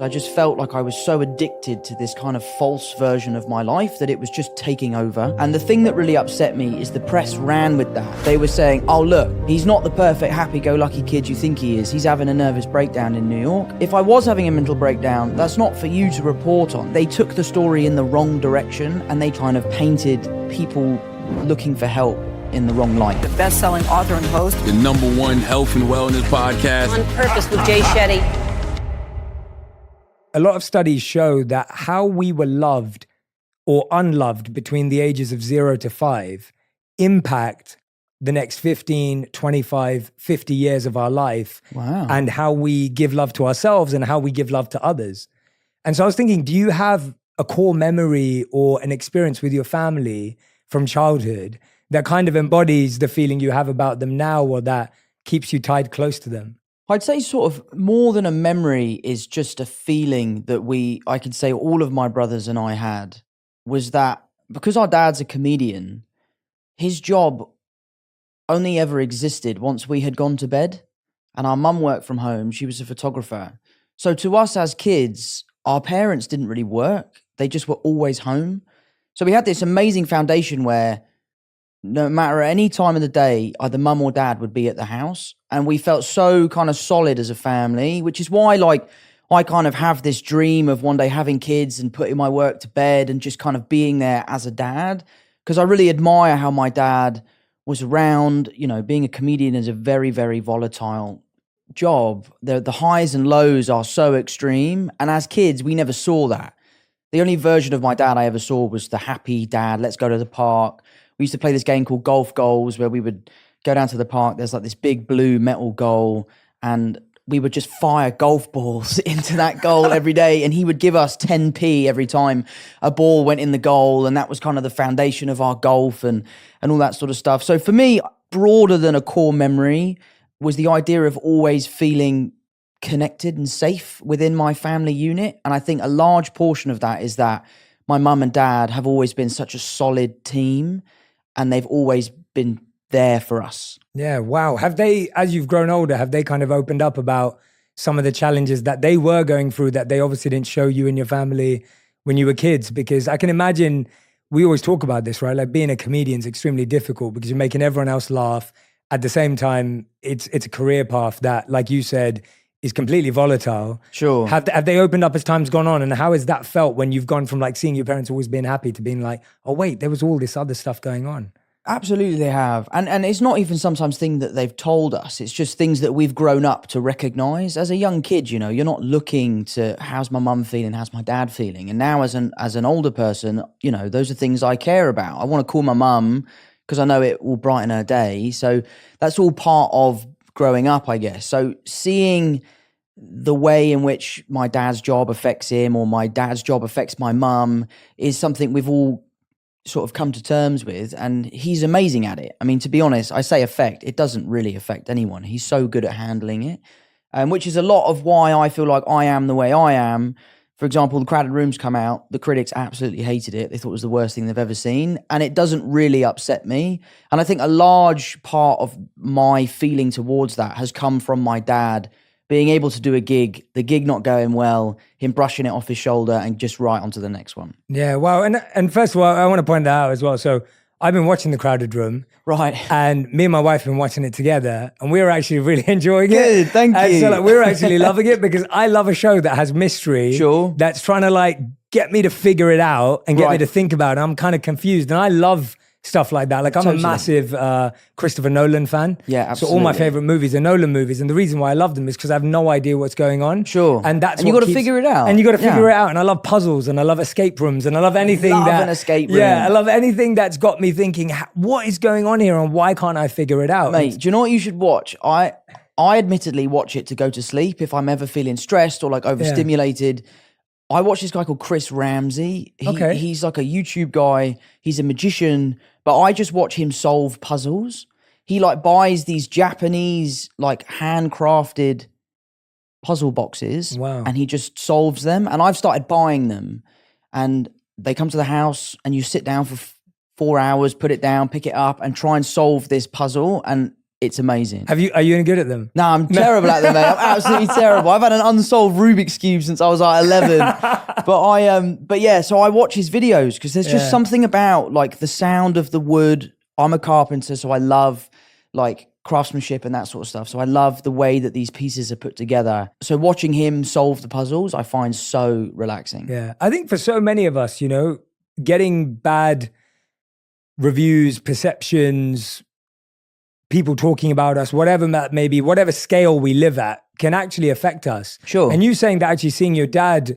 I just felt like I was so addicted to this kind of false version of my life that it was just taking over. And the thing that really upset me is the press ran with that. They were saying, oh look, he's not the perfect happy-go-lucky kid you think he is. He's having a nervous breakdown in New York. If I was having a mental breakdown, that's not for you to report on. They took the story in the wrong direction and they kind of painted people looking for help in the wrong light. The best-selling author and host. The #1 health and wellness podcast. On Purpose with Jay Shetty. A lot of studies show that how we were loved or unloved between the ages of 0 to 5 impact the next 15, 25, 50 years of our life. Wow. And how we give love to ourselves and how we give love to others. And so I was thinking, do you have a core memory or an experience with your family from childhood that kind of embodies the feeling you have about them now or that keeps you tied close to them? I'd say sort of more than a memory is just a feeling that I could say all of my brothers and I had, was that because our dad's a comedian, his job only ever existed once we had gone to bed, and our mum worked from home. She was a photographer. So to us as kids, our parents didn't really work. They just were always home. So we had this amazing foundation where no matter any time of the day, either mum or dad would be at the house. And we felt so kind of solid as a family, which is why like I kind of have this dream of one day having kids and putting my work to bed and just kind of being there as a dad. Because I really admire how my dad was around. You know, being a comedian is a very, very volatile job. The highs and lows are so extreme. And as kids, we never saw that. The only version of my dad I ever saw was the happy dad, let's go to the park. We used to play this game called Golf Goals where we would go down to the park. There's like this big blue metal goal and we would just fire golf balls into that goal every day. And he would give us 10p every time a ball went in the goal. And that was kind of the foundation of our golf and all that sort of stuff. So for me, broader than a core memory was the idea of always feeling connected and safe within my family unit. And I think a large portion of that is that my mum and dad have always been such a solid team. And they've always been there for us. Yeah, wow. Have they, as you've grown older, have they kind of opened up about some of the challenges that they were going through that they obviously didn't show you and your family when you were kids? Because I can imagine, we always talk about this, right? Like being a comedian is extremely difficult because you're making everyone else laugh. At the same time, it's a career path that, like you said, is completely volatile. Sure. Have they opened up as time's gone on? And how has that felt when you've gone from like seeing your parents always being happy to being like, oh wait, there was all this other stuff going on? Absolutely they have. And it's not even sometimes things that they've told us. It's just things that we've grown up to recognize. As a young kid, you know, you're not looking to how's my mum feeling, how's my dad feeling. And now as an older person, you know, those are things I care about. I want to call my mum because I know it will brighten her day. So that's all part of growing up, I guess. So seeing the way in which my dad's job affects him or my dad's job affects my mum is something we've all sort of come to terms with, and he's amazing at it. I mean, to be honest, I say affect, it doesn't really affect anyone. He's so good at handling it, which is a lot of why I feel like I am the way I am. For example, The Crowded Room's come out. The critics absolutely hated it. They thought it was the worst thing they've ever seen. And it doesn't really upset me. And I think a large part of my feeling towards that has come from my dad being able to do a gig, the gig not going well, him brushing it off his shoulder and just right onto the next one. Yeah, wow. And first of all, I want to point that out as well. So I've been watching The Crowded Room. Right. And me and my wife have been watching it together and we were actually really enjoying it. Good, thank you. So like, we were actually loving it because I love a show that has mystery. Sure. That's trying to like get me to figure it out and get me to think about it. I'm kind of confused and I love stuff like that. Like I'm a massive Christopher Nolan fan. Yeah, absolutely. So all my favorite movies are Nolan movies. And the reason why I love them is because I have no idea what's going on. Sure. And that's and you got to figure it out. And you got to figure it out. And I love puzzles and I love escape rooms and I love anything an escape room. Yeah, I love anything that's got me thinking, what is going on here and why can't I figure it out? Mate, do you know what you should watch? I admittedly watch it to go to sleep if I'm ever feeling stressed or like overstimulated. I watch this guy called Chris Ramsey. He's like a YouTube guy. He's a magician, but I just watch him solve puzzles. He like buys these Japanese like handcrafted puzzle boxes. Wow. And he just solves them. And I've started buying them and they come to the house and you sit down for 4 hours, put it down, pick it up and try and solve this puzzle. And It's amazing. Are you any good at them? No, I'm terrible at them, mate. I'm absolutely terrible. I've had an unsolved Rubik's Cube since I was like 11. But yeah, so I watch his videos because there's just something about like the sound of the wood. I'm a carpenter, so I love like craftsmanship and that sort of stuff. So I love the way that these pieces are put together. So watching him solve the puzzles, I find so relaxing. Yeah. I think for so many of us, getting bad reviews, perceptions, people talking about us, whatever that may be, whatever scale we live at, can actually affect us. Sure. And you saying that actually seeing your dad,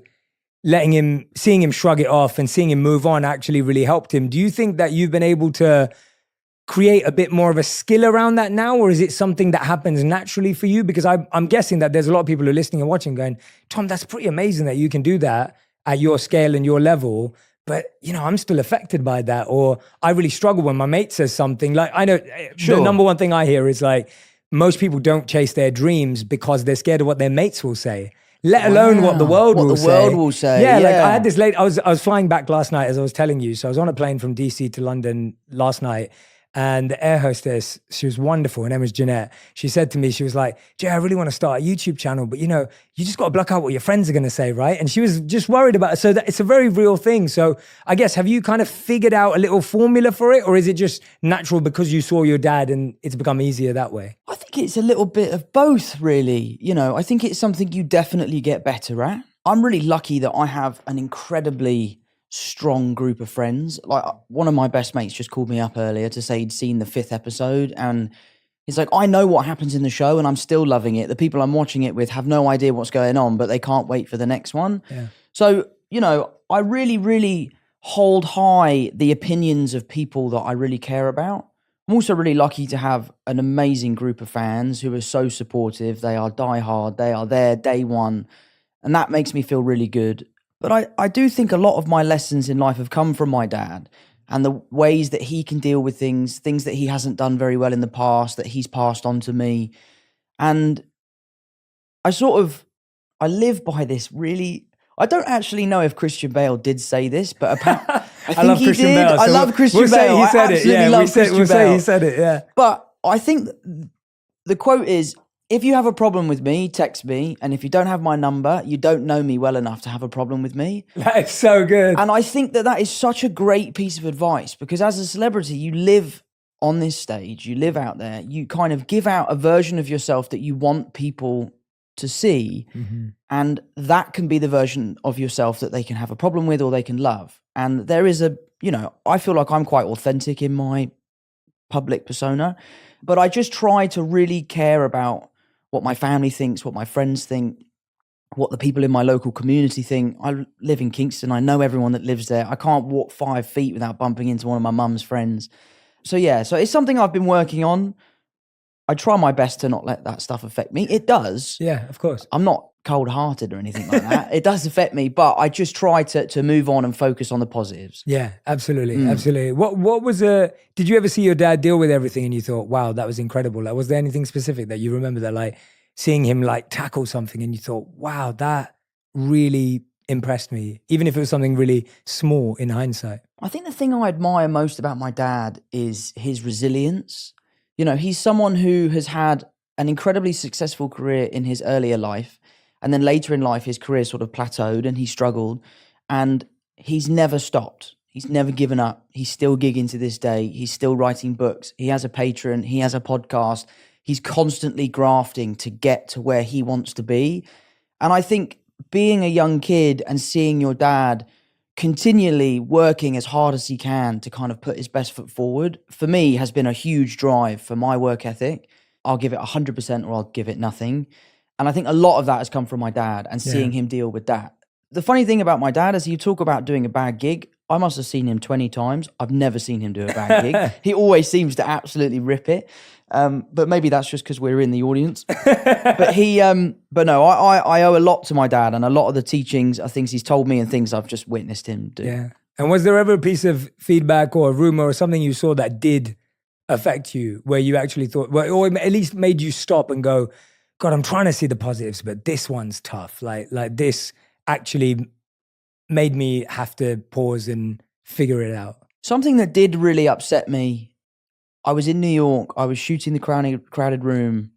seeing him shrug it off and seeing him move on actually really helped him. Do you think that you've been able to create a bit more of a skill around that now, or is it something that happens naturally for you? Because I'm guessing that there's a lot of people who are listening and watching going, Tom, that's pretty amazing that you can do that at your scale and your level. But, I'm still affected by that. Or I really struggle when my mate says something. Like, I know the number one thing I hear is like, most people don't chase their dreams because they're scared of what their mates will say, let alone what the world will say. Yeah, like I had this I was flying back last night, as I was telling you. So I was on a plane from DC to London last night. And the air hostess, she was wonderful. Her name was Jeanette. She said to me, she was like, Jay, I really want to start a YouTube channel, but you just got to block out what your friends are going to say, right? And she was just worried about it. So that it's a very real thing. So I guess, have you kind of figured out a little formula for it? Or is it just natural because you saw your dad and it's become easier that way? I think it's a little bit of both, really. I think it's something you definitely get better at. I'm really lucky that I have an incredibly strong group of friends. Like one of my best mates just called me up earlier to say he'd seen the 5th episode, and he's like, I know what happens in the show and I'm still loving it. The people I'm watching it with have no idea what's going on, but they can't wait for the next one. Yeah. So, I really, really hold high the opinions of people that I really care about. I'm also really lucky to have an amazing group of fans who are so supportive. They are diehard. They are there day one. And that makes me feel really good. But I do think a lot of my lessons in life have come from my dad and the ways that he can deal with things that he hasn't done very well in the past, that he's passed on to me. And I live by this really, I don't actually know if Christian Bale did say this, but I think love he Christian did. Bale, so I love Christian we'll Bale. Say he said it. Yeah, love Christian we'll Bale. say he said it, yeah. But I think the quote is, if you have a problem with me, text me. And if you don't have my number, you don't know me well enough to have a problem with me. That is so good. And I think that is such a great piece of advice, because as a celebrity, you live on this stage, you live out there, you kind of give out a version of yourself that you want people to see. Mm-hmm. And that can be the version of yourself that they can have a problem with or they can love. And there is I feel like I'm quite authentic in my public persona, but I just try to really care about what my family thinks, what my friends think, what the people in my local community think. I live in Kingston. I know everyone that lives there. I can't walk 5 feet without bumping into one of my mum's friends. So it's something I've been working on. I try my best to not let that stuff affect me. It does. Yeah, of course. I'm not cold-hearted or anything like that. It does affect me, but I just try to move on and focus on the positives. Yeah, absolutely, absolutely. What was did you ever see your dad deal with everything and you thought, wow, that was incredible? Like, was there anything specific that you remember that, like, seeing him like tackle something and you thought, wow, that really impressed me, even if it was something really small in hindsight? I think the thing I admire most about my dad is his resilience. He's someone who has had an incredibly successful career in his earlier life. And then later in life, his career sort of plateaued and he struggled. And he's never stopped. He's never given up. He's still gigging to this day. He's still writing books. He has a Patreon. He has a podcast. He's constantly grafting to get to where he wants to be. And I think being a young kid and seeing your dad continually working as hard as he can to kind of put his best foot forward, for me, has been a huge drive for my work ethic. I'll give it 100% or I'll give it nothing. And I think a lot of that has come from my dad and seeing him deal with that. The funny thing about my dad is you talk about doing a bad gig. I must have seen him 20 times. I've never seen him do a bad gig. He always seems to absolutely rip it. But maybe that's just because we're in the audience. But no, I owe a lot to my dad, and a lot of the teachings are things he's told me and things I've just witnessed him do. Yeah. And was there ever a piece of feedback or a rumor or something you saw that did affect you, where you actually thought, well, or at least made you stop and go, God, I'm trying to see the positives, but this one's tough. Like this actually made me have to pause and figure it out. Something that did really upset me, I was in New York. I was shooting the crowded room,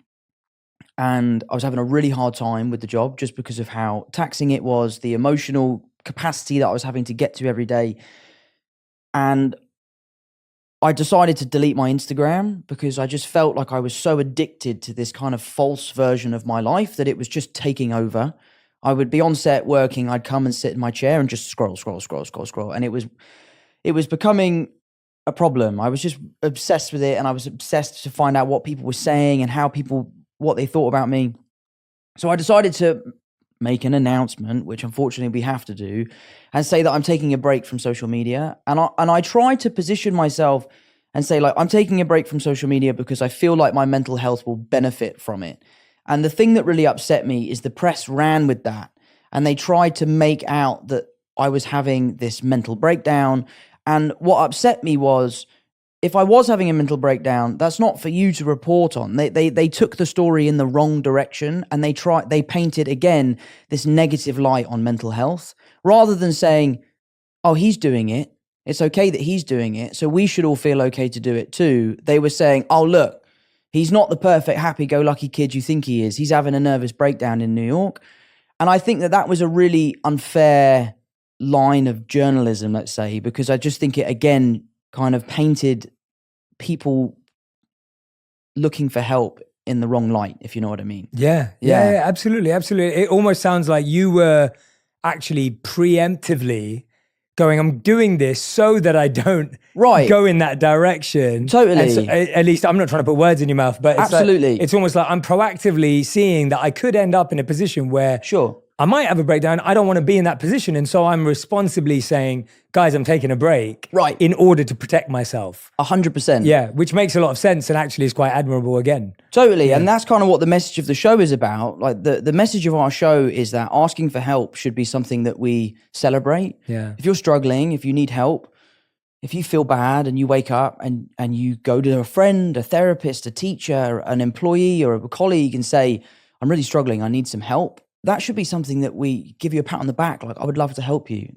and I was having a really hard time with the job just because of how taxing it was, the emotional capacity that I was having to get to every day. And I decided to delete my Instagram because I just felt like I was so addicted to this kind of false version of my life that it was just taking over. I would be on set working, I'd come and sit in my chair and just scroll. And it was becoming a problem. I was just obsessed with it, and I was obsessed to find out what people were saying and what they thought about me. So I decided to make an announcement, which unfortunately we have to do, and say that I'm taking a break from social media. And I tried to position myself and say, like, I'm taking a break from social media because I feel like my mental health will benefit from it. And the thing that really upset me is the press ran with that, and they tried to make out that I was having this mental breakdown. And what upset me was, if I was having a mental breakdown, that's not for you to report on. They took the story in the wrong direction, and they painted again this negative light on mental health, rather than saying, oh, he's doing it. It's okay that he's doing it, so we should all feel okay to do it too. They were saying, oh, look, he's not the perfect happy-go-lucky kid you think he is. He's having a nervous breakdown in New York. And I think that was a really unfair line of journalism, let's say, because I just think it again kind of painted people looking for help in the wrong light, if you know what I mean. Yeah, absolutely. It almost sounds like you were actually preemptively going, I'm doing this so that I don't go in that direction. Totally. And so, at least I'm not trying to put words in your mouth, but it's absolutely. Like, it's almost like I'm proactively seeing that I could end up in a position where I might have a breakdown. I don't want to be in that position. And so I'm responsibly saying, guys, I'm taking a break in order to protect myself. 100%. Yeah, which makes a lot of sense and actually is quite admirable again. Totally. Yeah. And that's kind of what the message of the show is about. Like the message of our show is that asking for help should be something that we celebrate. Yeah. If you're struggling, if you need help, if you feel bad and you wake up and you go to a friend, a therapist, a teacher, an employee or a colleague and say, I'm really struggling, I need some help. That should be something that we give you a pat on the back. Like, I would love to help you.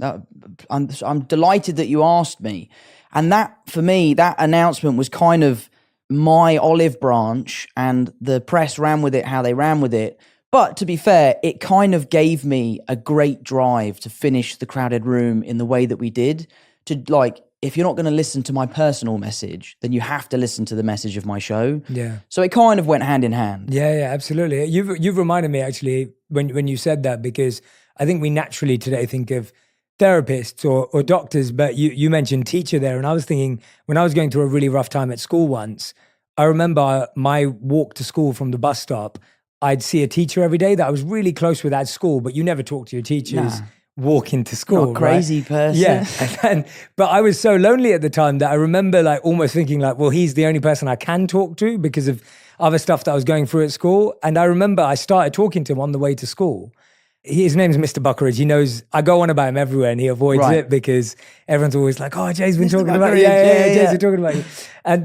I'm delighted that you asked me. And that, for me, that announcement was kind of my olive branch, and the press ran with it how they ran with it. But to be fair, it kind of gave me a great drive to finish The Crowded Room in the way that we did. To, like, if you're not going to listen to my personal message, then you have to listen to the message of my show. Yeah. So it kind of went hand in hand. Yeah, absolutely. You've reminded me actually when you said that, because I think we naturally today think of therapists or doctors, but you mentioned teacher there. And I was thinking, when I was going through a really rough time at school once, I remember my walk to school from the bus stop, I'd see a teacher every day that I was really close with at school, but you never talk to your teachers. Nah. Walk into school, Not a crazy person. Yeah, but I was so lonely at the time that I remember like almost thinking like, well, he's the only person I can talk to because of other stuff that I was going through at school. And I remember I started talking to him on the way to school. His name's Mr. Buckeridge. He knows I go on about him everywhere, and he avoids it because everyone's always like, "Oh, Jay's been talking about you. Yeah, Jay's been talking about you."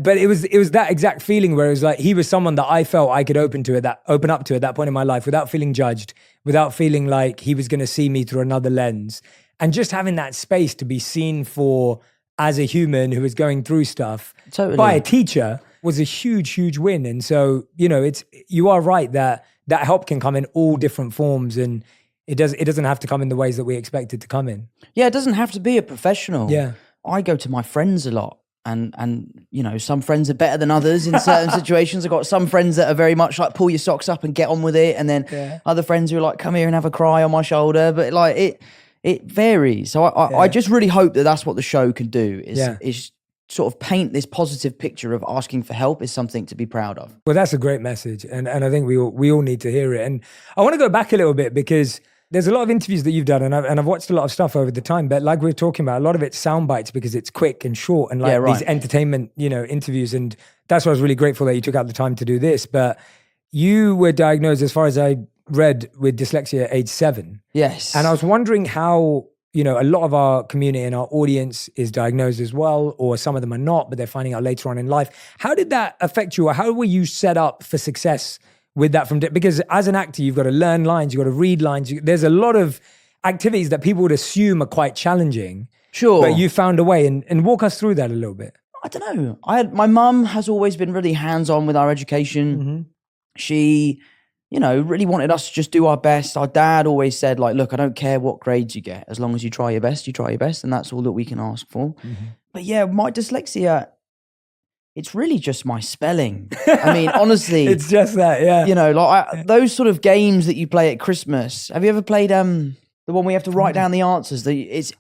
But it was that exact feeling where it was like he was someone that I felt I could open up to at that point in my life without feeling judged, without feeling like he was going to see me through another lens, and just having that space to be seen for as a human who is going through stuff by a teacher was a huge win. And so, you know, you are right that help can come in all different forms, and it doesn't have to come in the ways that we expect it to come in. Yeah, it doesn't have to be a professional. Yeah. I go to my friends a lot, and you know, some friends are better than others in certain situations. I've got some friends that are very much like pull your socks up and get on with it, and then other friends who are like, come here and have a cry on my shoulder. But like it varies. So I just really hope that that's what the show can do is sort of paint this positive picture of asking for help is something to be proud of. Well, that's a great message, and I think we all need to hear it. And I want to go back a little bit because there's a lot of interviews that you've done, and I've watched a lot of stuff over the time. But like we were talking about, a lot of it's sound bites because it's quick and short, and like these entertainment, interviews. And that's why I was really grateful that you took out the time to do this. But you were diagnosed, as far as I read, with dyslexia at age 7. Yes, and I was wondering how. A lot of our community and our audience is diagnosed as well, or some of them are not, but they're finding out later on in life. How did that affect you, or how were you set up for success with that? Because as an actor, you've got to learn lines, you've got to read lines. There's a lot of activities that people would assume are quite challenging. Sure. But you found a way, and walk us through that a little bit. I don't know. My mum has always been really hands-on with our education. Mm-hmm. She, really wanted us to just do our best. Our dad always said, like, look, I don't care what grades you get. As long as you try your best, and that's all that we can ask for. Mm-hmm. But yeah, my dyslexia, it's really just my spelling. I mean, honestly. It's just that, yeah. Those sort of games that you play at Christmas. Have you ever played the one where you have to write down the answers? It's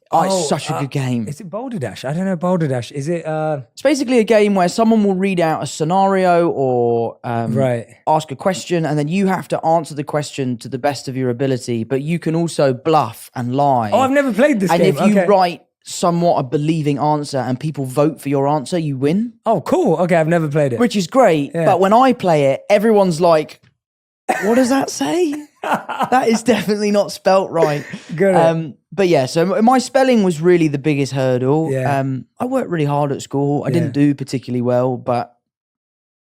such a good game. Is it Boulder Dash? I don't know Boulder Dash. Is it... It's basically a game where someone will read out a scenario or ask a question, and then you have to answer the question to the best of your ability, but you can also bluff and lie. Oh, I've never played this game. And if you write somewhat a believing answer and people vote for your answer, you win. Oh, cool. Okay, I've never played it. Which is great. Yeah. But when I play it, everyone's like, what does that say? That is definitely not spelt right. Good. But yeah, so my spelling was really the biggest hurdle. Yeah. I worked really hard at school. I didn't do particularly well, but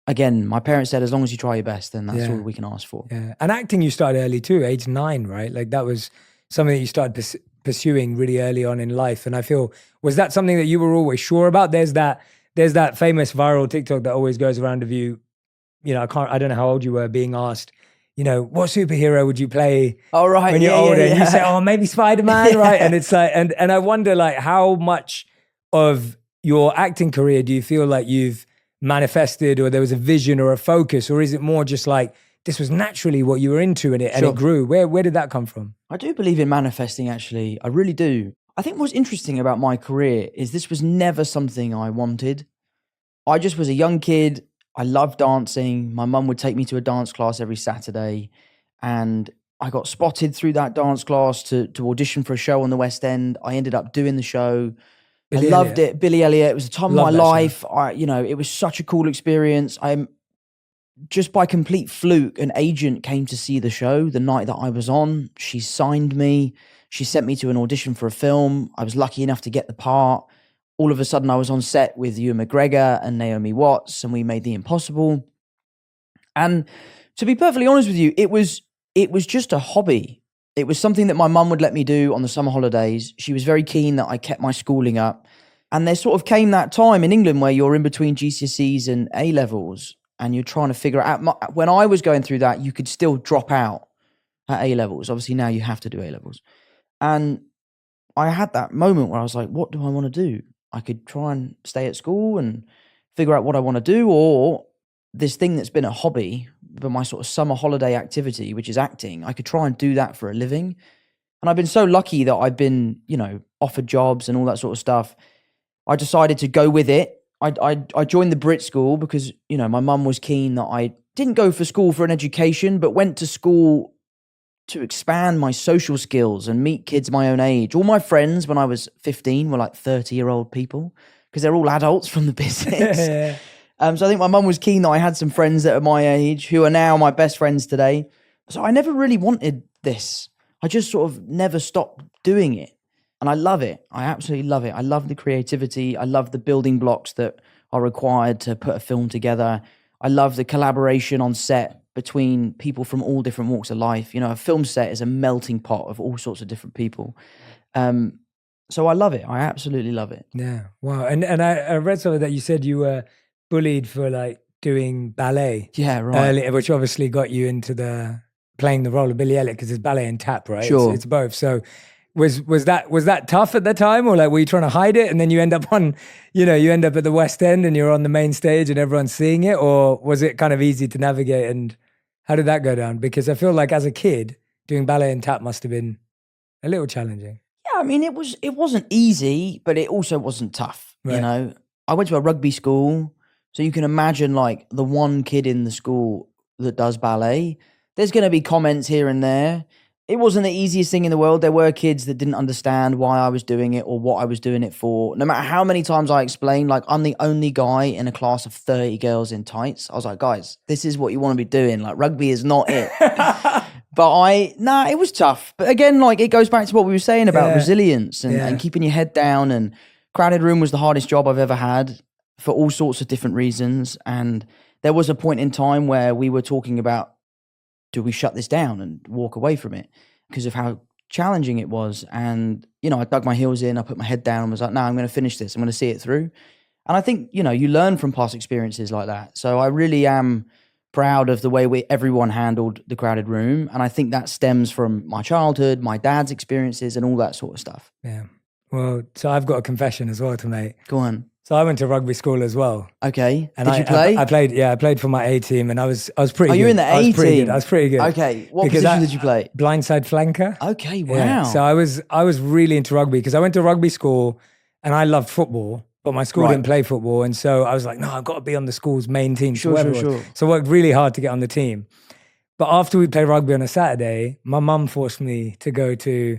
again, my parents said, as long as you try your best, then that's all we can ask for. Yeah. And acting you started early too, age 9, right? Like that was something that you started pursuing really early on in life. And I feel, was that something that you were always sure about? There's that famous viral TikTok that always goes around of you, I don't know how old you were, being asked, what superhero would you play when you're older? And you say, oh, maybe Spider-Man, right? And it's like, and I wonder like how much of your acting career do you feel like you've manifested, or there was a vision or a focus, or is it more just like, this was naturally what you were into and it grew? Where did that come from? I do believe in manifesting, actually. I really do. I think what's interesting about my career is this was never something I wanted. I just was a young kid. I loved dancing. My mum would take me to a dance class every Saturday. And I got spotted through that dance class to audition for a show on the West End. I ended up doing the show. I loved it. Billy Elliot. It was a time of my life. It was such a cool experience. Just by complete fluke, an agent came to see the show the night that I was on. She signed me. She sent me to an audition for a film. I was lucky enough to get the part. All of a sudden, I was on set with Ewan McGregor and Naomi Watts, and we made The Impossible. And to be perfectly honest with you, it was just a hobby. It was something that my mum would let me do on the summer holidays. She was very keen that I kept my schooling up. And there sort of came that time in England where you're in between GCSEs and A-levels, and you're trying to figure out. When I was going through that, you could still drop out at A-levels. Obviously, now you have to do A-levels. And I had that moment where I was like, what do I want to do? I could try and stay at school and figure out what I want to do, or this thing that's been a hobby, but my sort of summer holiday activity, which is acting, I could try and do that for a living. And I've been so lucky that I've been, offered jobs and all that sort of stuff. I decided to go with it. I joined the Brit School because, my mum was keen that I didn't go for school for an education, but went to school to expand my social skills and meet kids my own age. All my friends when I was 15 were like 30-year-old people because they're all adults from the business. So I think my mum was keen that I had some friends that are my age who are now my best friends today. So I never really wanted this. I just sort of never stopped doing it. And I love it. I absolutely love it. I love the creativity. I love the building blocks that are required to put a film together. I love the collaboration on set between people from all different walks of life. A film set is a melting pot of all sorts of different people. So I love it. I absolutely love it. Yeah. Wow. And I read something that you said you were bullied for like doing ballet. Yeah, right. Early, which obviously got you into playing the role of Billy Elliot, because it's ballet and tap, right? Sure. It's both. So was that tough at the time, or like were you trying to hide it and then you end up at the West End and you're on the main stage and everyone's seeing it, or was it kind of easy to navigate, and how did that go down? Because I feel like as a kid doing ballet and tap must have been a little challenging. Yeah, I mean, it wasn't easy, but it also wasn't tough. Right. I went to a rugby school, so you can imagine like the one kid in the school that does ballet. There's going to be comments here and there. It wasn't the easiest thing in the world. There were kids that didn't understand why I was doing it or what I was doing it for. No matter how many times I explained, like, I'm the only guy in a class of 30 girls in tights. I was like, guys, this is what you want to be doing. Like, rugby is not it. But it was tough. But again, like, it goes back to what we were saying about resilience and keeping your head down. And crowded room was the hardest job I've ever had for all sorts of different reasons. And there was a point in time where we were talking about, do we shut this down and walk away from it because of how challenging it was? And, I dug my heels in, I put my head down and was like, no, I'm going to finish this. I'm going to see it through. And I think, you know, you learn from past experiences like that. So I really am proud of the way everyone handled the crowded room. And I think that stems from my childhood, my dad's experiences and all that sort of stuff. Yeah. Well, so I've got a confession as well to make. Go on. So I went to rugby school as well. Okay. And Did you play? I played. Yeah, I played for my A team, and I was pretty. Oh, good. you were in the A team? I was pretty good. Okay. What position did you play? Blindside flanker. Okay. Wow. Yeah. So I was really into rugby because I went to rugby school, and I loved football, but my school didn't play football, and so I was like, no, I've got to be on the school's main team. Sure. So I worked really hard to get on the team. But after we played rugby on a Saturday, my mum forced me to go to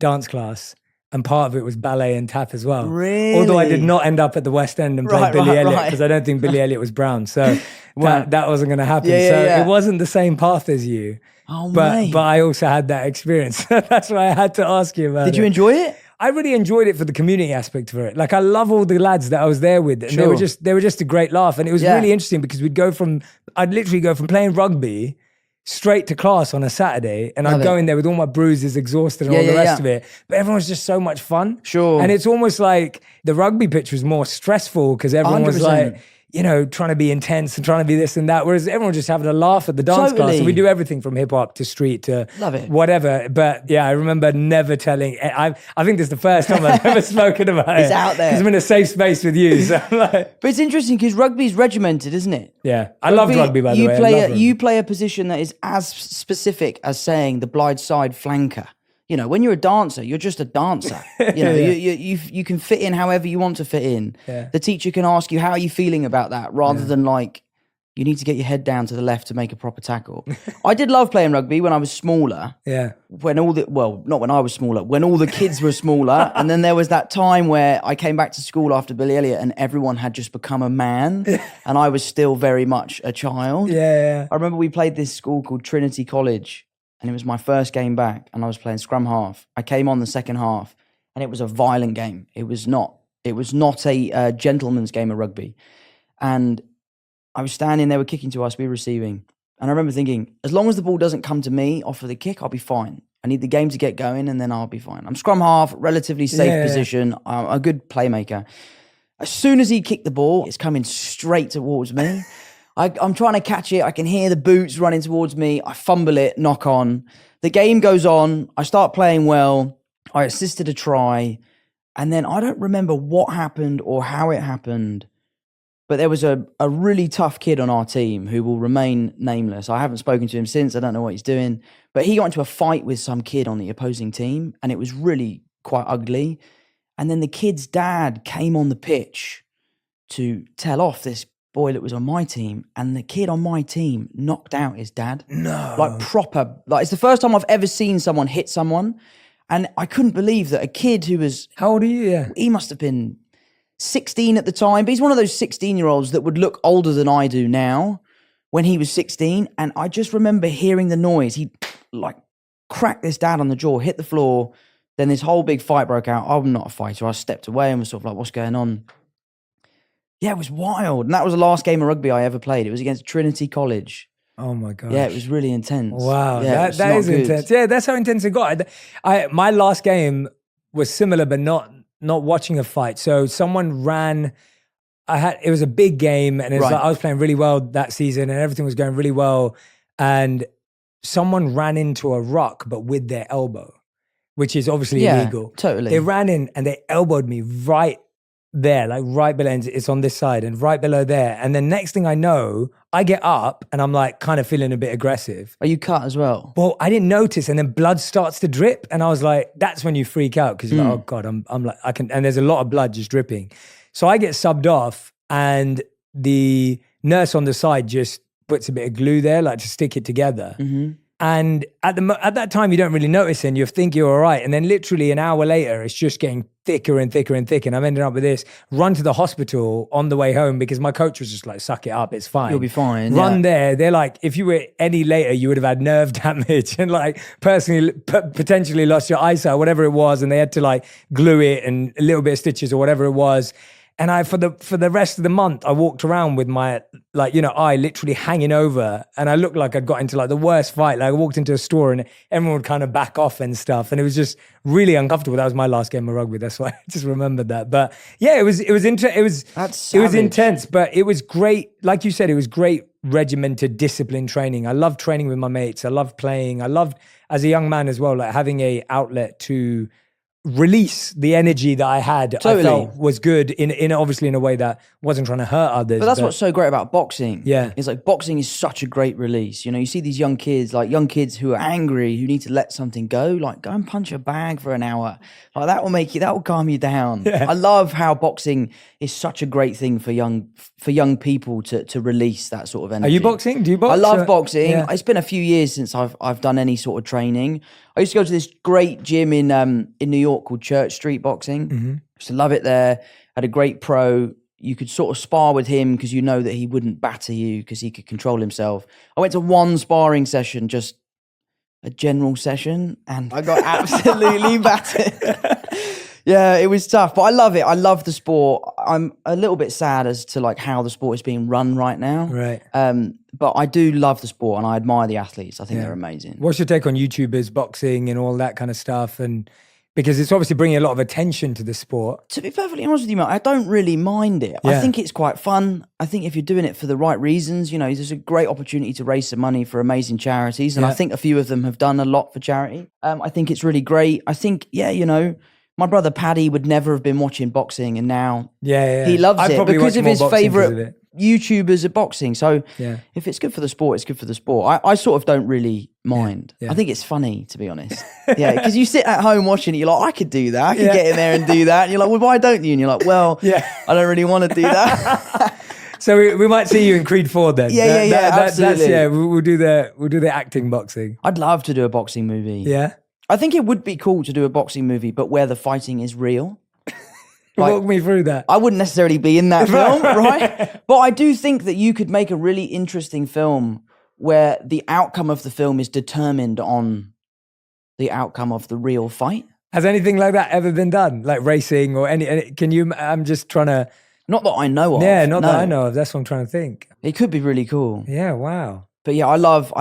dance class. And part of it was ballet and tap as well. Really? Although I did not end up at the West End and play Billy Elliot because I don't think Billy Elliot was brown. So that wasn't going to happen. It wasn't the same path as you. Oh, but I also had that experience. That's why I had to ask you about it. Did you enjoy it? I really enjoyed it for the community aspect of it. Like I love all the lads that I was there with. And they were just a great laugh. And it was really interesting because I'd literally go from playing rugby straight to class on a Saturday, and I'd go in there with all my bruises, exhausted, and all the rest of it. But everyone was just so much fun. Sure. And it's almost like the rugby pitch was more stressful because everyone 100%. was like, you know, trying to be intense and trying to be this and that. Whereas everyone was just having a laugh at the dance class. And we do everything from hip hop to street to whatever. But yeah, I remember never telling. I think this is the first time I've ever spoken about it. It's out there. Because I'm in a safe space with you. So I'm like, but it's interesting because rugby's regimented, isn't it? Yeah. I love rugby, by the way. You play a position that is as specific as saying the blind side flanker. You know, when you're a dancer, you're just a dancer. You know, you can fit in however you want to fit in. Yeah. The teacher can ask you, how are you feeling about that? Rather than like, you need to get your head down to the left to make a proper tackle. I did love playing rugby when I was smaller. Yeah. Not when I was smaller, when all the kids were smaller. And then there was that time where I came back to school after Billy Elliot and everyone had just become a man. And I was still very much a child. Yeah. I remember we played this school called Trinity College. And it was my first game back, and I was playing scrum half. I came on the second half, and it was a violent game. It was not a gentleman's game of rugby. And I was standing, they were kicking to us, we were receiving. And I remember thinking, as long as the ball doesn't come to me off of the kick, I'll be fine. I need the game to get going, and then I'll be fine. I'm scrum half, relatively safe position, I'm a good playmaker. As soon as he kicked the ball, it's coming straight towards me. I'm trying to catch it. I can hear the boots running towards me. I fumble it, knock on. The game goes on. I start playing well. I assisted a try. And then I don't remember what happened or how it happened. But there was a really tough kid on our team who will remain nameless. I haven't spoken to him since. I don't know what he's doing. But he got into a fight with some kid on the opposing team. And it was really quite ugly. And then the kid's dad came on the pitch to tell off this boy that was on my team, and the kid on my team knocked out his dad. No. Like proper, like it's the first time I've ever seen someone hit someone. And I couldn't believe that a kid who was... How old are you? Yeah. He must have been 16 at the time, but he's one of those 16-year-olds that would look older than I do now when he was 16. And I just remember hearing the noise. He like cracked this dad on the jaw, hit the floor. Then this whole big fight broke out. I'm not a fighter. I stepped away and was sort of like, what's going on? Yeah, it was wild. And that was the last game of rugby I ever played. It was against Trinity College. Oh my God. Yeah, it was really intense. Wow. Yeah, that is intense. Yeah, that's how intense it got. My last game was similar, but not watching a fight. So someone ran, it was a big game, and it was like I was playing really well that season and everything was going really well. And someone ran into a ruck, but with their elbow, which is obviously illegal. Totally. They ran in and they elbowed me right there, like right below, it's on this side and right below there. And then next thing I know, I get up and I'm like kind of feeling a bit aggressive. Are you cut as well? Well, I didn't notice, and then blood starts to drip, and I was like, that's when you freak out because you're like, oh God, I'm like, and there's a lot of blood just dripping. So I get subbed off, and the nurse on the side just puts a bit of glue there, like to stick it together. Mm-hmm. And at that time, you don't really notice it and you think you're all right. And then literally an hour later, it's just getting thicker and thicker and thicker. And I'm ending up with this, run to the hospital on the way home because my coach was just like, suck it up, it's fine. You'll be fine. Run there. They're like, if you were any later, you would have had nerve damage and like personally, potentially lost your eyesight, whatever it was. And they had to like glue it and a little bit of stitches or whatever it was. And for the rest of the month, I walked around with my, like, you know, eye literally hanging over, and I looked like I'd got into like the worst fight. Like I walked into a store and everyone would kind of back off and stuff, and it was just really uncomfortable. That was my last game of rugby. That's why I just remembered that. But yeah, it was intense, but it was great. Like you said, it was great regimented, disciplined training. I loved training with my mates. I loved playing. I loved, as a young man as well, like having a outlet to release the energy that I had. Totally. I felt was good in obviously in a way that wasn't trying to hurt others. But that's what's so great about boxing. Yeah. It's like boxing is such a great release. You know, you see these young kids who are angry, who need to let something go, like go and punch a bag for an hour. Like that will calm you down. Yeah. I love how boxing is such a great thing for young people to release that sort of energy. Are you boxing? Do you box? I love boxing. Yeah. It's been a few years since I've done any sort of training. I used to go to this great gym in New York called Church Street Boxing. Mm-hmm. Used to love it there. Had a great pro. You could sort of spar with him because you know that he wouldn't batter you because he could control himself. I went to one sparring session, just a general session, and I got absolutely battered. Yeah, it was tough, but I love it. I love the sport. I'm a little bit sad as to like how the sport is being run right now. Right. But I do love the sport and I admire the athletes. I think they're amazing. What's your take on YouTubers, boxing and all that kind of stuff? And because it's obviously bringing a lot of attention to the sport. To be perfectly honest with you, mate, I don't really mind it. I think it's quite fun. I think if you're doing it for the right reasons, you know, there's a great opportunity to raise some money for amazing charities. And I think a few of them have done a lot for charity. I think it's really great. I think, you know, my brother Paddy would never have been watching boxing, and now he loves it because of his favourite YouTubers at boxing. So if it's good for the sport, it's good for the sport. I sort of don't really mind. I think it's funny, to be honest. Yeah, because you sit at home watching it, you're like, I could do that. I could get in there and do that. And you're like, well, why don't you? And you're like, well, I don't really want to do that. So we might see you in Creed 4 then. Absolutely. We'll do the acting boxing. I'd love to do a boxing movie. Yeah. I think it would be cool to do a boxing movie, but where the fighting is real. Like, walk me through that. I wouldn't necessarily be in that film, right? But I do think that you could make a really interesting film where the outcome of the film is determined on the outcome of the real fight. Has anything like that ever been done? Like racing or any can you, I'm just trying to. Not that I know of. Yeah, not that I know of. That's what I'm trying to think. It could be really cool. Yeah, wow. But yeah, I love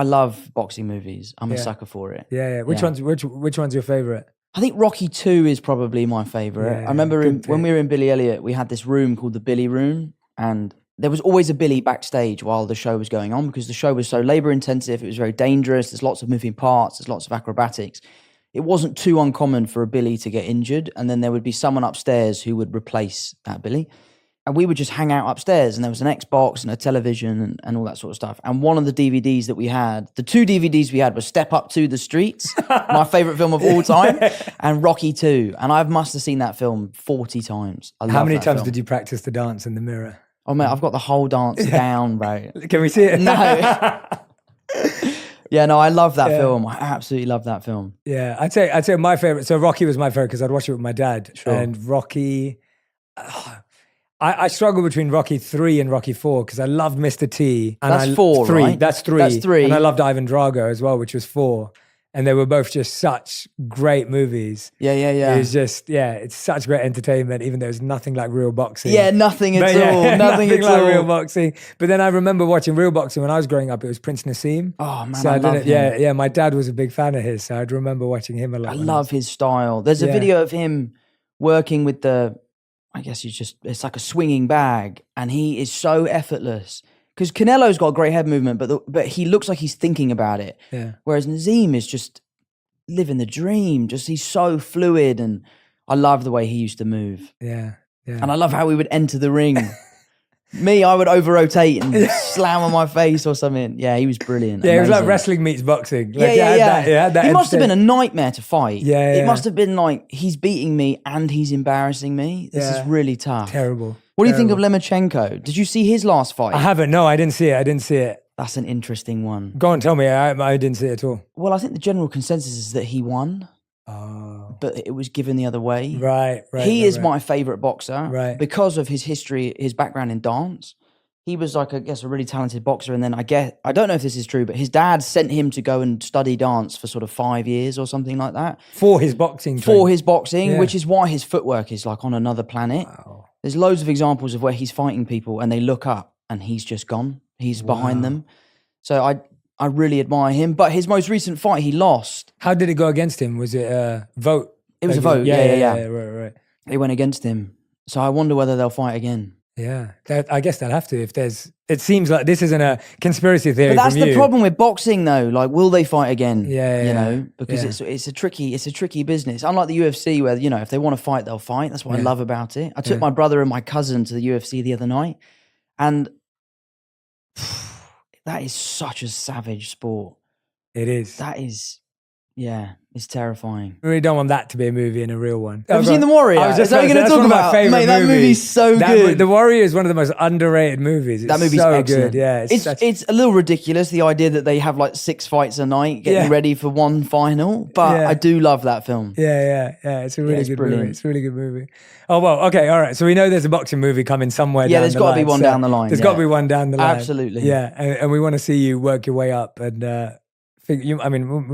boxing movies. I'm a sucker for it. Yeah. Which one's your favorite? I think Rocky 2 is probably my favorite. I remember when we were in Billy Elliot, we had this room called the Billy Room, and there was always a Billy backstage while the show was going on because the show was so labor intensive. It was very dangerous. There's lots of moving parts. There's lots of acrobatics. It wasn't too uncommon for a Billy to get injured, and then there would be someone upstairs who would replace that Billy. And we would just hang out upstairs, and there was an Xbox and a television and all that sort of stuff. And one of the DVDs that we had, the two DVDs we had were Step Up to the Streets, my favorite film of all time, and Rocky 2. And I must have seen that film 40 times. How many times did you practice the dance in the mirror? Oh, mate, I've got the whole dance down, bro. Can we see it? No. Yeah, no, I love that film. I absolutely love that film. Yeah, I'd say my favorite. So Rocky was my favorite because I'd watch it with my dad. Sure. And Rocky... I struggle between Rocky 3 and Rocky 4 because I loved Mr. T. And That's 4, 3, right? That's 3. That's 3. And I loved Ivan Drago as well, which was 4. And they were both just such great movies. Yeah. It was just, it's such great entertainment, even though it's nothing like real boxing. Yeah, nothing at all. Nothing at like all. real boxing. But then I remember watching real boxing when I was growing up. It was Prince Nassim. Oh, man, so I love him. Yeah, my dad was a big fan of his, so I'd remember watching him a lot. I love his style. There's a video of him working with I guess it's like a swinging bag, and he is so effortless. Because Canelo's got a great head movement, but he looks like he's thinking about it. Yeah. Whereas Nazim is just living the dream. He's so fluid, and I love the way he used to move. Yeah. And I love how he would enter the ring. Me, I would over-rotate and slam on my face or something. Yeah, he was brilliant. Yeah, Amazing. it was like wrestling meets boxing. Like, yeah. He must have been a nightmare to fight. Yeah. It must have been like, he's beating me and he's embarrassing me. This is really tough. Terrible. What do you think of Lemachenko? Did you see his last fight? I haven't. No, I didn't see it. That's an interesting one. Go on, tell me. I didn't see it at all. Well, I think the general consensus is that he won. Oh. But it was given the other way. Right. He is my favourite boxer. Right. Because of his history, his background in dance. He was like, I guess, a really talented boxer. And then I don't know if this is true, but his dad sent him to go and study dance for sort of 5 years or something like that. For his boxing training. For his boxing, which is why his footwork is like on another planet. Wow. There's loads of examples of where he's fighting people and they look up and he's just gone. He's behind them. So I really admire him. But his most recent fight, he lost. How did it go against him? Was it a vote? It was a vote. Yeah. Right. They went against him. So I wonder whether they'll fight again. Yeah, I guess they'll have to if there's... It seems like this isn't a conspiracy theory. But that's from the you. problem with boxing, though. Like, will they fight again? Yeah, you know, because it's a tricky business. Unlike the UFC, where you know if they want to fight, they'll fight. That's what I love about it. I took my brother and my cousin to the UFC the other night, and that is such a savage sport. It is. That is, yeah, it's terrifying. I really don't want that to be a movie and a real one. Have you seen The Warrior? I was just Is that what you're that's going to one talk of my about? favorite Mate, that movies. movie's so good. The Warrior is one of the most underrated movies. It's That movie's so excellent. good. Yeah, it's a little ridiculous, the idea that they have like 6 fights a night getting ready for one final. But I do love that film. Yeah. It's a really it's good brilliant. movie. It's a really good movie. Oh, well, okay, all right. So we know there's a boxing movie coming somewhere down the line. There's got to be one down the line. There's got to be one down the line. Absolutely. Yeah, and we want to see you work your way up. And we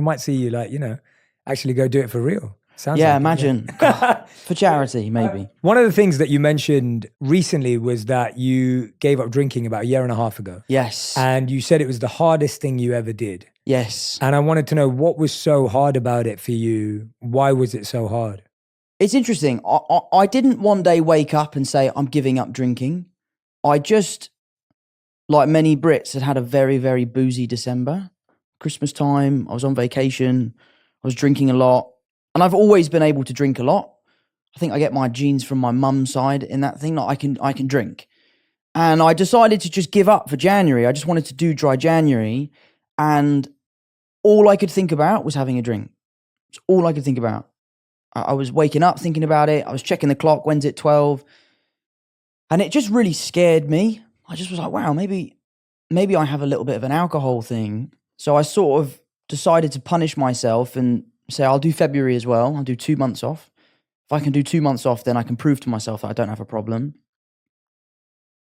might see you actually go do it for real. Sounds like imagine. God, for charity, maybe. One of the things that you mentioned recently was that you gave up drinking about a year and a half ago. Yes. And you said it was the hardest thing you ever did. Yes. And I wanted to know what was so hard about it for you. Why was it so hard? It's interesting. I didn't one day wake up and say, I'm giving up drinking. I just, like many Brits, had a very, very boozy December. Christmas time, I was on vacation, I was drinking a lot. And I've always been able to drink a lot. I think I get my genes from my mum's side in that thing. Like I can drink. And I decided to just give up for January. I just wanted to do dry January. And all I could think about was having a drink. It's all I could think about. I was waking up thinking about it. I was checking the clock. When's it 12? And it just really scared me. I just was like, wow, maybe I have a little bit of an alcohol thing. So I sort of decided to punish myself and say, I'll do February as well. I'll do 2 months off. If I can do 2 months off, then I can prove to myself that I don't have a problem.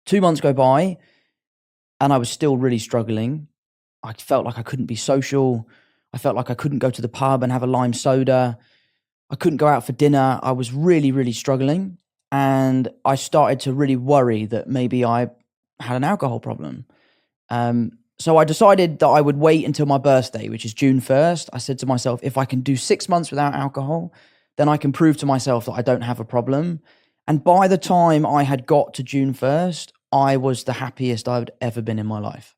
2 months go by and I was still really struggling. I felt like I couldn't be social. I felt like I couldn't go to the pub and have a lime soda. I couldn't go out for dinner. I was really, really struggling. And I started to really worry that maybe I had an alcohol problem. So I decided that I would wait until my birthday, which is June 1st. I said to myself, if I can do 6 months without alcohol, then I can prove to myself that I don't have a problem. And by the time I had got to June 1st, I was the happiest I've ever been in my life.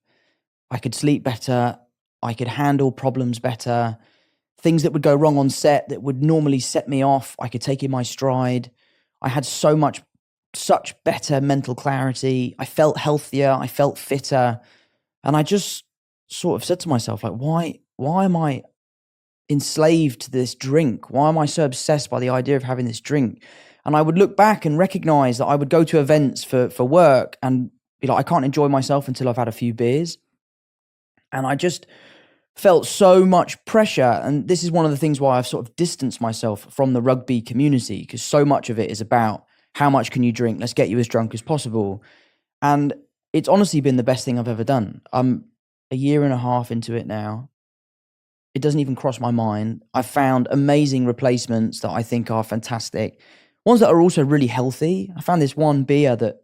I could sleep better. I could handle problems better. Things that would go wrong on set that would normally set me off, I could take in my stride. I had such better mental clarity. I felt healthier. I felt fitter. And I just sort of said to myself, like, why am I enslaved to this drink? Why am I so obsessed by the idea of having this drink? And I would look back and recognize that I would go to events for work and be like, I can't enjoy myself until I've had a few beers. And I just felt so much pressure. And this is one of the things why I've sort of distanced myself from the rugby community, because so much of it is about how much can you drink? Let's get you as drunk as possible. And it's honestly been the best thing I've ever done. I'm a year and a half into it now. It doesn't even cross my mind. I've found amazing replacements that I think are fantastic. Ones that are also really healthy. I found this one beer that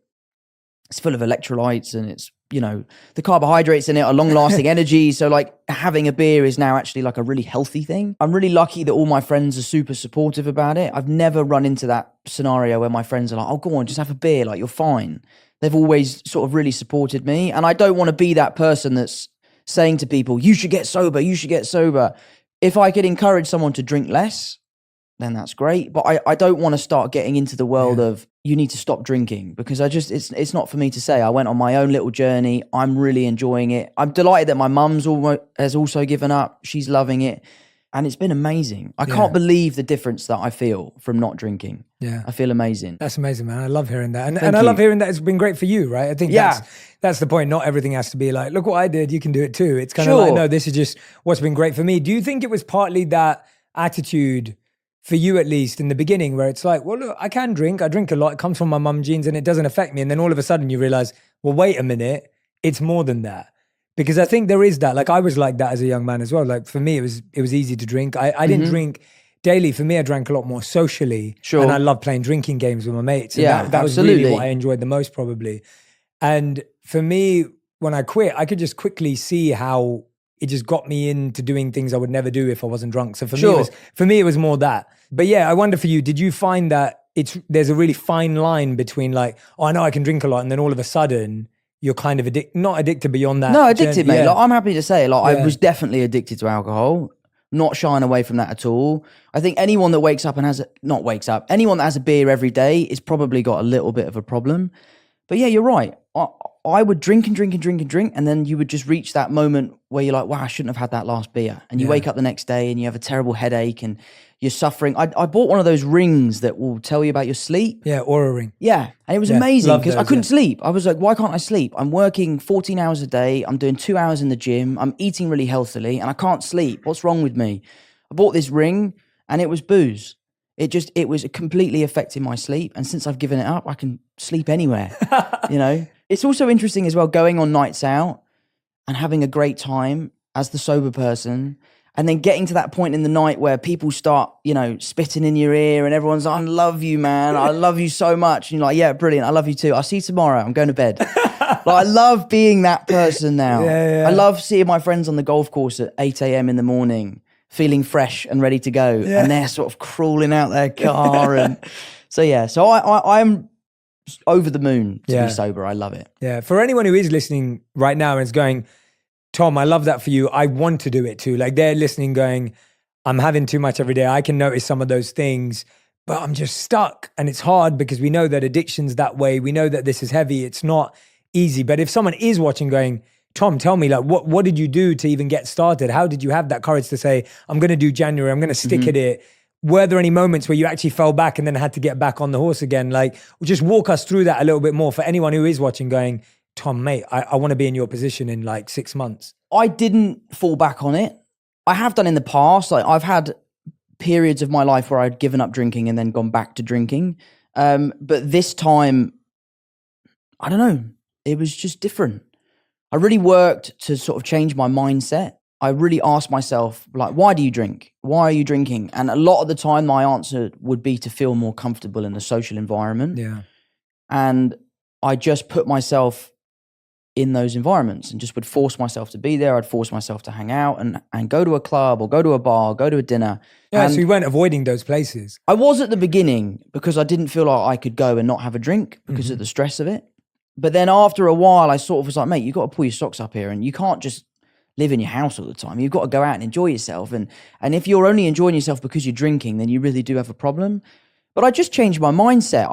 it's full of electrolytes and it's, you know, the carbohydrates in it are long-lasting energy. So like having a beer is now actually like a really healthy thing. I'm really lucky that all my friends are super supportive about it. I've never run into that scenario where my friends are like, oh, go on, just have a beer. Like, you're fine. They've always sort of really supported me. And I don't want to be that person that's saying to people, you should get sober, you should get sober. If I could encourage someone to drink less, then that's great. But I don't want to start getting into the world of you need to stop drinking, because it's not for me to say. I went on my own little journey. I'm really enjoying it. I'm delighted that my mum's has also given up. She's loving it. And it's been amazing. I can't believe the difference that I feel from not drinking. Yeah. I feel amazing. That's amazing, man. I love hearing that. And I love hearing that it's been great for you, right? I think that's the point. Not everything has to be like, look what I did, you can do it too. It's kind of like, no, this is just what's been great for me. Do you think it was partly that attitude for you, at least in the beginning, where it's like, well, look, I can drink. I drink a lot. It comes from my mum genes and it doesn't affect me. And then all of a sudden you realize, well, wait a minute, it's more than that. Because I think there is that. Like, I was like that as a young man as well. Like, for me, it was easy to drink. I didn't drink daily. For me, I drank a lot more socially. Sure. And I love playing drinking games with my mates. And Yeah, that was absolutely. really what I enjoyed the most probably. And for me, when I quit, I could just quickly see how it just got me into doing things I would never do if I wasn't drunk. So for me, it was more that. But yeah, I wonder for you, did you find that there's a really fine line between like, oh, I know I can drink a lot, and then all of a sudden you're kind of not addicted beyond that. No, addicted, mate. Yeah. Like, I'm happy to say, like, Yeah. I was definitely addicted to alcohol. Not shying away from that at all. I think anyone that anyone that has a beer every day is probably got a little bit of a problem. But yeah, you're right. I would drink and drink and drink and drink, and then you would just reach that moment where you're like, wow, I shouldn't have had that last beer. And you wake up the next day and you have a terrible headache and you're suffering. I bought one of those rings that will tell you about your sleep. Yeah, Aura ring. Yeah, and it was Yeah, amazing love because I those, couldn't yeah. sleep. I was like, why can't I sleep? I'm working 14 hours a day. I'm doing 2 hours in the gym. I'm eating really healthily and I can't sleep. What's wrong with me? I bought this ring and it was booze. It was completely affecting my sleep. And since I've given it up, I can sleep anywhere, you know? It's also interesting as well, going on nights out and having a great time as the sober person, and then getting to that point in the night where people start, you know, spitting in your ear and everyone's like, I love you, man. I love you so much. And you're like, yeah, brilliant. I love you too. I'll see you tomorrow. I'm going to bed. Like, I love being that person now. Yeah. I love seeing my friends on the golf course at 8 a.m. in the morning, feeling fresh and ready to go. Yeah. And they're sort of crawling out their car. And so, yeah. So I'm over the moon to Yeah. be sober. I love it. Yeah. For anyone who is listening right now and is going, Tom, I love that for you. I want to do it too. Like they're listening going, I'm having too much every day. I can notice some of those things, but I'm just stuck. And it's hard because we know that addiction's that way. We know that this is heavy. It's not easy. But if someone is watching going, Tom, tell me, like, what did you do to even get started? How did you have that courage to say, I'm going to do January, I'm going to stick at it? Were there any moments where you actually fell back and then had to get back on the horse again? Like, just walk us through that a little bit more for anyone who is watching going, Tom, mate, I want to be in your position in like 6 months. I didn't fall back on it. I have done in the past. Like, I've had periods of my life where I'd given up drinking and then gone back to drinking. But this time, I don't know, it was just different. I really worked to sort of change my mindset. I really asked myself, like, why do you drink? Why are you drinking? And a lot of the time, my answer would be to feel more comfortable in the social environment. Yeah. And I just put myself in those environments and just would force myself to be there. I'd force myself to hang out and go to a club or go to a bar, or go to a dinner. Yeah, And so you weren't avoiding those places. I was at the beginning because I didn't feel like I could go and not have a drink because of the stress of it. But then after a while, I sort of was like, mate, you've got to pull your socks up here and you can't just live in your house all the time. You've got to go out and enjoy yourself. And if you're only enjoying yourself because you're drinking, then you really do have a problem. But I just changed my mindset.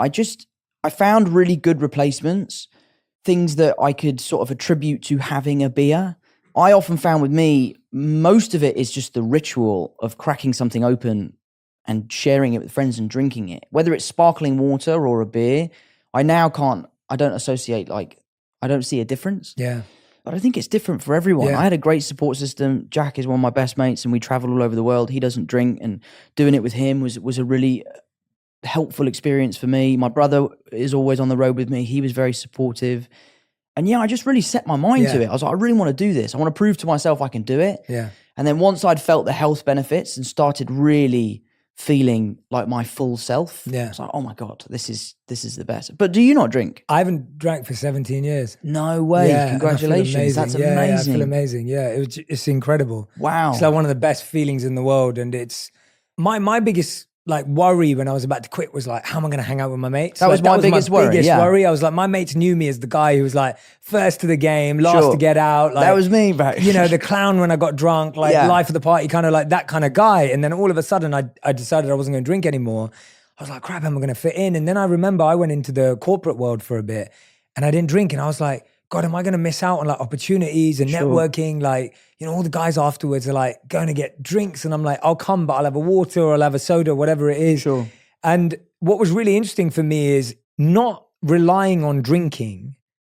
I found really good replacements, things that I could sort of attribute to having a beer. I often found with me, most of it is just the ritual of cracking something open and sharing it with friends and drinking it. Whether it's sparkling water or a beer, I don't associate, like, I don't see a difference. Yeah. But I think it's different for everyone. Yeah. I had a great support system. Jack is one of my best mates and we travel all over the world. He doesn't drink, and doing it with him was a really helpful experience for me. My brother is always on the road with me. He was very supportive. And yeah, I just really set my mind to it. I was like, I really want to do this. I want to prove to myself I can do it. Yeah. And then once I'd felt the health benefits and started really feeling like my full self, I was like, oh my God, this is the best. But do you not drink? I haven't drank for 17 years. No way. Yeah, and I feel Congratulations. That's amazing. Yeah, amazing. I feel amazing. Yeah, it's incredible. Wow. It's like one of the best feelings in the world. And it's my biggest like worry when I was about to quit was like, how am I going to hang out with my mates? That was my biggest worry, yeah. I was like, my mates knew me as the guy who was like first to the game, last to get out. Like, that was me, bro. You know, the clown when I got drunk, like life of the party, kind of like that kind of guy. And then all of a sudden I decided I wasn't going to drink anymore. I was like, crap, how am I going to fit in? And then I remember I went into the corporate world for a bit and I didn't drink. And I was like, God, am I going to miss out on like opportunities and networking? Like, you know, all the guys afterwards are like going to get drinks. And I'm like, I'll come, but I'll have a water or I'll have a soda, whatever it is. Sure. And what was really interesting for me is not relying on drinking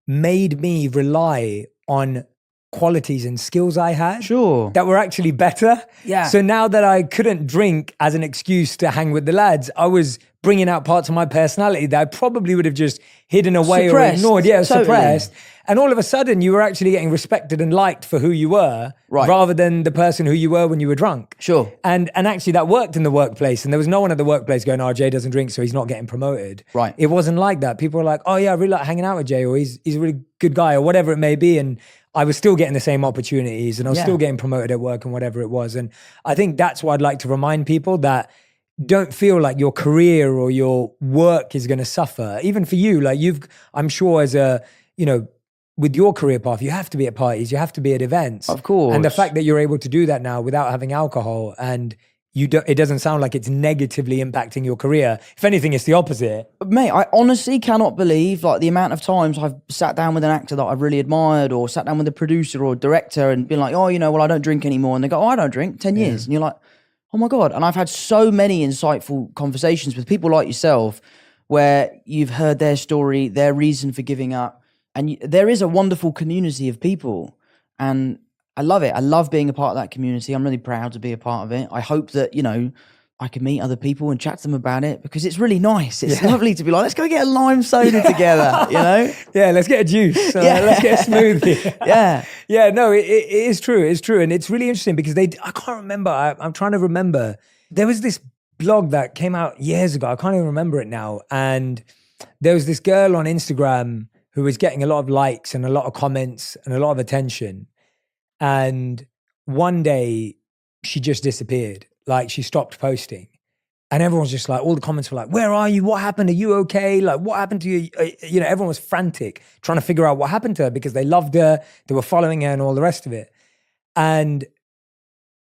made me rely on qualities and skills I had Sure. that were actually better. Yeah. So now that I couldn't drink as an excuse to hang with the lads, I was bringing out parts of my personality that I probably would have just hidden away Suppressed. or ignored. Yeah, Totally. suppressed. And all of a sudden, you were actually getting respected and liked for who you were, Right. rather than the person who you were when you were drunk. Sure. And actually, that worked in the workplace. And there was no one at the workplace going, "Oh, Jay doesn't drink, so he's not getting promoted." Right. It wasn't like that. People were like, "Oh yeah, I really like hanging out with Jay," or "He's a really good guy," or whatever it may be. And I was still getting the same opportunities, and I was Yeah. still getting promoted at work and whatever it was. And I think that's what I'd like to remind people, that don't feel like your career or your work is going to suffer. Even for you, like I'm sure as a, with your career path, you have to be at parties, you have to be at events. Of course. And the fact that you're able to do that now without having alcohol, and it doesn't sound like it's negatively impacting your career. If anything, it's the opposite. Mate, I honestly cannot believe like the amount of times I've sat down with an actor that I've really admired, or sat down with a producer or a director and been like, "Oh, well, I don't drink anymore." And they go, "Oh, I don't drink, 10 years." And you're like, "Oh my God." And I've had so many insightful conversations with people like yourself where you've heard their story, their reason for giving up. And there is a wonderful community of people. And I love it. I love being a part of that community. I'm really proud to be a part of it. I hope that, I can meet other people and chat to them about it, because it's really nice. It's lovely to be like, let's go get a lime soda together, Yeah, let's get a juice. Let's get a smoothie. Yeah. Yeah, no, it is true. It's true. And it's really interesting because I can't remember. I'm trying to remember. There was this blog that came out years ago. I can't even remember it now. And there was this girl on Instagram who was getting a lot of likes and a lot of comments and a lot of attention. And one day she just disappeared. Like, she stopped posting. And everyone's just like, all the comments were like, "Where are you? What happened? Are you okay? Like, what happened to you?" Everyone was frantic trying to figure out what happened to her, because they loved her, they were following her and all the rest of it. And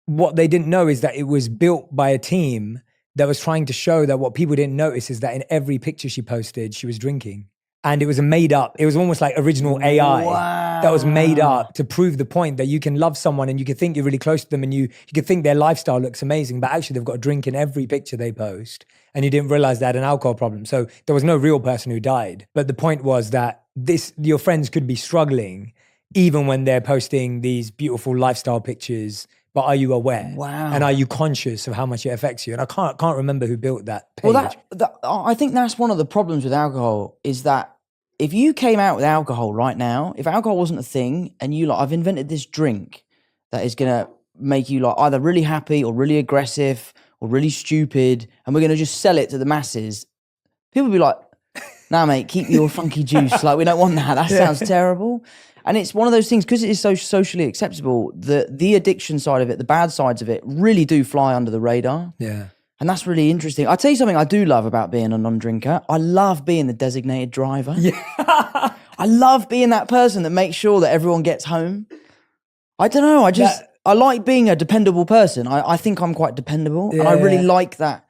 what they didn't know is that it was built by a team that was trying to show that what people didn't notice is that in every picture she posted, she was drinking. And it was it was almost like original AI that was made up to prove the point that you can love someone and you can think you're really close to them and you can think their lifestyle looks amazing, but actually they've got a drink in every picture they post, and you didn't realize they had an alcohol problem. So there was no real person who died. But the point was that your friends could be struggling even when they're posting these beautiful lifestyle pictures. But are you aware? Wow. And are you conscious of how much it affects you? And I can't remember who built that page. Well, I think that's one of the problems with alcohol, is that if you came out with alcohol right now, if alcohol wasn't a thing and you I've invented this drink that is going to make you either really happy or really aggressive or really stupid, and we're going to just sell it to the masses, people would be like, "Nah, mate, keep your funky juice. Like, we don't want that. That sounds terrible." And it's one of those things, because it is so socially acceptable, the addiction side of it, the bad sides of it really do fly under the radar. Yeah. And that's really interesting. I'll tell you something I do love about being a non-drinker. I love being the designated driver. Yeah. I love being that person that makes sure that everyone gets home. I don't know. I like being a dependable person. I think I'm quite dependable. And I really like that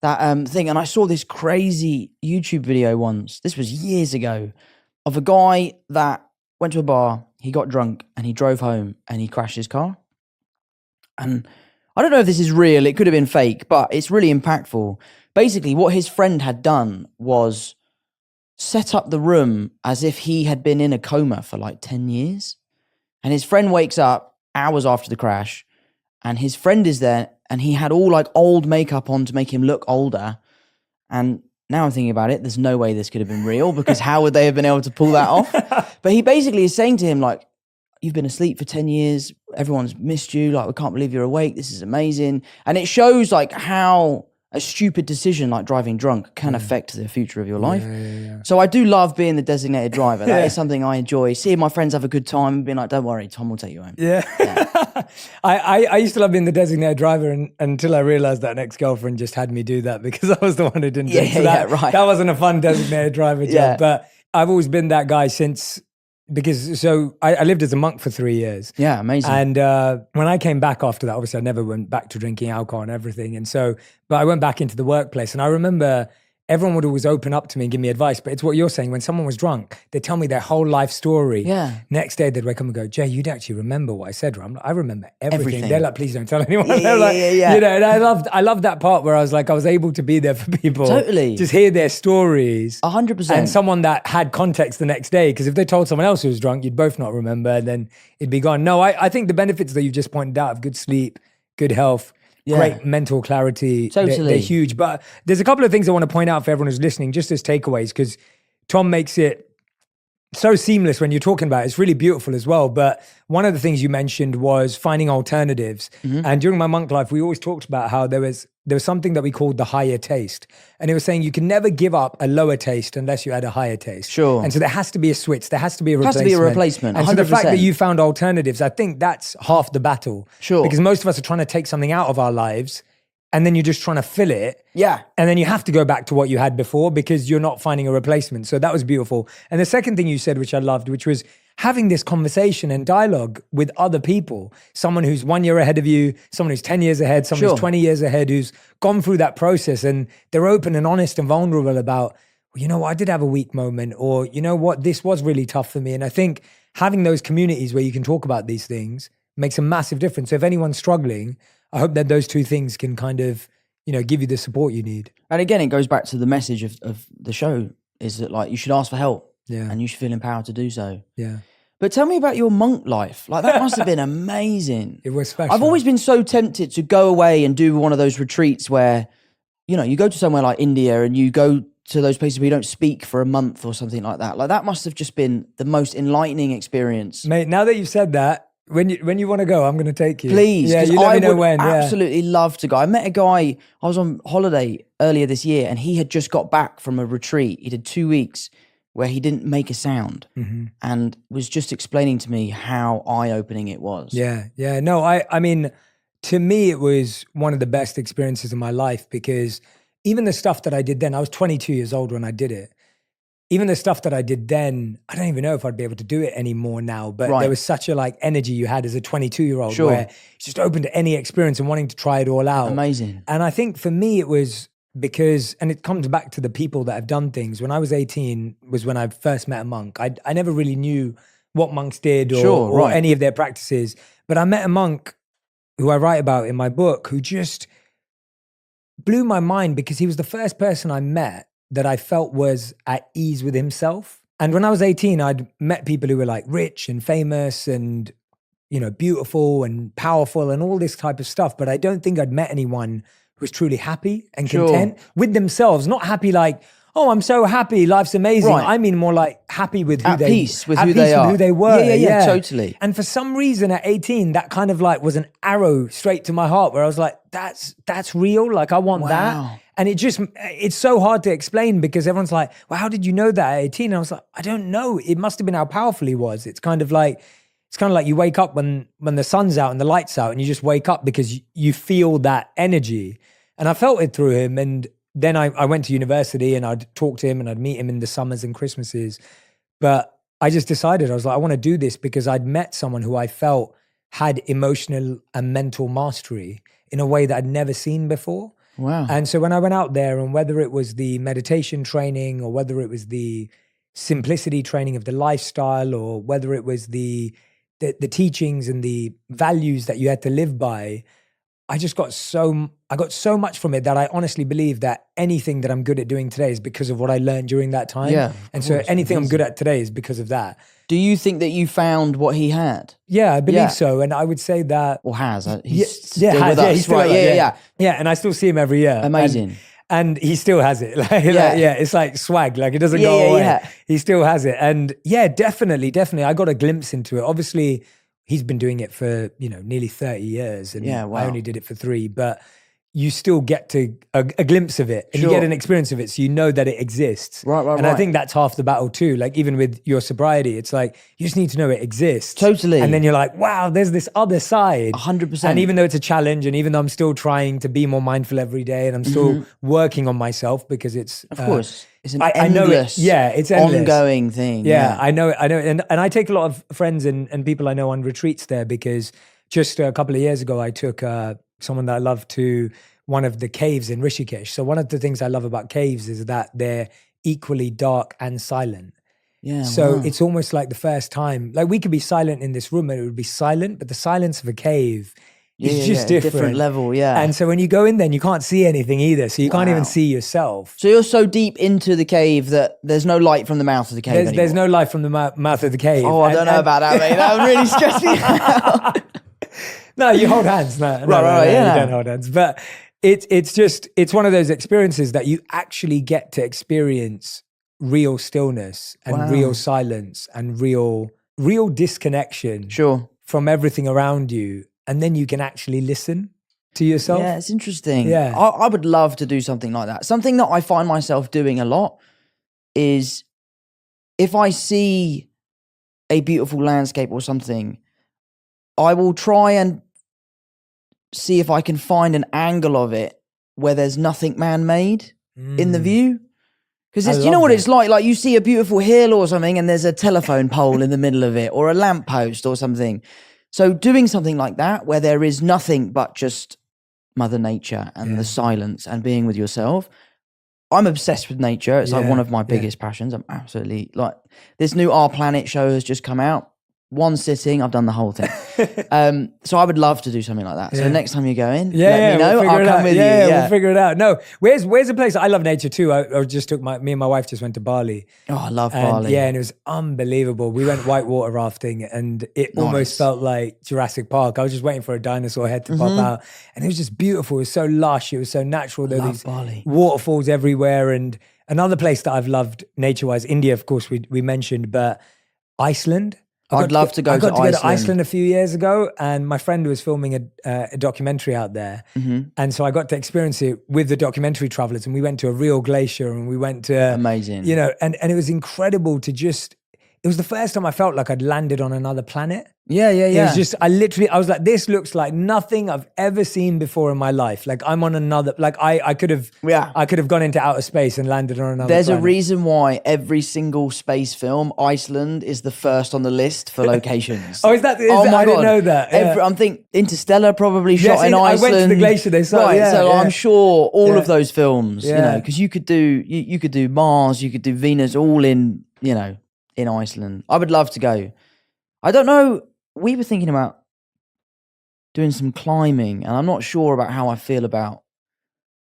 thing. And I saw this crazy YouTube video once, this was years ago, of a guy that went to a bar, he got drunk and he drove home and he crashed his car. And I don't know if this is real, it could have been fake, but it's really impactful. Basically, what his friend had done was set up the room as if he had been in a coma for 10 years. And his friend wakes up hours after the crash, and his friend is there, and he had all old makeup on to make him look older. And now I'm thinking about it, there's no way this could have been real, because how would they have been able to pull that off? But he basically is saying to him, "You've been asleep for 10 years. Everyone's missed you. We can't believe you're awake. This is amazing." And it shows how a stupid decision like driving drunk can affect the future of your life. Yeah. So I do love being the designated driver. That is something I enjoy. Seeing my friends have a good time and being like, "Don't worry, Tom will take you home." Yeah. I used to love being the designated driver until I realized that an ex-girlfriend just had me do that because I was the one who didn't drink. So right. That wasn't a fun designated driver job. Yeah. But I've always been that guy since, because I lived as a monk for 3 years. Yeah, amazing. And when I came back after that, obviously I never went back to drinking alcohol and everything. But I went back into the workplace, and I remember everyone would always open up to me and give me advice. But it's what you're saying. When someone was drunk, they'd tell me their whole life story. Yeah. Next day, they'd wake up and go, Jay, you'd actually remember what I said, right? I'm like, I remember everything. Everything. They're like, please don't tell anyone. Yeah, They're like, yeah. You know, and I loved that part where I was like, I was able to be there for people. Totally. Just hear their stories. 100%. And someone that had context the next day, because if they told someone else who was drunk, you'd both not remember, and then it'd be gone. No, I think the benefits that you just pointed out of good sleep, good health, great mental clarity, they're huge. But there's a couple of things I want to point out for everyone who's listening, just as takeaways, because Tom makes it so seamless when you're talking about it. It's really beautiful as well. But one of the things you mentioned was finding alternatives. And during my monk life, we always talked about how there was something that we called the higher taste. And it was saying you can never give up a lower taste unless you add a higher taste. Sure. And so there has to be a switch. There has to be a replacement. Has to be a replacement, And so the fact 100%. that you found alternatives, I think that's half the battle. Sure. Because most of us are trying to take something out of our lives and then you're just trying to fill it. Yeah. And then you have to go back to what you had before because you're not finding a replacement. So that was beautiful. And the second thing you said, which I loved, which was having this conversation and dialogue with other people, someone who's 1 year ahead of you, someone who's 10 years ahead, someone who's 20 years ahead, who's gone through that process, and they're open and honest and vulnerable about, well, you know what, I did have a weak moment, or you know what, this was really tough for me. And I think having those communities where you can talk about these things makes a massive difference. So if anyone's struggling, I hope that those two things can kind of, you know, give you the support you need. And again, it goes back to the message of the show, is that like you should ask for help. Yeah. And you should feel empowered to do so. Yeah. But tell me about your monk life. Like that must have been amazing. It was special. I've always been so tempted to go away and do one of those retreats where, you know, you go to somewhere like India and you go to those places where you don't speak for a month or something like that. Like that must have just been the most enlightening experience. Mate, now that you've said that, when you want to go, I'm going to take you. Please, yeah, 'cause you let I me know would when. Yeah. absolutely love to go. I met a guy, I was on holiday earlier this year and he had just got back from a retreat. He did 2 weeks where he didn't make a sound and was just explaining to me how eye-opening it was. Yeah, yeah. No, I mean, to me, it was one of the best experiences of my life because even the stuff that I did then, I was 22 years old when I did it. Even the stuff that I did then, I don't even know if I'd be able to do it anymore now, but there was such a like energy you had as a 22-year-old where it's just open to any experience and wanting to try it all out. Amazing. And I think for me, it was because, and it comes back to the people that have done things. When I was 18 was when I first met a monk. I never really knew what monks did or any of their practices, but I met a monk who I write about in my book who just blew my mind because he was the first person I met that I felt was at ease with himself. And when I was 18, I'd met people who were like rich and famous and, you know, beautiful and powerful and all this type of stuff. But I don't think I'd met anyone who was truly happy and content with themselves. Not happy like, oh, I'm so happy, life's amazing. Right. I mean more like happy with who At peace with who they were. Yeah, totally. And for some reason at 18, that kind of like was an arrow straight to my heart where I was like, that's real. Like I want that. And it's so hard to explain because everyone's like, well, how did you know that at 18? And I was like, I don't know. It must have been how powerful he was. It's kind of like you wake up when the sun's out and the light's out and you just wake up because you feel that energy. And I felt it through him. And then I went to university and I'd talk to him and I'd meet him in the summers and Christmases. But I just decided, I was like, I want to do this because I'd met someone who I felt had emotional and mental mastery in a way that I'd never seen before. Wow. And so when I went out there, and whether it was the meditation training or whether it was the simplicity training of the lifestyle or whether it was the teachings and the values that you had to live by, I got so much from it that I honestly believe that anything that I'm good at doing today is because of what I learned during that time. Yeah, and so anything I'm good at today is because of that. Do you think that you found what he had? Yeah, I believe so. And I would say that... Or has. He's still with us, he's still right? alive, Yeah, and I still see him every year. Amazing. And he still has it. It's like swag. Like it doesn't go away. Yeah. He still has it. And yeah, definitely. I got a glimpse into it. Obviously, he's been doing it for, nearly 30 years. And I only did it for 3. But you still get to a glimpse of it and you get an experience of it. So you know that it exists. Right. And I think that's half the battle too. Like even with your sobriety, it's like, you just need to know it exists. Totally. And then you're like, wow, there's this other side. 100%. And even though it's a challenge and even though I'm still trying to be more mindful every day and I'm still working on myself because it's... Of course. It's an endless, it's endless. Ongoing thing. Yeah, I know. And I take a lot of friends and people I know on retreats there because just a couple of years ago, I took someone that I love to one of the caves in Rishikesh. So one of the things I love about caves is that they're equally dark and silent. Yeah. So wow. it's almost like the first time, like we could be silent in this room and it would be silent, but the silence of a cave is just different. Different level, yeah. And so when you go in there, you can't see anything either. So you can't even see yourself. So you're so deep into the cave that there's no light from the mouth of the cave There's no light from the mouth of the cave. Oh, I don't know about that, mate. That would really stress me out. No, you hold hands. No, yeah. You don't hold hands. But it's one of those experiences that you actually get to experience real stillness and real silence and real disconnection from everything around you. And then you can actually listen to yourself. Yeah, it's interesting. Yeah. I would love to do something like that. Something that I find myself doing a lot is if I see a beautiful landscape or something, I will try and see if I can find an angle of it where there's nothing man-made in the view. Because you know what it's like? Like you see a beautiful hill or something and there's a telephone pole in the middle of it or a lamppost or something. So doing something like that where there is nothing but just Mother Nature and the silence and being with yourself. I'm obsessed with nature. It's like one of my biggest passions. I'm absolutely like, this new Our Planet show has just come out. One sitting, I've done the whole thing. So I would love to do something like that. So next time you go in, let me know. I'll come with you. Yeah, we'll figure it out. No, where's a place? I love nature too. I just took me and my wife just went to Bali. Oh, I love Bali. Yeah, and it was unbelievable. We went whitewater rafting and it almost felt like Jurassic Park. I was just waiting for a dinosaur head to pop out. And it was just beautiful. It was so lush. It was so natural. There were these Bali. waterfalls everywhere. And another place that I've loved nature-wise, India, of course, we mentioned, but Iceland. I'd love to go to Iceland. I got to go to Iceland a few years ago, and my friend was filming a documentary out there. And so I got to experience it with the documentary travelers, and we went to a real glacier, and we went to... Amazing. You know, and it was incredible to just... It was the first time I felt like I'd landed on another planet. Yeah. It was just, I was like, this looks like nothing I've ever seen before in my life. Like I'm on another, like I could have gone into outer space and landed on another There's planet. a reason why every single space film, Iceland is the first on the list for locations. Oh, is that? I didn't know that. Yeah. I'm thinking Interstellar probably shot in Iceland. I went to the glacier they saw. Right, so I'm sure all of those films, you know, Yeah. because you could do Mars, you could do Venus, all in, you know, in Iceland. I would love to go. I don't know. We were thinking about doing some climbing, and I'm not sure about how I feel about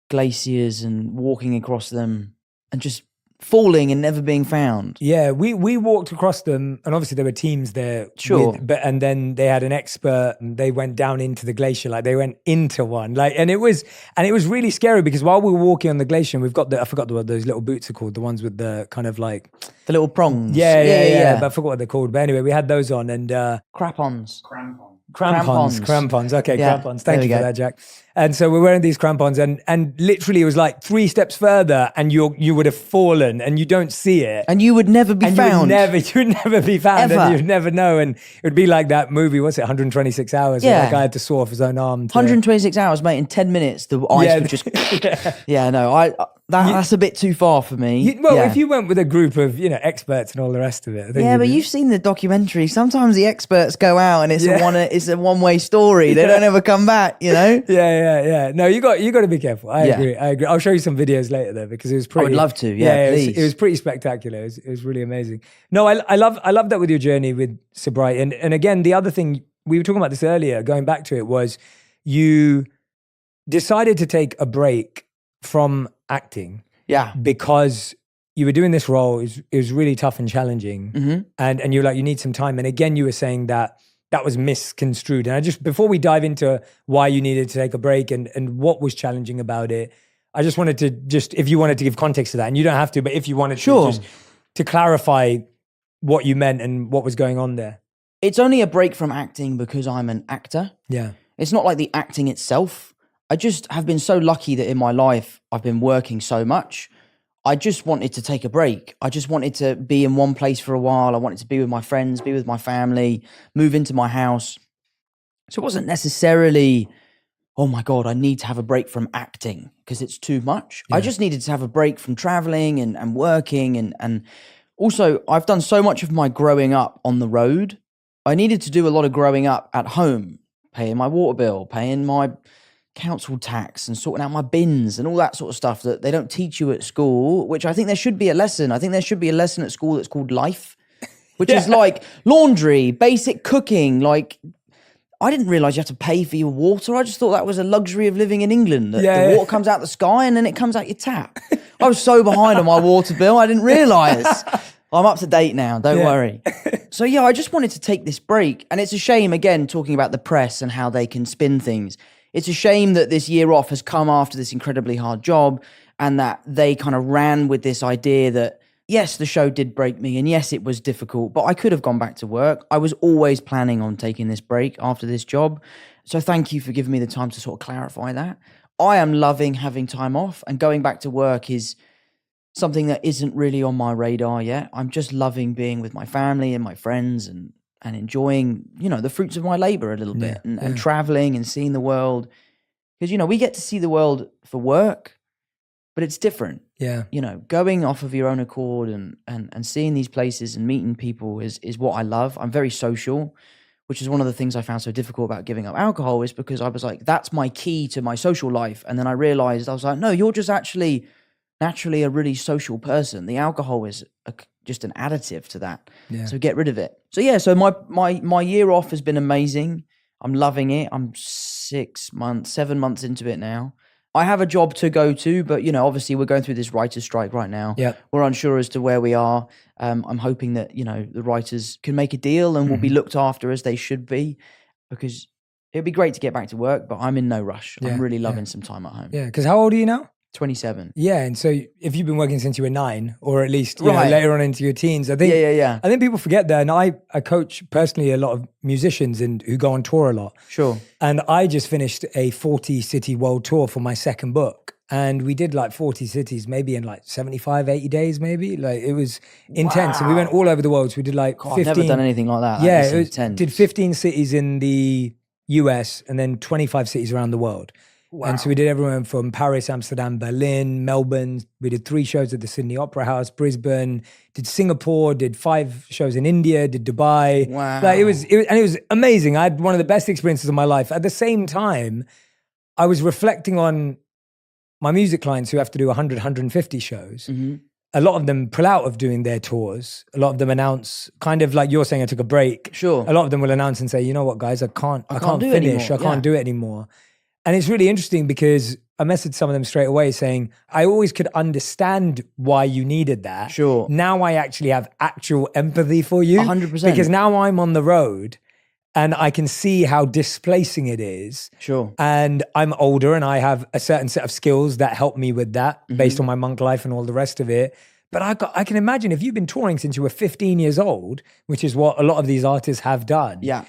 glaciers and walking across them and just falling and never being found. Yeah, we walked across them, and obviously there were teams there. Sure. And then they had an expert, and they went down into the glacier, like they went into one, like, and it was really scary because while we were walking on the glacier, we've got I forgot what those little boots are called, the ones with the kind of like The little prongs. Yeah. But I forgot what they're called. But anyway, we had those on and Crampons. Crampons. Okay, Yeah, crampons. Thank there you we for go. that, Jack. And so we're wearing these crampons, and literally it was like 3 steps further, and you would have fallen, and you don't see it, And you would never be and found. you would never be found, Ever. and you'd never know. And it would be like that movie. What's it? 126 hours. Where Yeah. that guy had to saw off his own arm. 126 hours, mate. In 10 minutes, the ice would just... Yeah, no, that's a bit too far for me. If you went with a group of experts and all the rest of it, I think Yeah, but you've seen the documentary. Sometimes the experts go out and it's a one-way story. They don't ever come back, you know? Yeah. No, you got to be careful. I agree. I'll show you some videos later though, because it was pretty. I would love to. Yeah, please. It was pretty spectacular. It was really amazing. No, I love that with your journey with sobriety. And again, the other thing we were talking about this earlier, going back to it, was you decided to take a break from acting. Yeah. Because you were doing this role, it was really tough and challenging, and you were like, you need some time. And again, you were saying that was misconstrued. And I just, before we dive into why you needed to take a break and what was challenging about it, I just wanted to if you wanted to give context to that, and you don't have to, but if you wanted to clarify what you meant and what was going on there. It's only a break from acting because I'm an actor. Yeah. It's not like the acting itself. I just have been so lucky that in my life, I've been working so much. I just wanted to take a break. I just wanted to be in one place for a while. I wanted to be with my friends, be with my family, move into my house. So it wasn't necessarily, oh my God, I need to have a break from acting because it's too much. I just needed to have a break from traveling and working. And also, I've done so much of my growing up on the road. I needed to do a lot of growing up at home, paying my water bill, paying my council tax and sorting out my bins and all that sort of stuff that they don't teach you at school, which I think there should be a lesson. I think there should be a lesson at school that's called life, which is like laundry, basic cooking. Like, I didn't realize you have to pay for your water. I just thought that was a luxury of living in England. That the water comes out the sky and then it comes out your tap. I was so behind on my water bill, I didn't realize. I'm up to date now, don't worry. So yeah, I just wanted to take this break. And it's a shame, again, talking about the press and how they can spin things. It's a shame that this year off has come after this incredibly hard job and that they kind of ran with this idea that, yes, the show did break me and yes, it was difficult, but I could have gone back to work. I was always planning on taking this break after this job. So thank you for giving me the time to sort of clarify that. I am loving having time off, and going back to work is something that isn't really on my radar yet. I'm just loving being with my family and my friends and enjoying, you know, the fruits of my labor a little bit and traveling and seeing the world. Because, you know, we get to see the world for work, but it's different. Yeah. You know, going off of your own accord and seeing these places and meeting people is what I love. I'm very social, which is one of the things I found so difficult about giving up alcohol, is because I was like, that's my key to my social life. And then I realized, I was like, no, you're just actually naturally a really social person. The alcohol is just an additive to that. Yeah. So get rid of it. So yeah, so my year off has been amazing. I'm loving it. I'm 7 months into it now. I have a job to go to, but you know, obviously we're going through this writer's strike right now. Yeah. We're unsure as to where we are. I'm hoping that, you know, the writers can make a deal and will be looked after as they should be, because it'd be great to get back to work, but I'm in no rush. I'm really loving some time at home. Yeah, because how old are you now? 27. Yeah, and so if you've been working since you were 9, or at least you know, later on into your teens, I think I think people forget that. And I coach personally a lot of musicians and who go on tour a lot. Sure. And I just finished a 40-city world tour for my second book. And we did like 40 cities, maybe in like 75, 80 days, maybe. Like it was intense. And we went all over the world. So we did like 15. I've never done anything like that. Yeah, it was intense. Did 15 cities in the US and then 25 cities around the world. Wow. And so we did everywhere from Paris, Amsterdam, Berlin, Melbourne. We did 3 shows at the Sydney Opera House, Brisbane, did Singapore, did 5 shows in India, did Dubai. Wow. Like it was amazing. I had one of the best experiences of my life. At the same time, I was reflecting on my music clients who have to do 100, 150 shows. Mm-hmm. A lot of them pull out of doing their tours. A lot of them announce, kind of like you're saying, I took a break. Sure. A lot of them will announce and say, you know what, guys, I can't finish. I can't do it anymore. And it's really interesting because I messaged some of them straight away saying, I always could understand why you needed that. Sure. Now I actually have actual empathy for you. 100%. Because now I'm on the road and I can see how displacing it is. Sure. And I'm older and I have a certain set of skills that help me with that based on my monk life and all the rest of it. But I can imagine if you've been touring since you were 15 years old, which is what a lot of these artists have done. Yeah.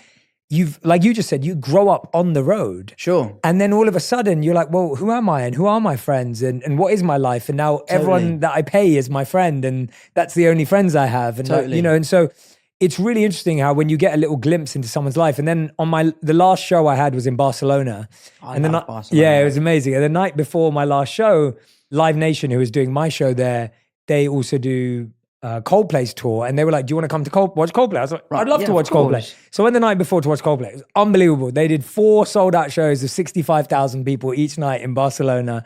You've, like you just said, you grow up on the road. Sure. And then all of a sudden you're like, well, who am I? And who are my friends? And what is my life? And now everyone that I pay is my friend. And that's the only friends I have. And like, you know, and so it's really interesting how when you get a little glimpse into someone's life. And then on the last show I had was in Barcelona. I love Barcelona. Yeah, it was amazing. And the night before my last show, Live Nation, who was doing my show there, they also do Coldplay's tour, and they were like, do you want to come to watch Coldplay? I was like, I'd love to watch Coldplay. So I went the night before to watch Coldplay. It was unbelievable. They did 4 sold out shows of 65,000 people each night in Barcelona.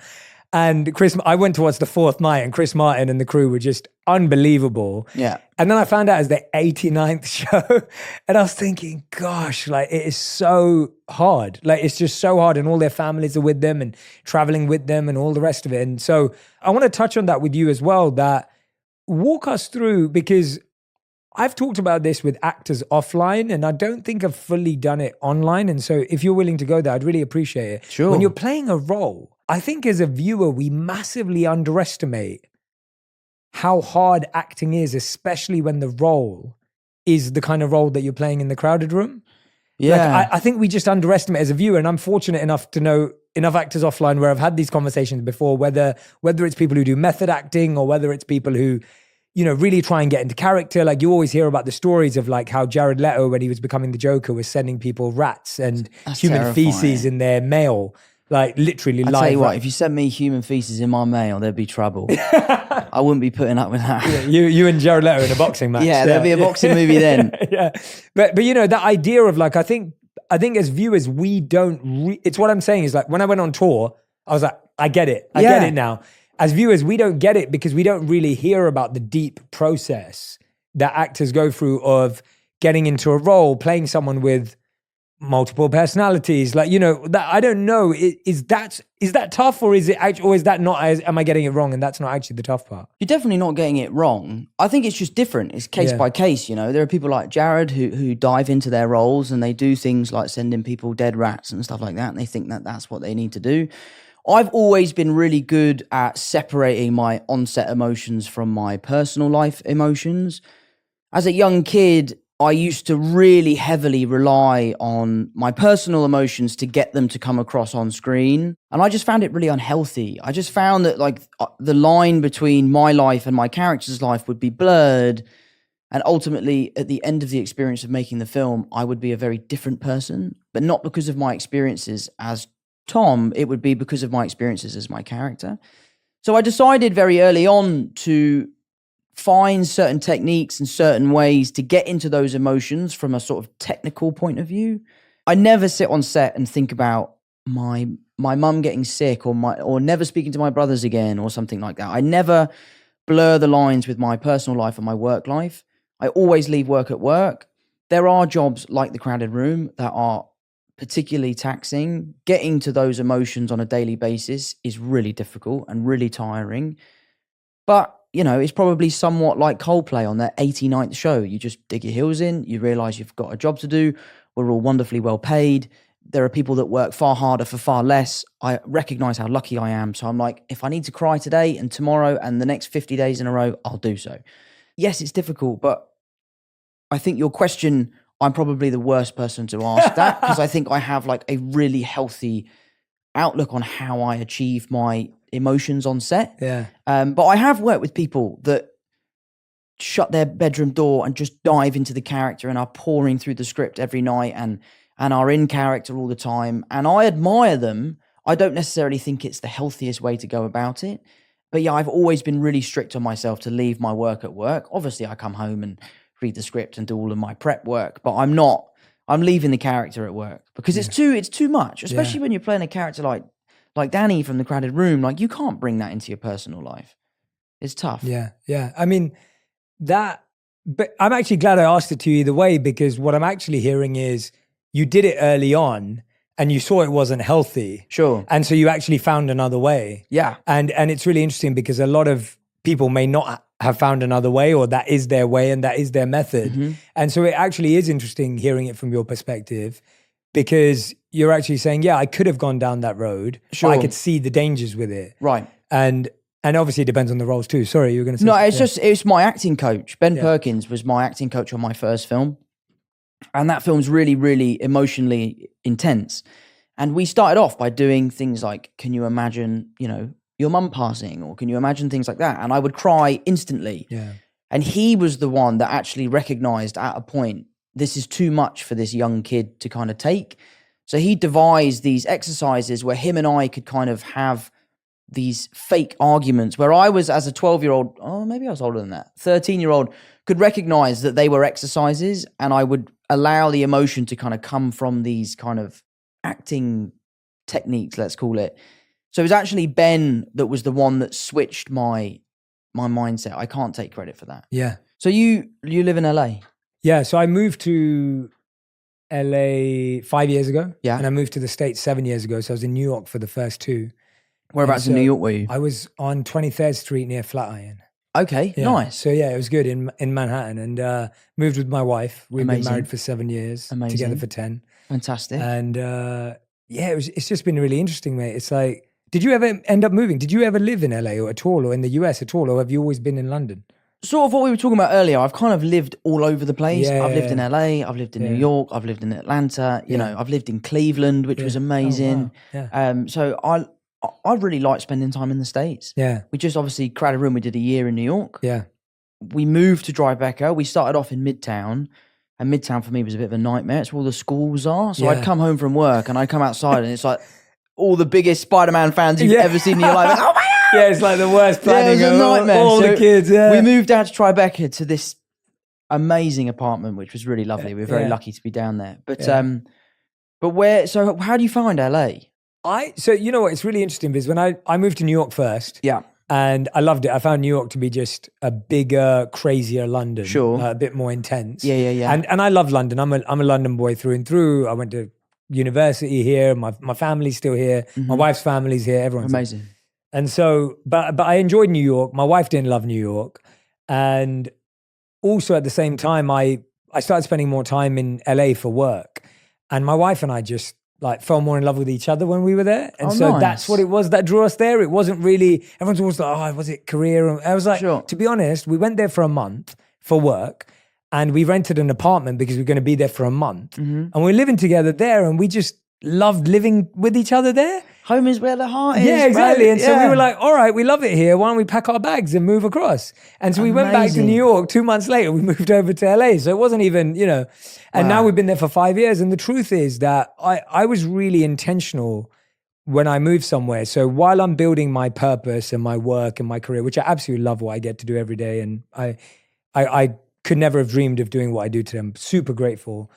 And I went to watch the 4th night, and Chris Martin and the crew were just unbelievable. Yeah. And then I found out it was their 89th show, and I was thinking, gosh, like it is so hard. Like it's just so hard, and all their families are with them and traveling with them and all the rest of it. And so I want to touch on that with you as well, that walk us through, because I've talked about this with actors offline, and I don't think I've fully done it online. And so if you're willing to go there, I'd really appreciate it. Sure. When you're playing a role, I think as a viewer, we massively underestimate how hard acting is, especially when the role is the kind of role that you're playing in the crowded room. Yeah. Like, I think we just underestimate as a viewer, and I'm fortunate enough to know enough actors offline where I've had these conversations before, whether it's people who do method acting or whether it's people who, you know, really try and get into character. Like you always hear about the stories of like how Jared Leto, when he was becoming the Joker, was sending people rats and human feces in their mail. Like literally live. I'll tell you what, if you sent me human feces in my mail, there'd be trouble. I wouldn't be putting up with that. Yeah, you and Jared Leto in a boxing match. Yeah, there'd be a boxing movie then. Yeah. But you know, that idea of like, I think I think as viewers, we don't, it's what I'm saying is like, when I went on tour, I was like, I get it. I get it now. As viewers, we don't get it because we don't really hear about the deep process that actors go through of getting into a role, playing someone with multiple personalities. Like, you know, that I don't know. Is that tough, or is it actually, or is that not, am I getting it wrong? And that's not actually the tough part. You're definitely not getting it wrong. I think it's just different. It's case by case, you know. There are people like Jared who dive into their roles and they do things like sending people dead rats and stuff like that. And they think that that's what they need to do. I've always been really good at separating my on-set emotions from my personal life emotions. As a young kid, I used to really heavily rely on my personal emotions to get them to come across on screen. And I just found it really unhealthy. I just found that like the line between my life and my character's life would be blurred. And ultimately, at the end of the experience of making the film, I would be a very different person, but not because of my experiences as Tom, it would be because of my experiences as my character. So I decided very early on to find certain techniques and certain ways to get into those emotions from a sort of technical point of view. I never sit on set and think about my mum getting sick or never speaking to my brothers again or something like that. I never blur the lines with my personal life and my work life. I always leave work at work. There are jobs like The Crowded Room that are particularly taxing. Getting to those emotions on a daily basis is really difficult and really tiring. But, you know, it's probably somewhat like Coldplay on their 89th show. You just dig your heels in, you realize you've got a job to do. We're all wonderfully well paid. There are people that work far harder for far less. I recognize how lucky I am. So I'm like, if I need to cry today and tomorrow and the next 50 days in a row, I'll do so. Yes, it's difficult, but I think your question, I'm probably the worst person to ask that because I think I have like a really healthy outlook on how I achieve my emotions on set. Yeah. But I have worked with people that shut their bedroom door and just dive into the character and are pouring through the script every night and are in character all the time. And I admire them. I don't necessarily think it's the healthiest way to go about it. But yeah, I've always been really strict on myself to leave my work at work. Obviously, I come home and read the script and do all of my prep work, but I'm leaving the character at work because it's too much, especially when you're playing a character like Danny from The Crowded Room. Like, you can't bring that into your personal life. It's tough. Yeah. I mean, but I'm actually glad I asked it to you either way, because what I'm actually hearing is you did it early on and you saw it wasn't healthy. Sure. And so you actually found another way. Yeah. And it's really interesting because a lot of people may not have found another way, or that is their way and that is their method. Mm-hmm. And so it actually is interesting hearing it from your perspective, because you're actually saying, yeah, I could have gone down that road. Sure. But I could see the dangers with it. Right. And obviously it depends on the roles too. Sorry, you were going to say. No, it's my acting coach. Ben Perkins was my acting coach on my first film. And that film's really, really emotionally intense. And we started off by doing things like, can you imagine, you know, your mum passing, or can you imagine things like that? And I would cry instantly. Yeah. And he was the one that actually recognized at a point, this is too much for this young kid to kind of take. So he devised these exercises where him and I could kind of have these fake arguments where I was, as a 12-year-old, oh, maybe I was older than that, 13-year-old, could recognize that they were exercises, and I would allow the emotion to kind of come from these kind of acting techniques, let's call it. So it was actually Ben that was the one that switched my mindset. I can't take credit for that. Yeah. So you live in LA? Yeah. So I moved to LA 5 years ago. Yeah. And I moved to the States 7 years ago. So I was in New York for the first two. Whereabouts in New York were you? I was on 23rd Street near Flatiron. Okay, yeah. Nice. So yeah, it was good in Manhattan, and moved with my wife. We've been married for 7 years, together for 10. Fantastic. And it's just been really interesting, mate. It's like, did you ever end up moving? Did you ever live in LA or at all, or in the US at all, or have you always been in London? Sort of what we were talking about earlier. I've kind of lived all over the place. Yeah, I've lived in LA, I've lived in New York, I've lived in Atlanta, you know, I've lived in Cleveland, which was amazing. Oh, wow. Yeah. So I really like spending time in the States. Yeah. We just obviously Crowded Room, we did a year in New York. Yeah. We moved to Tribeca. We started off in Midtown, and Midtown for me was a bit of a nightmare. It's where all the schools are. So I'd come home from work and I'd come outside and it's like all the biggest Spider-Man fans you've ever seen in your life. Like, oh my God! Yeah, it's like the worst planning. Yeah, it was a nightmare. All the kids, We moved out to Tribeca to this amazing apartment, which was really lovely. We were very lucky to be down there. But But so how do you find LA? So you know what? It's really interesting because when I moved to New York first. Yeah. And I loved it. I found New York to be just a bigger, crazier London. Sure. A bit more intense. Yeah. And I love London. I'm a London boy through and through. I went to university here. My family's still here. My wife's family's here. Everyone's Amazing. here. And so, but I enjoyed New York. My wife didn't love New York. And also at the same time, I started spending more time in LA for work. And my wife and I just like fell more in love with each other when we were there. And so nice. that's what it was that drew us there. It wasn't really, everyone's always like, oh, was it career? And I was like, Sure. to be honest, we went there for a month for work and we rented an apartment because we were going to be there for a month. And we were living together there and we just loved living with each other there. Home is where the heart is. Yeah, exactly. Right? And so we were like, all right, we love it here. Why don't we pack our bags and move across? And so we went back to Amazing. New York. 2 months later, we moved over to LA. So it wasn't even, and now we've been there for 5 years. And the truth is that I was really intentional when I moved somewhere. So while I'm building my purpose and my work and my career, which I absolutely love what I get to do every day. And I could never have dreamed of doing what I do today. I'm super grateful.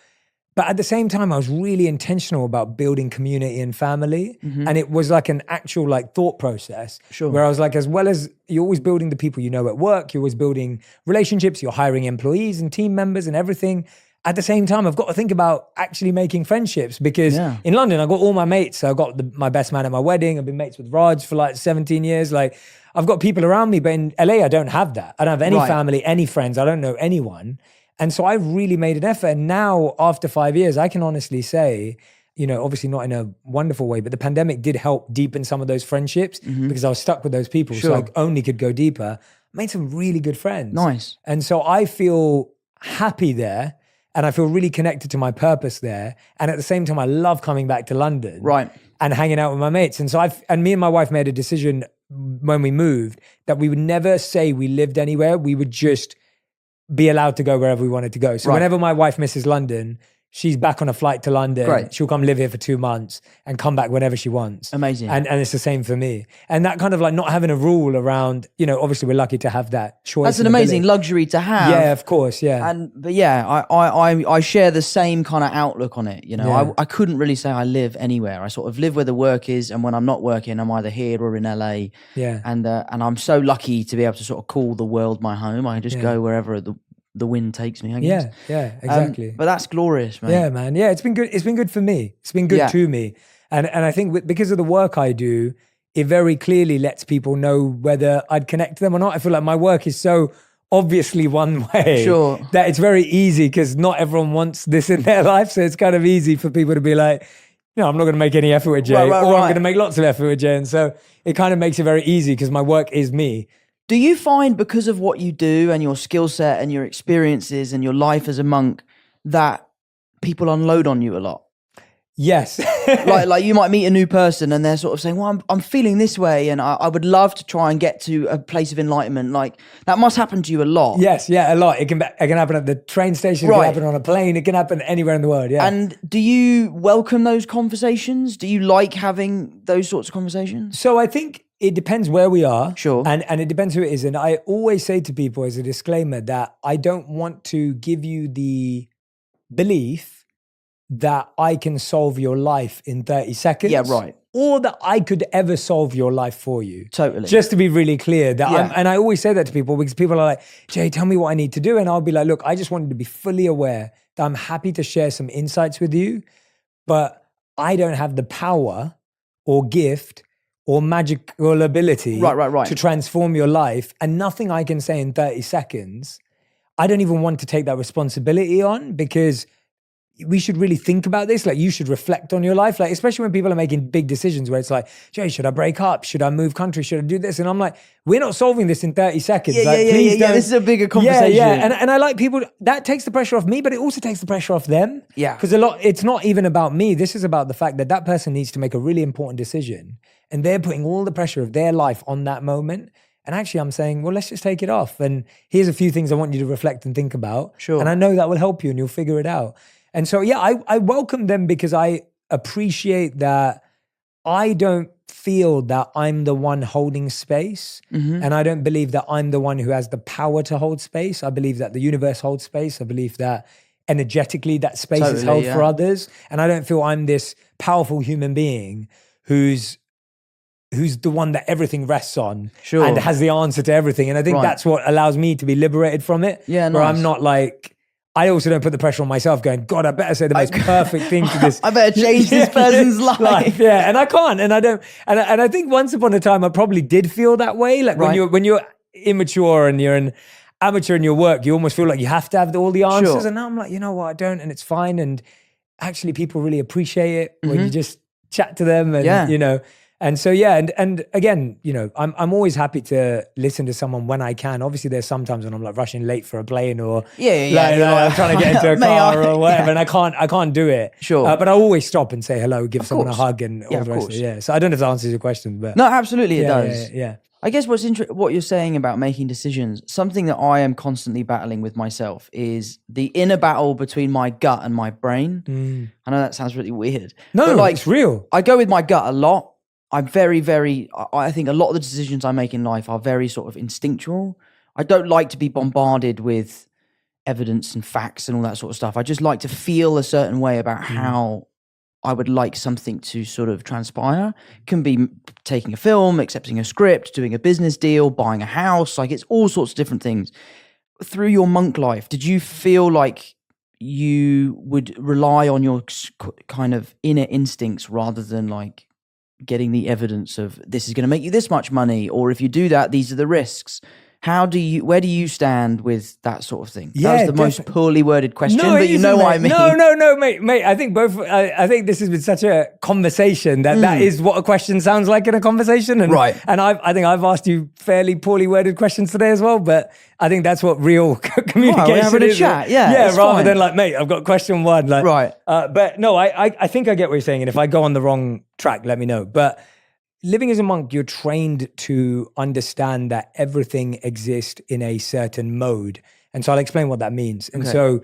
But at the same time, I was really intentional about building community and family. And it was like an actual thought process. Sure. Where I was like, as well as you're always building the people you know at work, you're always building relationships, you're hiring employees and team members and everything. At the same time, I've got to think about actually making friendships because in London, I got all my mates. So I got my best man at my wedding. I've been mates with Raj for 17 years. I've got people around me, but in LA, I don't have that. I don't have any family, any friends. I don't know anyone. And so I really made an effort. And now after 5 years, I can honestly say, obviously not in a wonderful way, but the pandemic did help deepen some of those friendships because I was stuck with those people. Sure. So I only could go deeper. Made some really good friends. Nice. And so I feel happy there and I feel really connected to my purpose there. And at the same time, I love coming back to London. Right. And hanging out with my mates. And so me and my wife made a decision when we moved that we would never say we lived anywhere. We would just be allowed to go wherever we wanted to go. So whenever my wife misses London, she's back on a flight to London. Great. She'll come live here for 2 months and come back whenever she wants. Amazing. And it's the same for me. And that kind of not having a rule around, obviously we're lucky to have that choice. That's an and amazing ability. luxury to have. Yeah, of course. Yeah. But yeah, I share the same kind of outlook on it. Yeah. I couldn't really say I live anywhere. I sort of live where the work is, and when I'm not working, I'm either here or in LA. Yeah. And I'm so lucky to be able to sort of call the world my home. I can just go wherever the wind takes me, I guess. Yeah, exactly. But that's glorious, man. Yeah, man. Yeah, it's been good. It's been good for me. It's been good to me. And I think because of the work I do, it very clearly lets people know whether I'd connect to them or not. I feel like my work is so obviously one way that it's very easy because not everyone wants this in their life. So it's kind of easy for people to be like, I'm not going to make any effort with Jay or I'm going to make lots of effort with Jay. And so it kind of makes it very easy because my work is me. Do you find because of what you do and your skill set and your experiences and your life as a monk that people unload on you a lot? Yes. like you might meet a new person and they're sort of saying, well, I'm feeling this way and I would love to try and get to a place of enlightenment. Like that must happen to you a lot. Yes, yeah, a lot. It can happen at the train station, it can happen on a plane, it can happen anywhere in the world, yeah. And do you welcome those conversations? Do you like having those sorts of conversations? So I think it depends where we are. Sure. And it depends who it is. And I always say to people as a disclaimer that I don't want to give you the belief that I can solve your life in 30 seconds. Yeah, right. Or that I could ever solve your life for you. Totally. Just to be really clear. And I always say that to people because people are like, Jay, tell me what I need to do. And I'll be like, look, I just wanted to be fully aware that I'm happy to share some insights with you, but I don't have the power or gift or magical ability to transform your life. And nothing I can say in 30 seconds, I don't even want to take that responsibility on because we should really think about this. Like you should reflect on your life. Like, especially when people are making big decisions where it's like, Jay, should I break up? Should I move country? Should I do this? And I'm like, we're not solving this in 30 seconds. Please don't. This is a bigger conversation. Yeah. And I like people, that takes the pressure off me, but it also takes the pressure off them. Yeah. Because it's not even about me. This is about the fact that that person needs to make a really important decision and they're putting all the pressure of their life on that moment. And actually I'm saying, well, let's just take it off. And here's a few things I want you to reflect and think about. Sure. And I know that will help you and you'll figure it out. And so, yeah, I welcome them because I appreciate that I don't feel that I'm the one holding space. And I don't believe that I'm the one who has the power to hold space. I believe that the universe holds space. I believe that energetically that space is Totally, held for yeah. others. And I don't feel I'm this powerful human being who's the one that everything rests on Sure. and has the answer to everything. And I think Right. that's what allows me to be liberated from it. Yeah, where I'm nice. not like, I also don't put the pressure on myself going, God, I better say the most perfect thing to this. I better change this person's life. Yeah, and I can't. And I don't, and I think once upon a time, I probably did feel that way. Like Right. when you're immature and you're an amateur in your work, you almost feel like you have to have all the answers. Sure. And now I'm like, you know what, I don't, and it's fine. And actually people really appreciate it when you just chat to them and, Yeah. you know, and so, yeah. And again, you know, I'm always happy to listen to someone when I can. Obviously there's sometimes when I'm like rushing late for a plane or Yeah. I'm trying to get into a May car I? or whatever, Yeah. and I can't do it. Sure. But I always stop and say hello, give someone course. a hug and all Yeah, the of rest of course. it. Yeah. So I don't know if that answers your question, but No, absolutely it yeah, does. Yeah. I guess what you're saying about making decisions, something that I am constantly battling with myself is the inner battle between my gut and my brain. I know that sounds really weird. No, but like, it's real. I go with my gut a lot. I'm I think a lot of the decisions I make in life are very sort of instinctual. I don't like to be bombarded with evidence and facts and all that sort of stuff. I just like to feel a certain way about how I would like something to sort of transpire. Can be taking a film, accepting a script, doing a business deal, buying a house. Like it's all sorts of different things. Through your monk life, did you feel like you would rely on your kind of inner instincts rather than like getting the evidence of this is going to make you this much money, or if you do that, these are the risks? Where do you stand with that sort of thing? That was the most poorly worded question, but you know what I mean. No, mate. I think I think this has been such a conversation that is what a question sounds like in a conversation. And, Right. And I think I've asked you fairly poorly worded questions today as well, but I think that's what real communication we're having a is. chat, yeah, Yeah, it's rather fine. than like, mate, I've got question one. Like, Right. But no, I think I get what you're saying. And if I go on the wrong track, let me know. But living as a monk, you're trained to understand that everything exists in a certain mode. And so I'll explain what that means. And so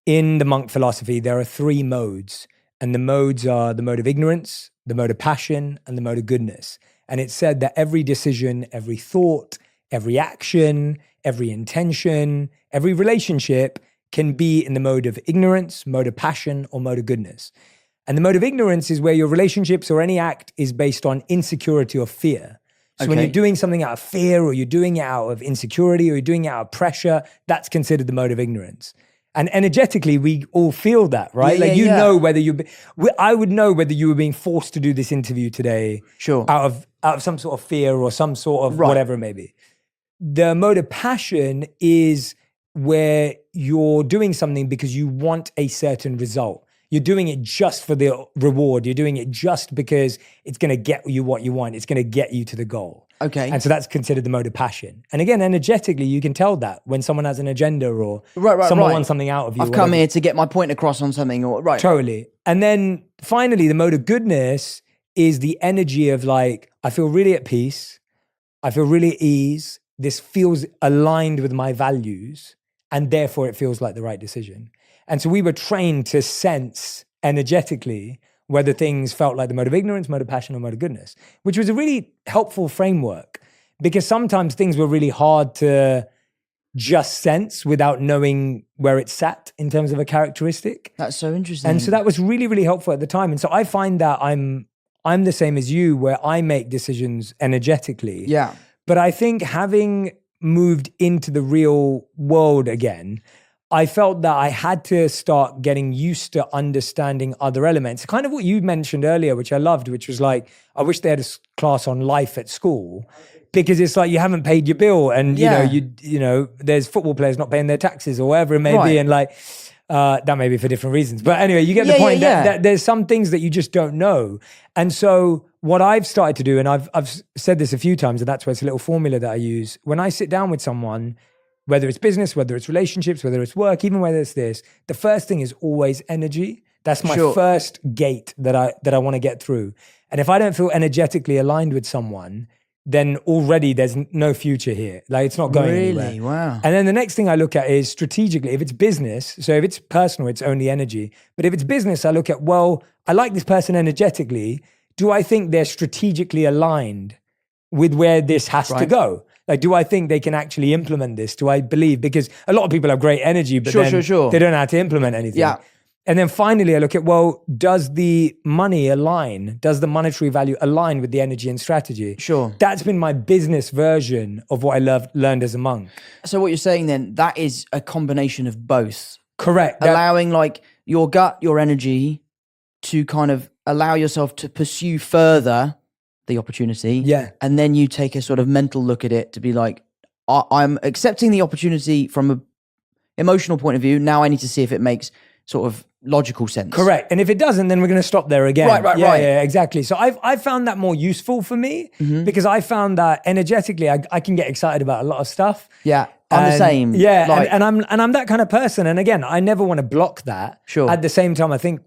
in the monk philosophy, there are 3 modes. And the modes are the mode of ignorance, the mode of passion, and the mode of goodness. And it's said that every decision, every thought, every action, every intention, every relationship can be in the mode of ignorance, mode of passion, or mode of goodness. And the mode of ignorance is where your relationships or any act is based on insecurity or fear. So when you're doing something out of fear, or you're doing it out of insecurity, or you're doing it out of pressure, that's considered the mode of ignorance. And energetically, we all feel that, right? Yeah, like yeah, yeah. know whether I would know whether you were being forced to do this interview today, Sure. out of some sort of fear or some sort of whatever it may be. The mode of passion is where you're doing something because you want a certain result. You're doing it just for the reward. You're doing it just because it's going to get you what you want. It's going to get you to the goal. Okay. And so that's considered the mode of passion. And again, energetically, you can tell that when someone has an agenda or someone wants something out of you. I've come here to get my point across on something, or right. Totally. And then finally, the mode of goodness is the energy of like, I feel really at peace. I feel really at ease. This feels aligned with my values, and therefore it feels like the right decision. And so we were trained to sense energetically whether things felt like the mode of ignorance, mode of passion, or mode of goodness, which was a really helpful framework, because sometimes things were really hard to just sense without knowing where it sat in terms of a characteristic. That's so interesting. And so that was really, really helpful at the time. And so I find that I'm the same as you, where I make decisions energetically. Yeah. But I think having moved into the real world again, I felt that I had to start getting used to understanding other elements. Kind of what you mentioned earlier, which I loved, which was like, I wish they had a class on life at school, because it's like you haven't paid your bill, and you know, there's football players not paying their taxes or whatever it may be, and like that may be for different reasons. But anyway, you get the point. That there's some things that you just don't know. And so what I've started to do, and I've said this a few times, and that's why it's a little formula that I use. When I sit down with someone, whether it's business, whether it's relationships, whether it's work, even whether it's this, the first thing is always energy. That's my first gate that I want to get through. And if I don't feel energetically aligned with someone, then already there's no future here. Like, it's not going anywhere. Really? Wow. And then the next thing I look at is strategically, if it's business, so if it's personal, it's only energy. But if it's business, I look at, well, I like this person energetically. Do I think they're strategically aligned with where this has to go? Like, do I think they can actually implement this? Do I believe? Because a lot of people have great energy, but Sure, then sure. they don't know how to implement anything. Yeah. And then finally, I look at, well, does the money align? Does the monetary value align with the energy and strategy? Sure. That's been my business version of what I learned as a monk. So what you're saying then, that is a combination of both. Correct. Allowing like your gut, your energy to kind of allow yourself to pursue further the opportunity. Yeah. And then you take a sort of mental look at it to be like, I'm accepting the opportunity from an emotional point of view. Now I need to see if it makes sort of logical sense. Correct. And if it doesn't, then we're going to stop there again. Right. Yeah, exactly. So I've found that more useful for me because I found that energetically, I can get excited about a lot of stuff. Yeah. I'm the same. Yeah. Like, and I'm that kind of person. And again, I never want to block that. Sure. At the same time, I think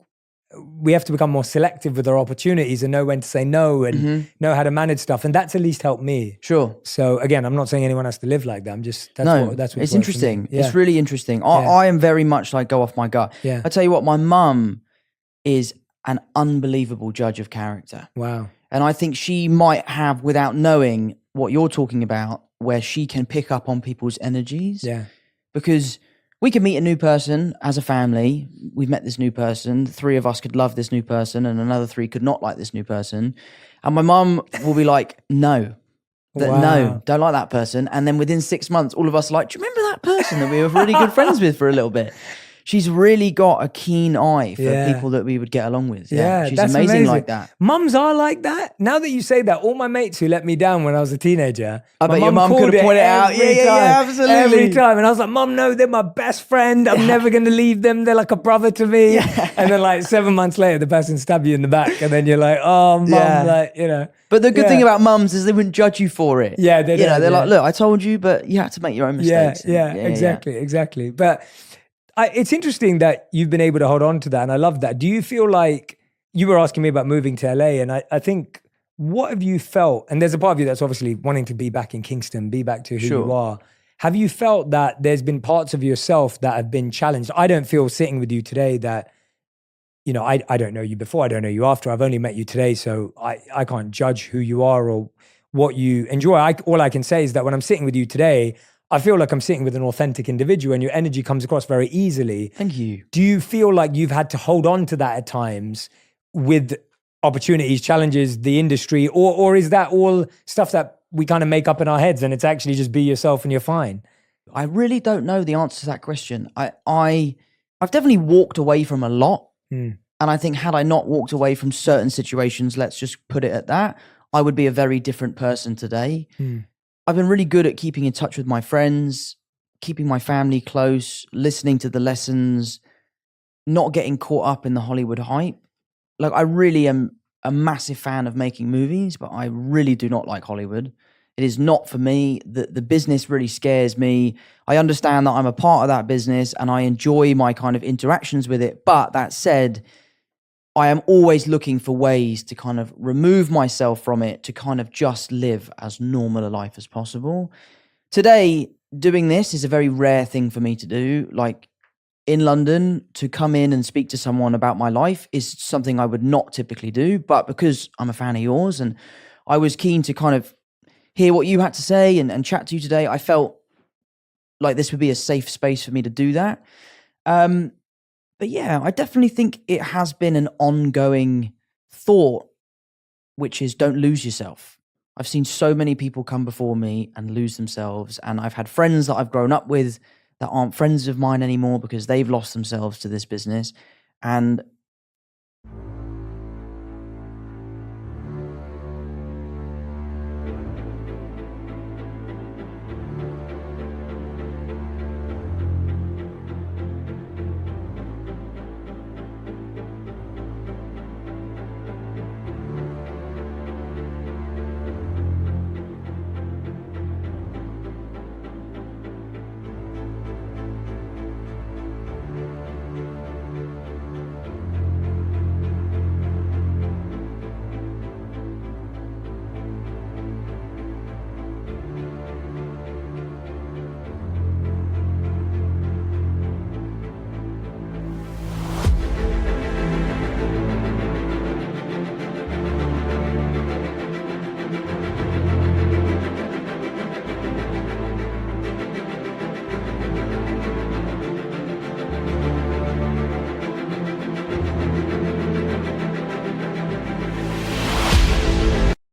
we have to become more selective with our opportunities and know when to say no and know how to manage stuff. And that's at least helped me. Sure. So again, I'm not saying anyone has to live like that. I'm just, that's what it's interesting. Yeah. It's really interesting. I am very much like go off my gut. Yeah. I tell you what, my mum is an unbelievable judge of character. Wow. And I think she might have, without knowing what you're talking about, where she can pick up on people's energies. Yeah. Because we could meet a new person as a family. We've met this new person. 3 of us could love this new person and another 3 could not like this new person. And my mum will be like, no, don't like that person. And then within 6 months, all of us are like, do you remember that person that we were really good friends with for a little bit? She's really got a keen eye for people that we would get along with. Yeah, she's that's amazing like that. Mums are like that. Now that you say that, all my mates who let me down when I was a teenager, I bet your mum could have pointed it out. Yeah, absolutely. Every time. And I was like, Mum, no, they're my best friend. I'm never going to leave them. They're like a brother to me. Yeah. And then like 7 months later, the person stabbed you in the back. And then you're like, oh, Mum, like, you know. But the good thing about mums is they wouldn't judge you for it. Yeah, they don't. They're like, look, I told you, but you had to make your own mistakes. Exactly. But it's interesting that you've been able to hold on to that, and I love that. Do you feel like, you were asking me about moving to LA, and I think, what have you felt, and there's a part of you that's obviously wanting to be back in Kingston, be back to who you are. Have you felt that there's been parts of yourself that have been challenged? I don't feel sitting with you today that, you know, I don't know you before, I don't know you after, I've only met you today, so I can't judge who you are or what you enjoy. All I can say is that when I'm sitting with you today, I feel like I'm sitting with an authentic individual and your energy comes across very easily. Thank you. Do you feel like you've had to hold on to that at times with opportunities, challenges, the industry, or is that all stuff that we kind of make up in our heads and it's actually just be yourself and you're fine? I really don't know the answer to that question. I've definitely walked away from a lot. And I think had I not walked away from certain situations, let's just put it at that, I would be a very different person today. I've been really good at keeping in touch with my friends, keeping my family close, listening to the lessons, not getting caught up in the Hollywood hype. Like, I really am a massive fan of making movies, but I really do not like Hollywood. It is not for me. The business really scares me. I understand that I'm a part of that business and I enjoy my kind of interactions with it. But that said, I am always looking for ways to kind of remove myself from it, to kind of just live as normal a life as possible. Today, doing this is a very rare thing for me to do. Like, in London, to come in and speak to someone about my life is something I would not typically do. But because I'm a fan of yours and I was keen to kind of hear what you had to say and chat to you today, I felt like this would be a safe space for me to do that. But yeah, I definitely think it has been an ongoing thought, which is don't lose yourself. I've seen so many people come before me and lose themselves. And I've had friends that I've grown up with that aren't friends of mine anymore because they've lost themselves to this business. And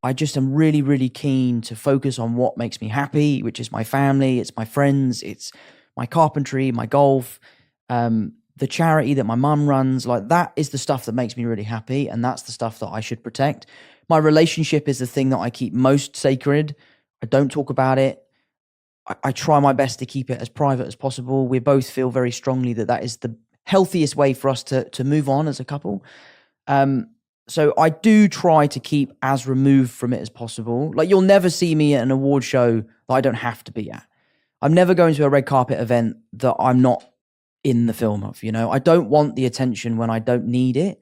I just am really, really keen to focus on what makes me happy, which is my family, it's my friends, it's my carpentry, my golf, the charity that my mum runs. Like, that is the stuff that makes me really happy, and that's the stuff that I should protect. My relationship is the thing that I keep most sacred. I don't talk about it. I try my best to keep it as private as possible. We both feel very strongly that that is the healthiest way for us to move on as a couple. So I do try to keep as removed from it as possible. Like, you'll never see me at an award show that I don't have to be at. I'm never going to a red carpet event that I'm not in the film of, I don't want the attention when I don't need it.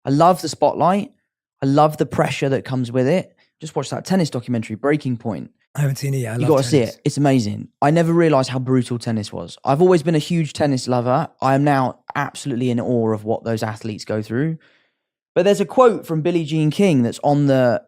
I love the spotlight. I love the pressure that comes with it. Just watched that tennis documentary, Breaking Point. I haven't seen it yet. You got to see it. It's amazing. I never realized how brutal tennis was. I've always been a huge tennis lover. I am now absolutely in awe of what those athletes go through. But there's a quote from Billie Jean King that's on the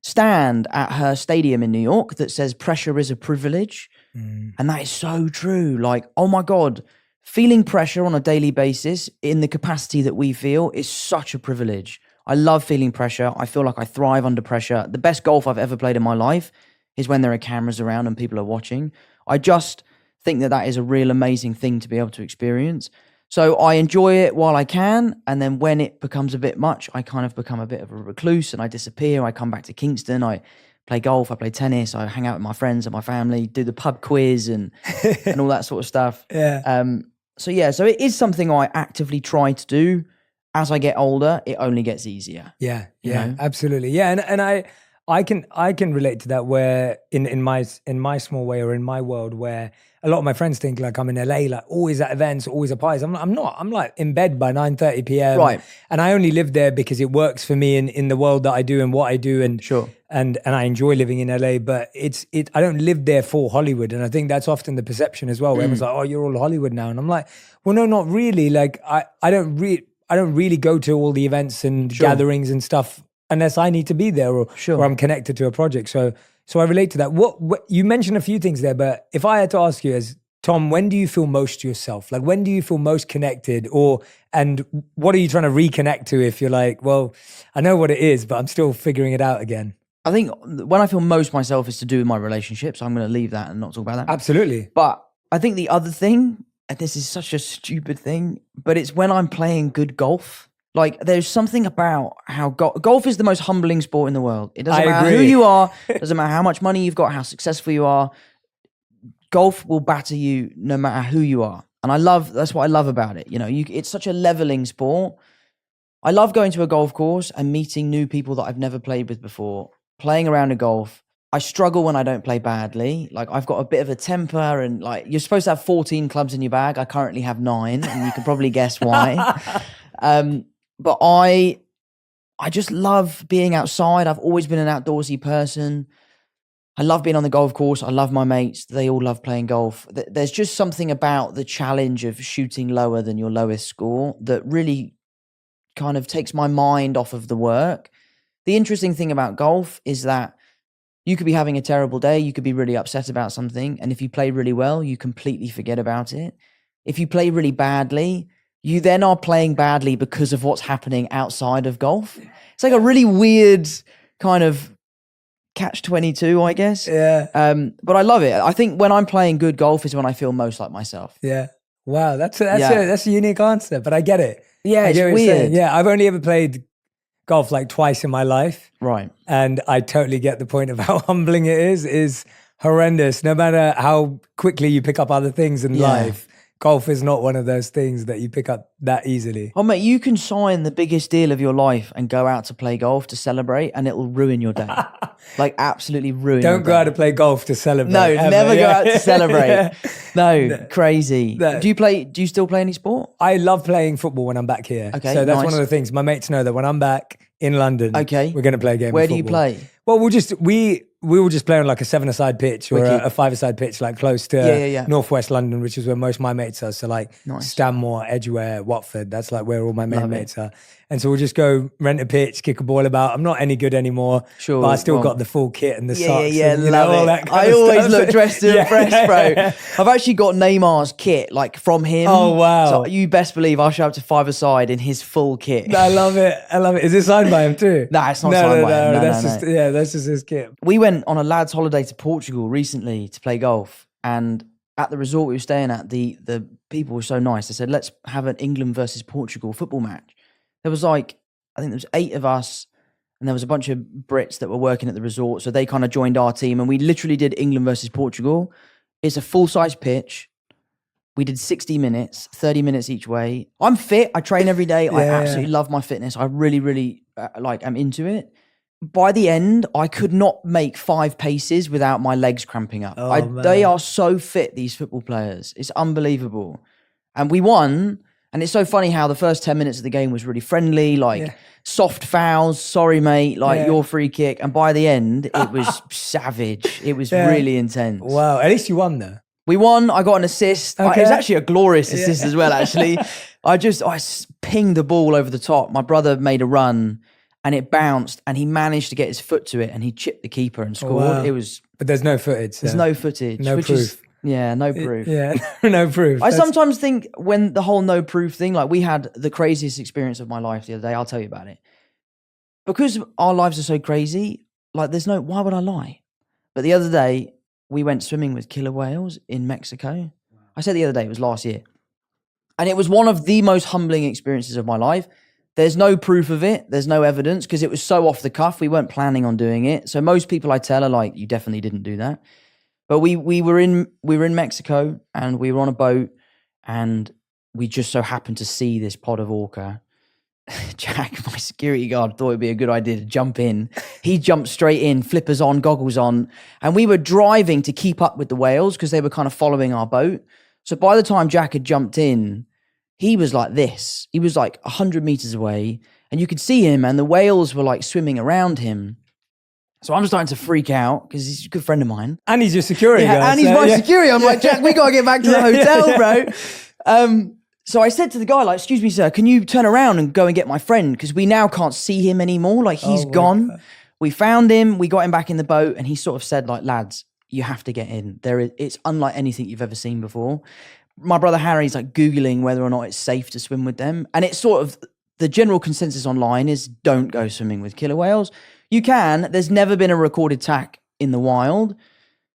stand at her stadium in New York that says, "Pressure is a privilege." And that is so true. Like, oh my God, feeling pressure on a daily basis in the capacity that we feel is such a privilege. I love feeling pressure. I feel like I thrive under pressure. The best golf I've ever played in my life is when there are cameras around and people are watching. I just think that that is a real amazing thing to be able to experience. So I enjoy it while I can. And then when it becomes a bit much, I kind of become a bit of a recluse and I disappear. I come back to Kingston. I play golf. I play tennis. I hang out with my friends and my family, do the pub quiz and all that sort of stuff. Yeah. So it is something I actively try to do. As I get older, it only gets easier. Yeah, you yeah, know? absolutely. Yeah, and I can relate to that, where in my small way, or in my world, where a lot of my friends think like I'm in LA, like always at events, always at parties. I'm not. I'm like in bed by 9:30 p.m. Right. And I only live there because it works for me in the world that I do and what I do, and Sure. And I enjoy living in LA, but I don't live there for Hollywood. And I think that's often the perception as well, where everyone's like, "Oh, you're all Hollywood now." And I'm like, well, no, not really. Like I don't really go to all the events and gatherings and stuff unless I need to be there, or I'm connected to a project. So I relate to that. What you mentioned a few things there, but if I had to ask you, as Tom, when do you feel most yourself? Like, when do you feel most connected, and what are you trying to reconnect to? If you're like, well, I know what it is, but I'm still figuring it out again. I think when I feel most myself is to do with my relationships. I'm going to leave that and not talk about that. Absolutely. But I think the other thing, and this is such a stupid thing, but it's when I'm playing good golf. Like, there's something about how golf is the most humbling sport in the world. It doesn't matter who you are. It doesn't matter how much money you've got, how successful you are. Golf will batter you no matter who you are. And that's what I love about it. It's such a leveling sport. I love going to a golf course and meeting new people that I've never played with before, playing around a golf. I struggle when I don't play badly. Like, I've got a bit of a temper, and like, you're supposed to have 14 clubs in your bag. I currently have 9, and you can probably guess why. But I just love being outside. I've always been an outdoorsy person. I love being on the golf course. I love my mates. They all love playing golf. There's just something about the challenge of shooting lower than your lowest score that really kind of takes my mind off of the work. The interesting thing about golf is that you could be having a terrible day. You could be really upset about something. And if you play really well, you completely forget about it. If you play really badly, you then are playing badly because of what's happening outside of golf. It's like a really weird kind of catch-22, I guess. Yeah. But I love it. I think when I'm playing good golf is when I feel most like myself. Yeah. Wow. That's a unique answer, but I get it. Yeah, it's weird. Yeah. I've only ever played golf like twice in my life. Right. And I totally get the point of how humbling it is horrendous. No matter how quickly you pick up other things in life, golf is not one of those things that you pick up that easily. Oh, mate, you can sign the biggest deal of your life and go out to play golf to celebrate, and it will ruin your day. Like, absolutely ruin your day. Don't go out to play golf to celebrate. No, ever. never go out to celebrate. No, crazy. No. Do you still play any sport? I love playing football when I'm back here. Okay, so that's nice. one of the things. My mates know that when I'm back in London, we're going to play a game Where of do you football. play? Well, we will just play on like a 7-a-side pitch or a 5-a-side pitch, like close to northwest London, which is where most of my mates are. So like Stanmore, Edgware, Watford, that's like where all my main mates are. And so we'll just go rent a pitch, kick a ball about. I'm not any good anymore, Sure, but I still well, got the full kit and the Yeah, socks. yeah, and, love all it. that kind I of always stuff. look dressed to Yeah, impress, yeah, bro. yeah. I've actually got Neymar's kit, like from him. Oh, wow. So you best believe I'll show up to five-a-side in his full kit. I love it. I love it. Is it signed by him too? Nah, it's not signed by him. No, that's no, just no. yeah, that's just his kit. We went on a lads' holiday to Portugal recently to play golf, and at the resort we were staying at, the people were so nice. They said, let's have an England versus Portugal football match. There was like, I think there was 8 of us, and there was a bunch of Brits that were working at the resort, so they kind of joined our team, and we literally did England versus Portugal. It's a full-size pitch. We did 60 minutes, 30 minutes each way. I'm fit. I train every day. I absolutely love my fitness. I really, really I'm into it. By the end, I could not make 5 paces without my legs cramping up. They are so fit, these football players. It's unbelievable. And we won. And it's so funny how the first 10 minutes of the game was really friendly, like soft fouls, sorry, mate, like your free kick. And by the end, it was savage. It was really intense. Wow. At least you won though. We won. I got an assist. Okay. It was actually a glorious assist as well, actually. I pinged the ball over the top. My brother made a run and it bounced and he managed to get his foot to it and he chipped the keeper and scored. Wow. It was... But there's no footage. There's no footage. No proof. No proof. Yeah, no proof. I sometimes think when the whole no proof thing, like we had the craziest experience of my life the other day. I'll tell you about it. Because our lives are so crazy, like why would I lie? But the other day, we went swimming with killer whales in Mexico. I said the other day, it was last year. And it was one of the most humbling experiences of my life. There's no proof of it. There's no evidence because it was so off the cuff. We weren't planning on doing it. So most people I tell are like, you definitely didn't do that. But we were in Mexico and we were on a boat and we just so happened to see this pod of orca. Jack, my security guard, thought it'd be a good idea to jump in. He jumped straight in, flippers on, goggles on, and we were driving to keep up with the whales because they were kind of following our boat. So by the time Jack had jumped in, he was like this. He was like 100 meters away and you could see him and the whales were like swimming around him. So I'm starting to freak out because he's a good friend of mine. And he's your security guy. And he's my security. I'm like, Jack, we got to get back to the hotel, bro. So I said to the guy, like, excuse me, sir, can you turn around and go and get my friend? Because we now can't see him anymore. Like, he's gone. God. We found him. We got him back in the boat. And he sort of said, like, lads, you have to get in. It's unlike anything you've ever seen before. My brother Harry's, like, Googling whether or not it's safe to swim with them. And it's sort of, the general consensus online is don't go swimming with killer whales. You can. There's never been a recorded attack in the wild.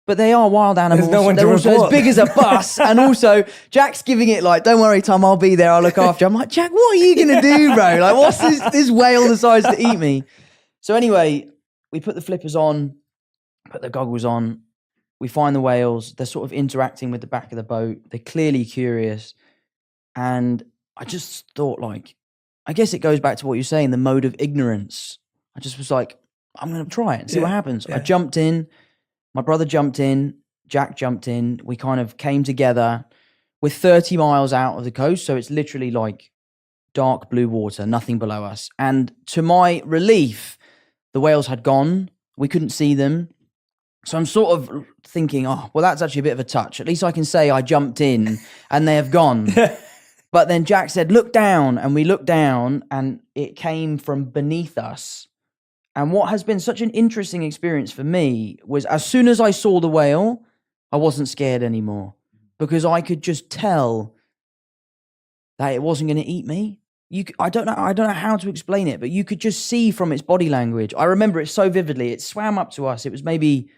But they are wild animals. There's no one They're to also report. as big as a bus. And also, Jack's giving it like, don't worry, Tom, I'll be there. I'll look after you. I'm like, Jack, what are you going to do, bro? Like, what's this whale decides to eat me? So anyway, we put the flippers on, put the goggles on. We find the whales. They're sort of interacting with the back of the boat. They're clearly curious. And I just thought, like, I guess it goes back to what you're saying, the mode of ignorance. I just was like, I'm going to try it and see what happens. I jumped in. My brother jumped in, Jack jumped in. We kind of came together. We're 30 miles out of the coast, so it's literally like dark blue water, nothing below us. And to my relief, the whales had gone. We couldn't see them. So I'm sort of thinking, oh, well, that's actually a bit of a touch. At least I can say I jumped in and they have gone. But then Jack said, look down. And we looked down and it came from beneath us. And what has been such an interesting experience for me was as soon as I saw the whale, I wasn't scared anymore because I could just tell that it wasn't going to eat me. I don't know how to explain it, but you could just see from its body language. I remember it so vividly. It swam up to us. It was maybe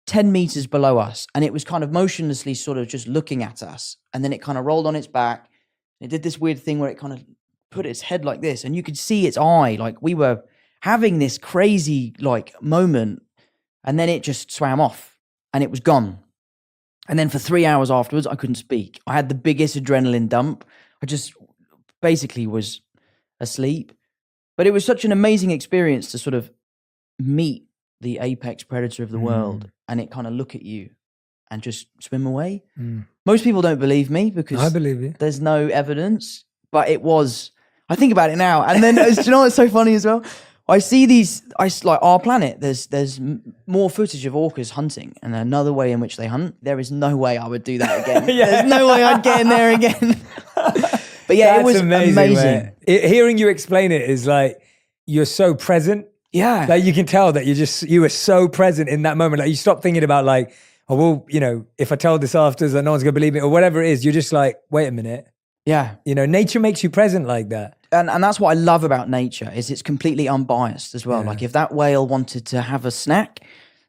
10 meters below us and it was kind of motionlessly sort of just looking at us. And then it kind of rolled on its back. It did this weird thing where it kind of put its head like this and you could see its eye. Like we were having this crazy like moment and then it just swam off and it was gone. And then for 3 hours afterwards, I couldn't speak. I had the biggest adrenaline dump. I just basically was asleep. But it was such an amazing experience to sort of meet the apex predator of the world and it kind of look at you and just swim away. Most people don't believe me because I believe you. There's no evidence, but it was, I think about it now. And then, do you know what's so funny as well? I see like our planet, there's more footage of orcas hunting and another way in which they hunt. There is no way I would do that again. There's no way I'd get in there again. But yeah, it was amazing. amazing. Hearing you explain it is like, you're so present. Yeah. Like you can tell that you were so present in that moment. Like you stop thinking about like, oh, well, you know, if I tell this after, that no one's gonna believe me or whatever it is. You're just like, wait a minute. Yeah. You know, nature makes you present like that. And that's what I love about nature is it's completely unbiased as well. Yeah. Like if that whale wanted to have a snack,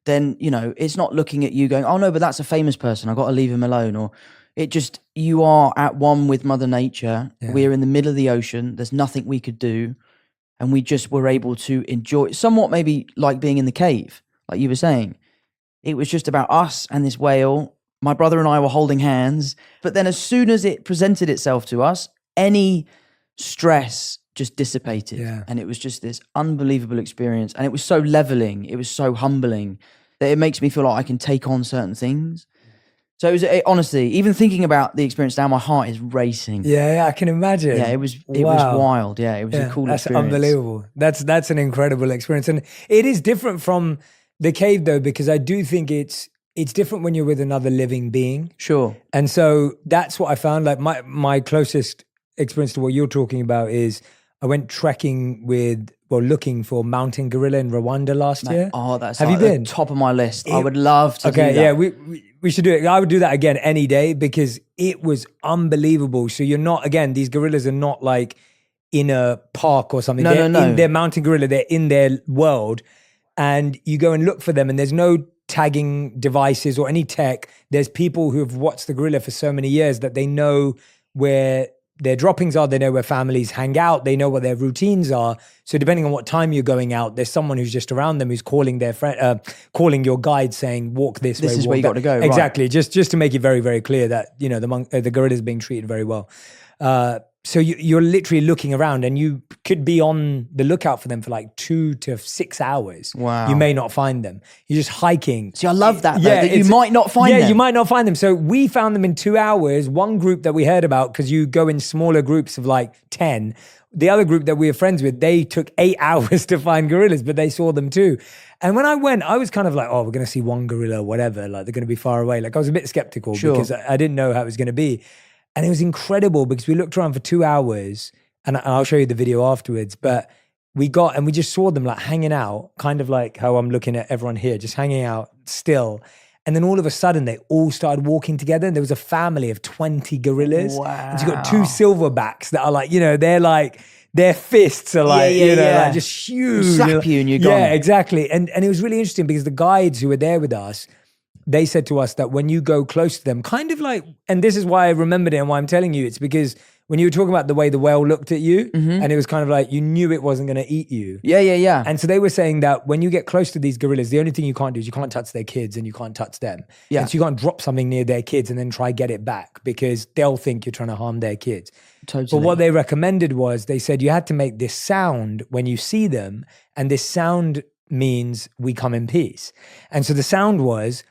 then, you know, it's not looking at you going, oh no, but that's a famous person. I've got to leave him alone. Or it just, you are at one with Mother Nature. Yeah. We're in the middle of the ocean. There's nothing we could do. And we just were able to enjoy somewhat maybe like being in the cave, like you were saying. It was just about us and this whale. My brother and I were holding hands. But then as soon as it presented itself to us, any stress just dissipated. Yeah. And it was just this unbelievable experience. And it was so leveling. It was so humbling that it makes me feel like I can take on certain things. So honestly, even thinking about the experience now, my heart is racing. Yeah, I can imagine. Yeah, it was wild. Yeah, it was a cool that's experience. Unbelievable. That's an incredible experience. And it is different from the cave though, because I do think it's different when you're with another living being. Sure. And so that's what I found. Like my closest experience to what you're talking about is I went trekking looking for mountain gorilla in Rwanda last year. Oh, that's Have like you been? the top of my list. I would love to do Okay, that. yeah, we should do it. I would do that again any day because it was unbelievable. So you're not, again, these gorillas are not like in a park or something. No. They're mountain gorilla. They're in their world. And you go and look for them and there's no tagging devices or any tech. There's people who have watched the gorilla for so many years that they know where their droppings are, they know where families hang out, they know what their routines are. So depending on what time you're going out, there's someone who's just around them who's calling their friend, calling your guide, saying, "Walk this way." This is walk where you that. got to go. Exactly, just to make it very, very clear that you know the gorilla is being treated very well. So you're literally looking around, and you could be on the lookout for them for like 2 to 6 hours. Wow. You may not find them. You're just hiking. See, I love that. Though, that you might not find them. Yeah, you might not find them. So we found them in 2 hours. One group that we heard about, because you go in smaller groups of like 10. The other group that we were friends with, they took 8 hours to find gorillas, but they saw them too. And when I went, I was kind of like, oh, we're going to see one gorilla or whatever. Like they're going to be far away. Like I was a bit skeptical because I didn't know how it was going to be. And it was incredible because we looked around for 2 hours, and I'll show you the video afterwards, but we just saw them like hanging out, kind of like how I'm looking at everyone here, just hanging out still. And then all of a sudden they all started walking together, and there was a family of 20 gorillas. Wow. And so you got 2 silverbacks that are like, you know, they're like, their fists are like, like just huge. Slap you and you're gone. Yeah, exactly. And it was really interesting because the guides who were there with us, they said to us that when you go close to them, kind of like, and this is why I remembered it and why I'm telling you, it's because when you were talking about the way the whale looked at you, and it was kind of like, you knew it wasn't going to eat you. Yeah. And so they were saying that when you get close to these gorillas, the only thing you can't do is you can't touch their kids and you can't touch them. Yeah. And so you can't drop something near their kids and then try get it back because they'll think you're trying to harm their kids. Totally. But what they recommended was, they said you had to make this sound when you see them, and this sound means we come in peace. And so the sound was,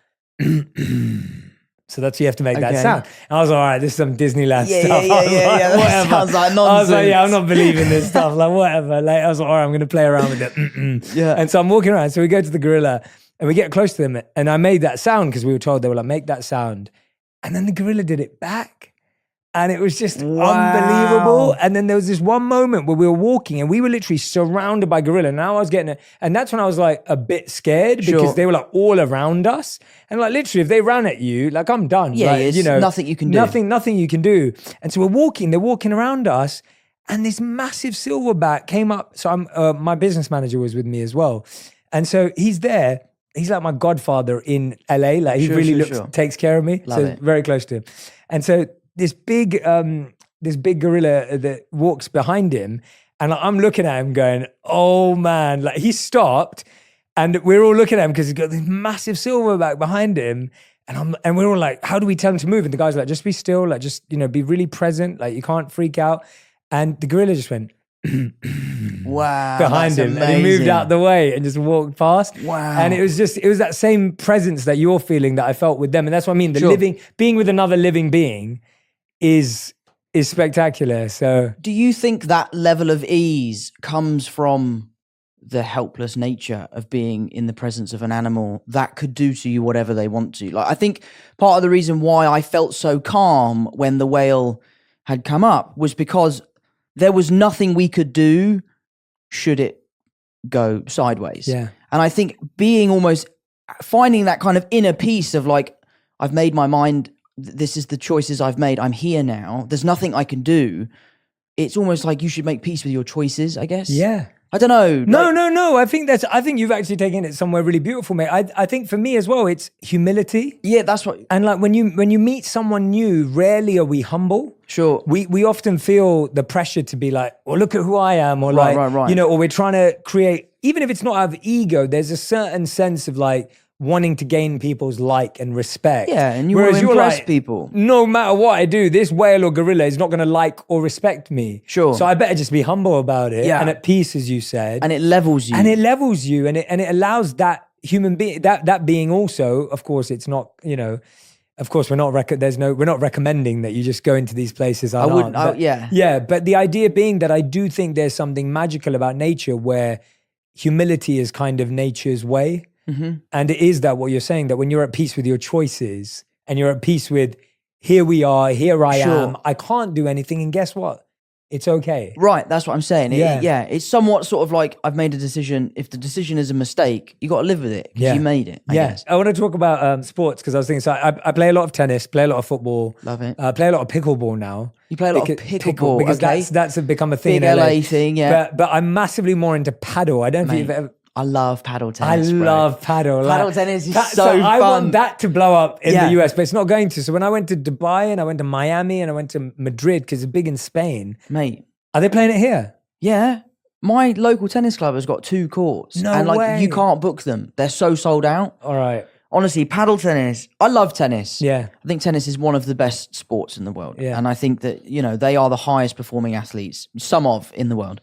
so that's, you have to make that sound. And I was like, all right, this is some Disneyland stuff. Yeah. That sounds like nonsense. I was like, yeah, I'm not believing this stuff. Like, whatever. Like, I was like, all right, I'm going to play around with it. Yeah. And so I'm walking around. So we go to the gorilla and we get close to them. And I made that sound because we were told, they were like, make that sound. And then the gorilla did it back. And it was just unbelievable. And then there was this one moment where we were walking and we were literally surrounded by gorilla. Now I was getting it. And that's when I was like a bit scared because they were like all around us. And like literally if they ran at you, like I'm done. Yeah, like, it's you know, nothing you can do. Nothing you can do. And so they're walking around us, and this massive silverback came up. So my business manager was with me as well. And so he's there. He's like my godfather in LA. Like he takes care of me. Love it. Very close to him. And so this big gorilla that walks behind him, and I'm looking at him going, oh man, like he stopped, and we're all looking at him because he's got this massive silverback behind him, and we're all like, how do we tell him to move? And the guy's like, just be still, like just, you know, be really present, like you can't freak out. And the gorilla just went wow, behind him, amazing. and he moved out the way and just walked past. Wow. And it was that same presence that you're feeling that I felt with them. And that's what I mean, being with another living being is spectacular. So do you think that level of ease comes from the helpless nature of being in the presence of an animal that could do to you whatever they want to? Like, I think part of the reason why I felt so calm when the whale had come up was because there was nothing we could do should it go sideways. Yeah. And I think finding that kind of inner peace of like, I've made my mind, this is the choices I've made, I'm here now, there's nothing I can do. It's almost like you should make peace with your choices, I guess. Yeah. I don't know. No. I think you've actually taken it somewhere really beautiful, mate. I think for me as well, it's humility. Yeah, that's what. And like when you meet someone new, rarely are we humble. Sure. We often feel the pressure to be like, well, look at who I am, or Right, like, right. or we're trying to create, even if it's not out of ego, there's a certain sense of like wanting to gain people's like and respect. Yeah, and you want to impress people. No matter what I do, this whale or gorilla is not going to like or respect me. Sure. So I better just be humble about it. Yeah. And at peace, as you said. And it levels you. And it levels you, and it allows that human being, that being also, of course, it's not, of course, we're not recommending that you just go into these places. I wouldn't. Yeah. Yeah, but the idea being that I do think there's something magical about nature where humility is kind of nature's way. Mm-hmm. And it is that what you're saying, that when you're at peace with your choices and you're at peace with, here we are, here I am, I can't do anything, and guess what? It's okay. Right, that's what I'm saying. Yeah. It's somewhat sort of like, I've made a decision. If the decision is a mistake, you got to live with it because you made it, I guess. I want to talk about sports because I was thinking, so I play a lot of tennis, play a lot of football. Love it. Play a lot of pickleball now. You play a lot of pickleball, because okay. that's become a thing Big in LA. LA thing, yeah. But I'm massively more into paddle. I don't know if you've Mate, ever... I love paddle tennis. I love paddle. Paddle tennis is so I fun. want that to blow up in Yeah. the US, but it's not going to. So when I went to Dubai and I went to Miami and I went to Madrid, because it's big in Spain, Mate, are they playing it here? yeah. My local tennis club has got 2 courts. No and like way. you can't book them. They're so sold out. All right. Honestly, paddle tennis. I love tennis. Yeah. I think tennis is one of the best sports in the world. Yeah. And I think that, they are the highest performing athletes, in the world.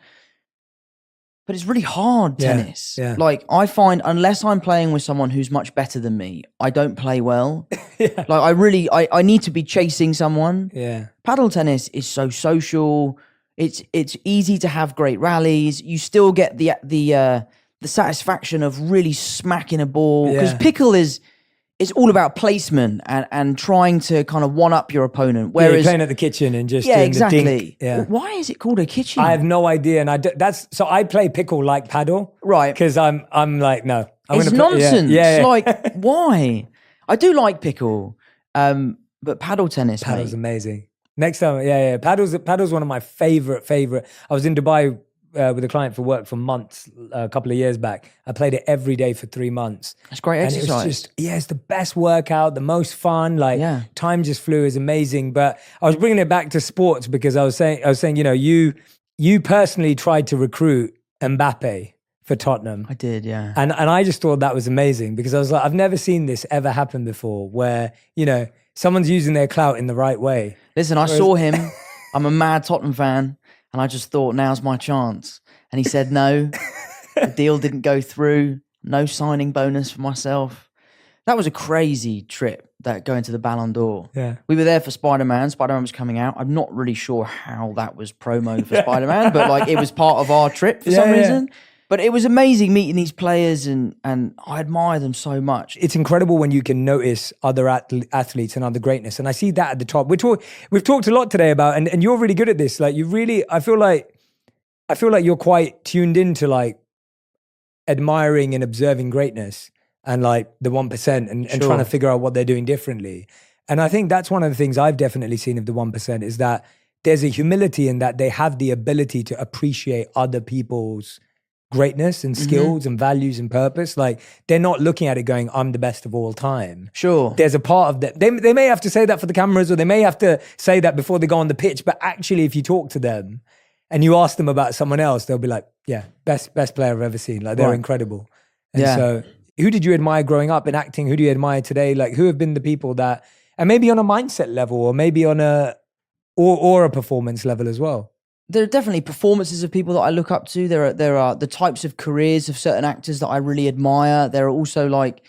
But it's really hard, tennis. Yeah. Like, I find, unless I'm playing with someone who's much better than me, I don't play well. Yeah. Like, I need to be chasing someone. Yeah. Paddle tennis is so social. It's easy to have great rallies. You still get the satisfaction of really smacking a ball. Because Yeah. pickle it's all about placement and trying to kind of one up your opponent. Yeah, you're Whereas, playing at the kitchen and just yeah, doing exactly. the dink. Yeah. Why is it called a kitchen? I have no idea, and so I play pickle like paddle, Right. Because I'm like, no, It's nonsense. Yeah. Like, why? I do like pickle, but paddle tennis, Paddle's mate. amazing. Next time, yeah. Paddle's one of my favorite. I was in Dubai with a client for work for months a couple of years back. I played it every day for 3 months. It's great And exercise. it was just, it's the best workout, the most fun. Like, Yeah. time just flew, is amazing. But I was bringing it back to sports because I was saying, you personally tried to recruit Mbappe for Tottenham. I did, yeah. And I just thought that was amazing because I was like, I've never seen this ever happen before where, someone's using their clout in the right way. Listen, I saw him. I'm a mad Tottenham fan. And I just thought, now's my chance. And he said no. The deal didn't go through. No signing bonus for myself. That was a crazy trip, that going to the Ballon d'Or. Yeah. We were there for Spider-Man. Spider-Man was coming out. I'm not really sure how that was promo for Spider-Man, but like it was part of our trip for some reason. But it was amazing meeting these players and I admire them so much. It's incredible when you can notice other athletes and other greatness. And I see that at the top. We've talked a lot today about, and you're really good at this. Like I feel like you're quite tuned into like admiring and observing greatness and like the 1% and trying to figure out what they're doing differently. And I think that's one of the things I've definitely seen of the 1% is that there's a humility in that they have the ability to appreciate other people's greatness and skills and values and purpose. Like they're not looking at it going, I'm the best of all time. Sure. There's a part of that. They may have to say that for the cameras or they may have to say that before they go on the pitch. But actually, if you talk to them and you ask them about someone else, they'll be like, yeah, best player I've ever seen. Like they're incredible. And so who did you admire growing up in acting? Who do you admire today? Like who have been the people that, and maybe on a mindset level or maybe on or a performance level as well? There are definitely performances of people that I look up to. There are the types of careers of certain actors that I really admire. There are also like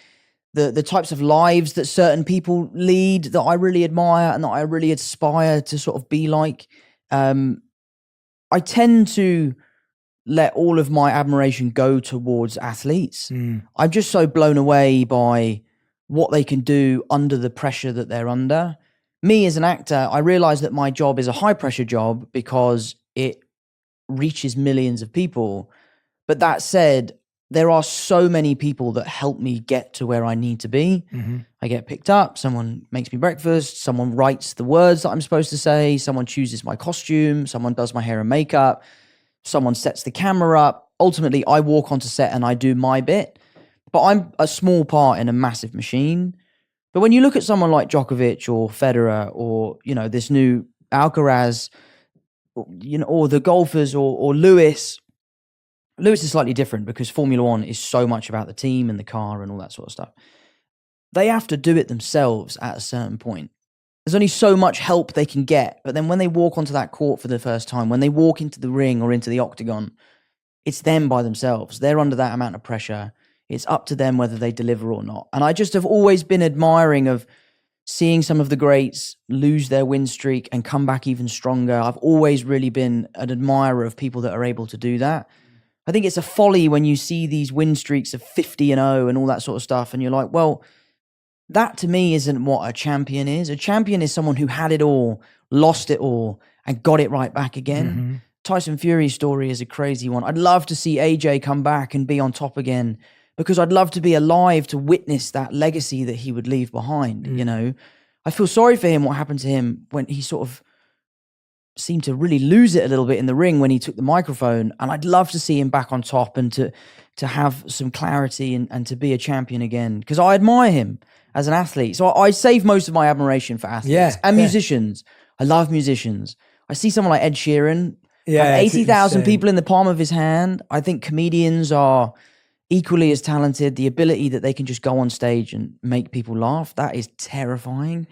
the types of lives that certain people lead that I really admire and that I really aspire to sort of be like. I tend to let all of my admiration go towards athletes. I'm just so blown away by what they can do under the pressure that they're under. me as an actor, I realized that my job is a high pressure job because it reaches millions of people. But that said, there are so many people that help me get to where I need to be. I get picked up, someone makes me breakfast, someone writes the words that I'm supposed to say, someone chooses my costume, someone does my hair and makeup, someone sets the camera up. Ultimately, I walk onto set and I do my bit, but I'm a small part in a massive machine. But when you look at someone like Djokovic or Federer or, this new Alcaraz, or the golfers or Lewis is slightly different because Formula One is so much about the team and the car and all that sort of stuff. They have to do it themselves at a certain point. There's only so much help they can get. But then when they walk onto that court for the first time, when they walk into the ring or into the octagon, it's them by themselves. They're under that amount of pressure. It's up to them whether they deliver or not. And I just have always been admiring of seeing some of the greats lose their win streak and come back even stronger. I've always really been an admirer of people that are able to do that. I think it's a folly when you see these win streaks of 50-0 and all that sort of stuff. And you're like, well, that to me isn't what a champion is. A champion is someone who had it all, lost it all, and got it right back again. Tyson Fury's story is a crazy one. I'd love to see AJ come back and be on top again because I'd love to be alive to witness that legacy that he would leave behind, I feel sorry for him, what happened to him when he sort of seemed to really lose it a little bit in the ring when he took the microphone. And I'd love to see him back on top and to have some clarity and to be a champion again because I admire him as an athlete. So I save most of my admiration for athletes and musicians. I love musicians. I see someone like Ed Sheeran, 80,000 people in the palm of his hand. I think comedians are equally as talented. The ability that they can just go on stage and make people laugh, that is terrifying.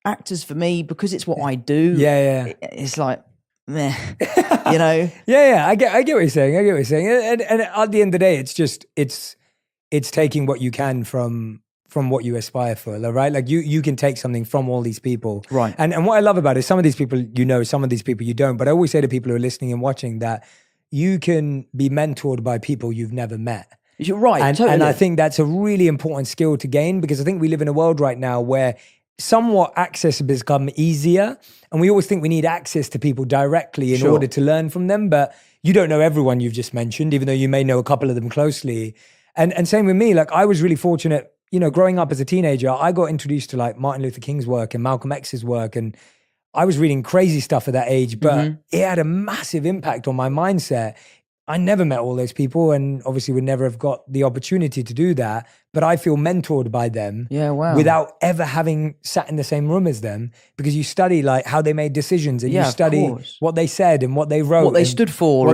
Actors for me, because it's what I do. It's like, meh, I get what you're saying. And at the end of the day, it's just it's taking what you can from what you aspire for, right? Like you can take something from all these people, right? And what I love about it is some of these people some of these people you don't. But I always say to people who are listening and watching that you can be mentored by people you've never met. You're right, totally. And I think that's a really important skill to gain because I think we live in a world right now where somewhat access has become easier. And we always think we need access to people directly in order to learn from them. But you don't know everyone you've just mentioned, even though you may know a couple of them closely. And same with me, like I was really fortunate, growing up as a teenager, I got introduced to like Martin Luther King's work and Malcolm X's work. And I was reading crazy stuff at that age, but it had a massive impact on my mindset. I never met all those people and obviously would never have got the opportunity to do that. But I feel mentored by them without ever having sat in the same room as them because you study like how they made decisions and you study what they said and what they wrote. What they stood for.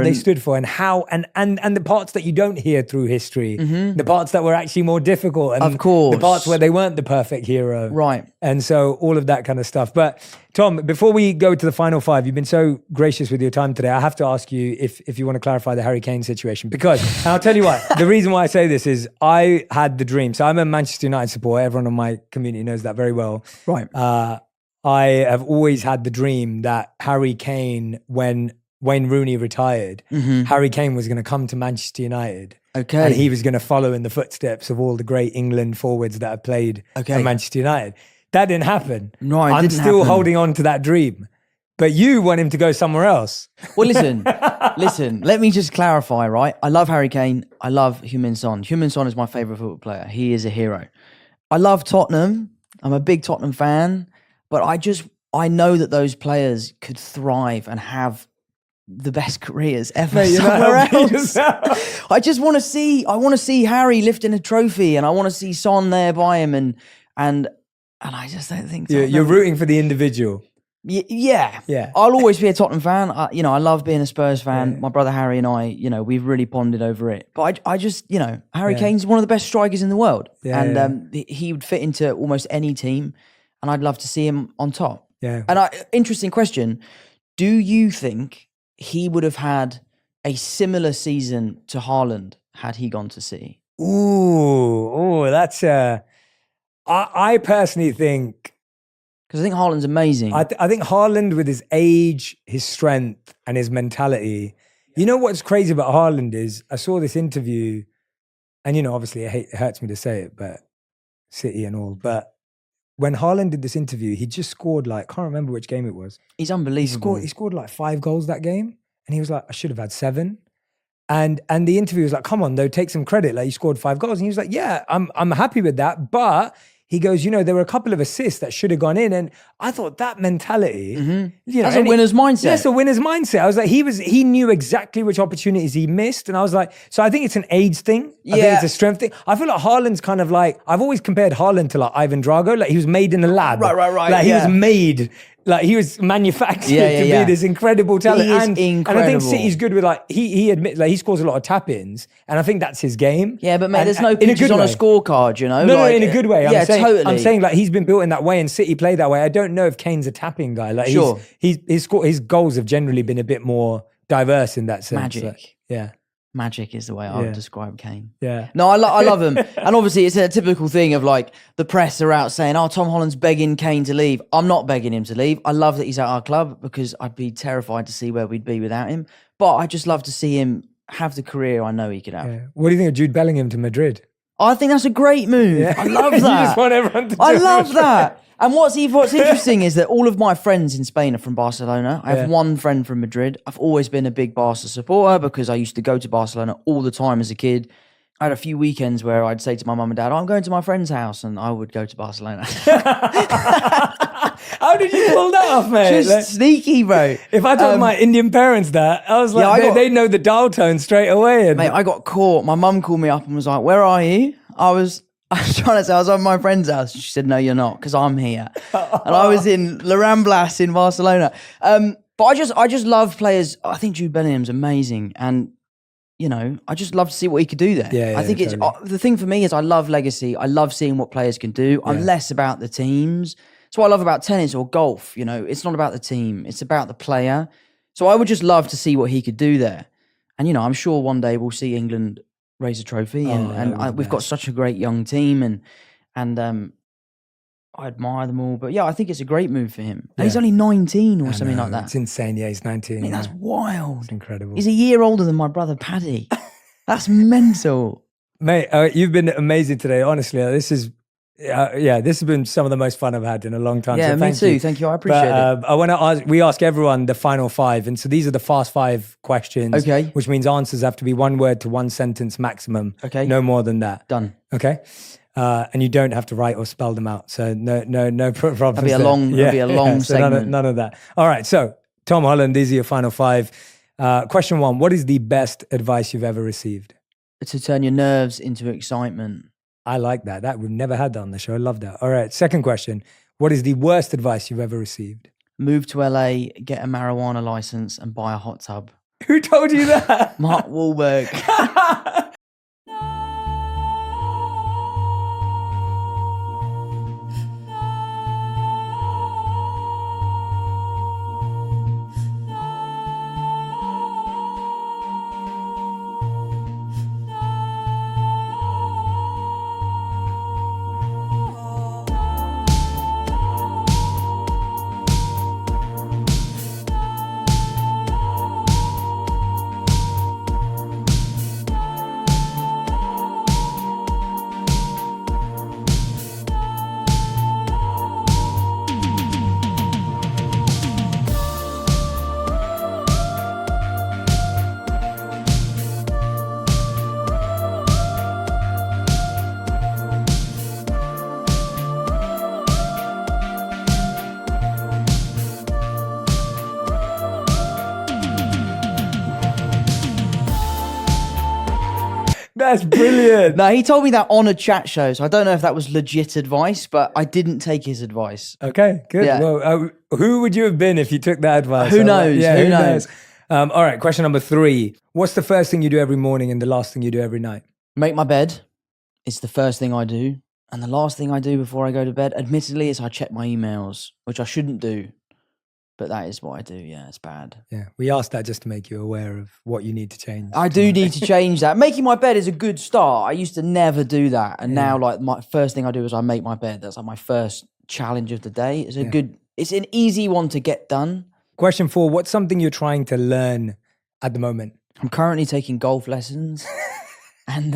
And how, and the parts that you don't hear through history, the parts that were actually more difficult. And of course. The parts where they weren't the perfect hero. Right. And so all of that kind of stuff. But Tom, before we go to the final five, you've been so gracious with your time today. I have to ask you if you want to clarify the Harry Kane situation because, and I'll tell you what, the reason why I say this is I had the dream. So I'm a Manchester United supporter. Everyone in my community knows that very well. Right. I have always had the dream that Harry Kane, when Wayne Rooney retired, Harry Kane was going to come to Manchester United. Okay. And he was going to follow in the footsteps of all the great England forwards that have played for Manchester United. That didn't happen. No, it I'm didn't still happen. holding on to that dream. But you want him to go somewhere else. Well, listen, let me just clarify, right? I love Harry Kane. I love Heung-min Son. Heung-min Son is my favourite football player. He is a hero. I love Tottenham. I'm a big Tottenham fan. But I know that those players could thrive and have the best careers ever somewhere else. I just want to see Harry lifting a trophy and I want to see Son there by him and I just don't think you're rooting for the individual. Yeah. I'll always be a Tottenham fan. I love being a Spurs fan. Yeah. My brother Harry and I, we've really bonded over it. But I just, Harry Kane's one of the best strikers in the world. Yeah, and he would fit into almost any team. And I'd love to see him on top. Yeah. And interesting question. Do you think he would have had a similar season to Haaland had he gone to City? Ooh, that's I personally think... Because I think Haaland's amazing. I think Haaland, with his age, his strength, and his mentality. You know what's crazy about Haaland is I saw this interview, and obviously it hurts me to say it, but City and all. But when Haaland did this interview, he just scored like, can't remember which game it was. He's unbelievable. He scored like 5 goals that game. And he was like, I should have had 7. And the interview was like, come on, though, take some credit. Like, you scored 5 goals. And he was like, yeah, I'm happy with that. But he goes, there were a couple of assists that should have gone in. And I thought that mentality, That's a winner's mindset. That's a winner's mindset. I was like, he knew exactly which opportunities he missed. And I was like, so I think it's an age thing. I think it's a strength thing. I feel like Haaland's kind of like, I've always compared Haaland to like Ivan Drago. Like, he was made in a lab. Right. Like, he was made, like, he was manufactured to be this incredible talent. He is incredible. And I think City's good with, like, he admits, like, he scores a lot of tap-ins. And I think that's his game. Yeah, but mate, And- there's no in a pictures good on a way. scorecard, No, like, in a good way. Yeah, totally. I'm saying like he's been built in that way and City play that way. I don't know if Kane's a tapping guy. Like, Sure. his goals have generally been a bit more diverse in that sense. Magic. Like, yeah. Magic is the way I would describe Kane. Yeah. No, I love him. And obviously it's a typical thing of like the press are out saying, oh, Tom Holland's begging Kane to leave. I'm not begging him to leave. I love that he's at our club because I'd be terrified to see where we'd be without him. But I just love to see him have the career I know he could have. Yeah. What do you think of Jude Bellingham to Madrid? I think that's a great move. I love that. You just want everyone to I do love it. that. And what's interesting is that all of my friends in Spain are from Barcelona. I have one friend from Madrid. I've always been a big Barca supporter because I used to go to Barcelona all the time as a kid. I had a few weekends where I'd say to my mum and dad, I'm going to my friend's house, and I would go to Barcelona. How did you pull that off, mate? Just Like, sneaky, bro. if I told my Indian parents that, I was like, they know the dial tone straight away. And Mate, I got caught. My mum called me up and was like, where are you? I was trying to say I was at my friend's house. She said, no, you're not, because I'm here. And I was in La Ramblas in Barcelona. But I just love players. I think Jude Bellingham's amazing. And, I just love to see what he could do there. Yeah, I think it's the thing for me is I love legacy. I love seeing what players can do. I'm less about the teams. That's what I love about tennis or golf. It's not about the team. It's about the player. So I would just love to see what he could do there. And, I'm sure one day we'll see England raise a trophy, we've got such a great young team, and I admire them all. But yeah, I think it's a great move for him. And he's only 19 or something like that. It's insane. Yeah, he's 19. I mean, that's wild. It's incredible. He's a year older than my brother Paddy. That's mental, Mate, you've been amazing today. Honestly, this is this has been some of the most fun I've had in a long time. Yeah, so me thank too. You. Thank you. I appreciate it. I want to ask. We ask everyone the final 5, and so these are the fast 5 questions. Okay. Which means answers have to be 1 word to 1 sentence maximum. Okay. No more than that. Done. Okay. And you don't have to write or spell them out. So no problems. That'd be a long. That'd be a long so segment. none of that. All right. So Tom Holland, these are your final 5. Question 1: what is the best advice you've ever received? To turn your nerves into excitement. I like that. We've never had that on the show. I love that. All right. Second question: what is the worst advice you've ever received? Move to LA, get a marijuana license, and buy a hot tub. Who told you that? Mark Wahlberg. That's brilliant. No, he told me that on a chat show, so I don't know if that was legit advice, but I didn't take his advice. Okay, good. Yeah. Well, who would you have been if you took that advice? Who knows? Yeah, Who knows? All right, question number 3. What's the first thing you do every morning and the last thing you do every night? Make my bed. It's the first thing I do. And the last thing I do before I go to bed, admittedly, is I check my emails, which I shouldn't do. But that is what I do. Yeah, it's bad. Yeah, we asked that just to make you aware of what you need to change. I do need to change that. Making my bed is a good start. I used to never do that. And now, like, my first thing I do is I make my bed. That's like my first challenge of the day. It's it's an easy one to get done. Question 4, what's something you're trying to learn at the moment? I'm currently taking golf lessons. And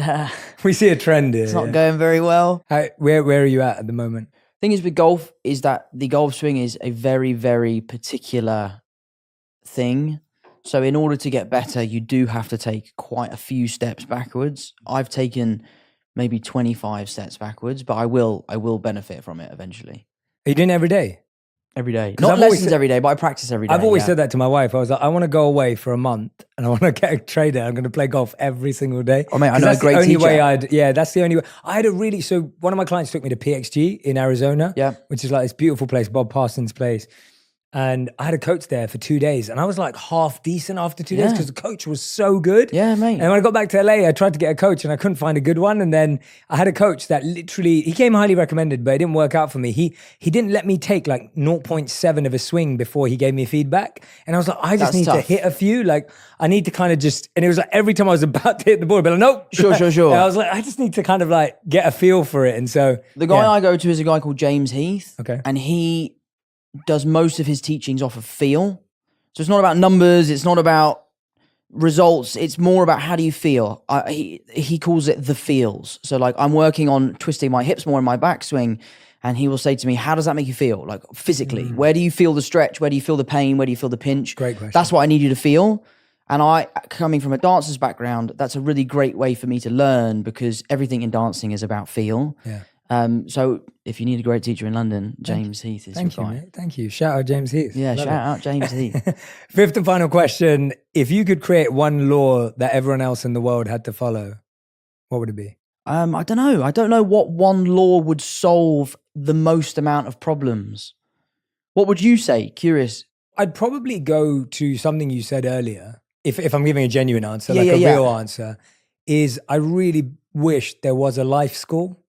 We see a trend here. it's not going very well. Where are you at the moment? Thing is with golf is that the golf swing is a very, very particular thing. So in order to get better, you do have to take quite a few steps backwards. I've taken maybe 25 steps backwards, but I will benefit from it eventually. Are you doing it every day? Every day. 'Cause Not I've always lessons said- every day, but I practice every day. I've always yeah. said that to my wife. I was like, I want to go away for a month and I want to get a trader. I'm going to play golf every single day. Oh, mate, I 'Cause know a that's great the only way teacher. that's the only way. I had a really, so one of my clients took me to PXG in Arizona, Yeah. which is like this beautiful place, Bob Parsons' place. And I had a coach there for 2 days and I was like half decent after 2 days Yeah. because the coach was so good. Yeah, mate. And when I got back to LA, I tried to get a coach and I couldn't find a good one. And then I had a coach that literally, he came highly recommended, but it didn't work out for me. He didn't let me take like 0.7 of a swing before he gave me feedback. And I was like, I just That's need to tough. hit a few. Like I need to kind of just, and it was like every time I was about to hit the ball, I'd be like, nope. Sure. And I was like, I just need to kind of like get a feel for it. And so The guy yeah. I go to is a guy called James Heath. Okay. And he does most of his teachings off of feel. So it's not about numbers. It's not about results. It's more about how do you feel. He calls it the feels. So like I'm working on twisting my hips more in my backswing. And he will say to me, how does that make you feel? Like physically, where do you feel the stretch? Where do you feel the pain? Where do you feel the pinch? Great question. That's what I need you to feel. And I, coming from a dancer's background, that's a really great way for me to learn because everything in dancing is about feel. Yeah. So if you need a great teacher in London, James Heath is Thank you, your guy. mate. Thank you. Shout out James Heath. Yeah, Love shout it. out James Heath. Fifth and final question. If you could create one law that everyone else in the world had to follow, what would it be? I don't know. I don't know what one law would solve the most amount of problems. What would you say? Curious. I'd probably go to something you said earlier. If I'm giving a genuine answer, Yeah, like a yeah. real answer, is I really wish there was a life school.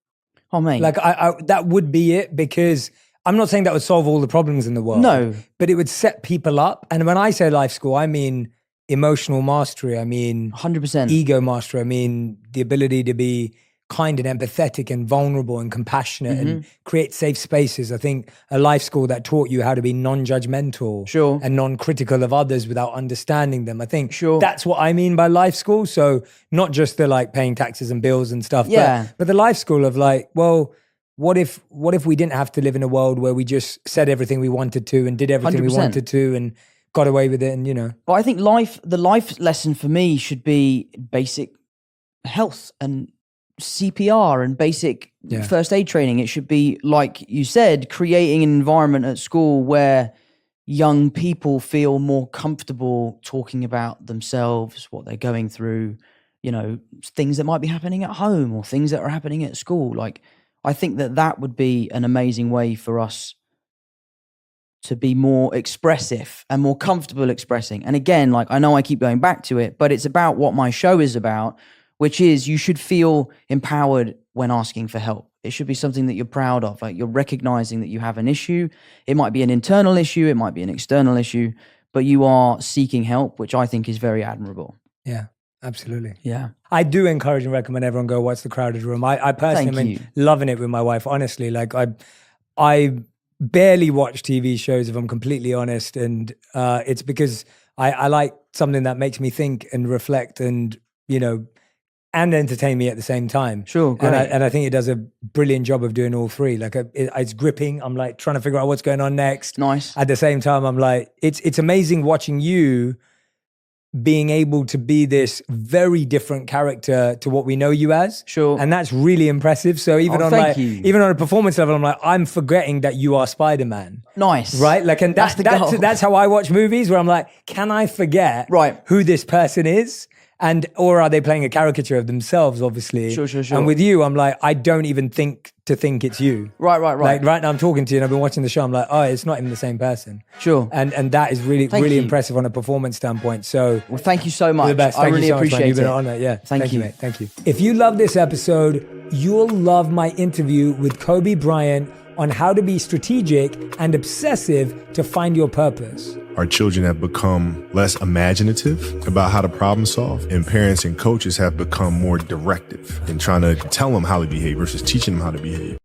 Oh, mate. Like I that would be it because I'm not saying that would solve all the problems in the world. No. But it would set people up. And when I say life school, I mean emotional mastery. I mean 100%. ego mastery. I mean the ability to be kind and empathetic and vulnerable and compassionate and create safe spaces. I think a life school that taught you how to be non-judgmental Sure. and non-critical of others without understanding them. I think Sure. that's what I mean by life school. So not just the like paying taxes and bills and stuff, Yeah. but the life school of like, well, what if we didn't have to live in a world where we just said everything we wanted to and did everything 100%. we wanted to and got away with it and, you know. But I think the life lesson for me should be basic health and CPR and basic Yeah. first aid training. It should be, like you said, creating an environment at school where young people feel more comfortable talking about themselves, what they're going through, you know, things that might be happening at home or things that are happening at school. Like, I think that would be an amazing way for us to be more expressive and more comfortable expressing. And again, like I know I keep going back to it, but it's about what my show is about, which is you should feel empowered when asking for help. It should be something that you're proud of. Like you're recognizing that you have an issue. It might be an internal issue. It might be an external issue, but you are seeking help, which I think is very admirable. Yeah, absolutely. Yeah. I do encourage and recommend everyone go watch The Crowded Room. I personally Thank am you. loving it with my wife. Honestly, like I barely watch TV shows if I'm completely honest, and it's because I like something that makes me think and reflect, and you know, and entertain me at the same time. Sure, great. And I think it does a brilliant job of doing all three. Like it's gripping. I'm like trying to figure out what's going on next. Nice. At the same time, I'm like, it's amazing watching you being able to be this very different character to what we know you as. Sure. And that's really impressive. So even Oh, on thank like, you. even on a performance level, I'm like, I'm forgetting that you are Spider-Man. Nice. Right? Like, and That's the goal. that's how I watch movies, where I'm like, can I forget Right. who this person is? And, or are they playing a caricature of themselves, obviously? Sure. And with you, I'm like, I don't even think it's you. Right. Like right now I'm talking to you and I've been watching the show. I'm like, oh, it's not even the same person. Sure. And that is really, Thank really you. impressive on a performance standpoint. So Well, thank you so you're much. the best. I Thank really you so much, man. appreciate You've been it. an honor. Yeah. Thank you. Mate. Thank you. If you love this episode, you'll love my interview with Kobe Bryant on how to be strategic and obsessive to find your purpose. Our children have become less imaginative about how to problem solve, and parents and coaches have become more directive in trying to tell them how to behave versus teaching them how to behave.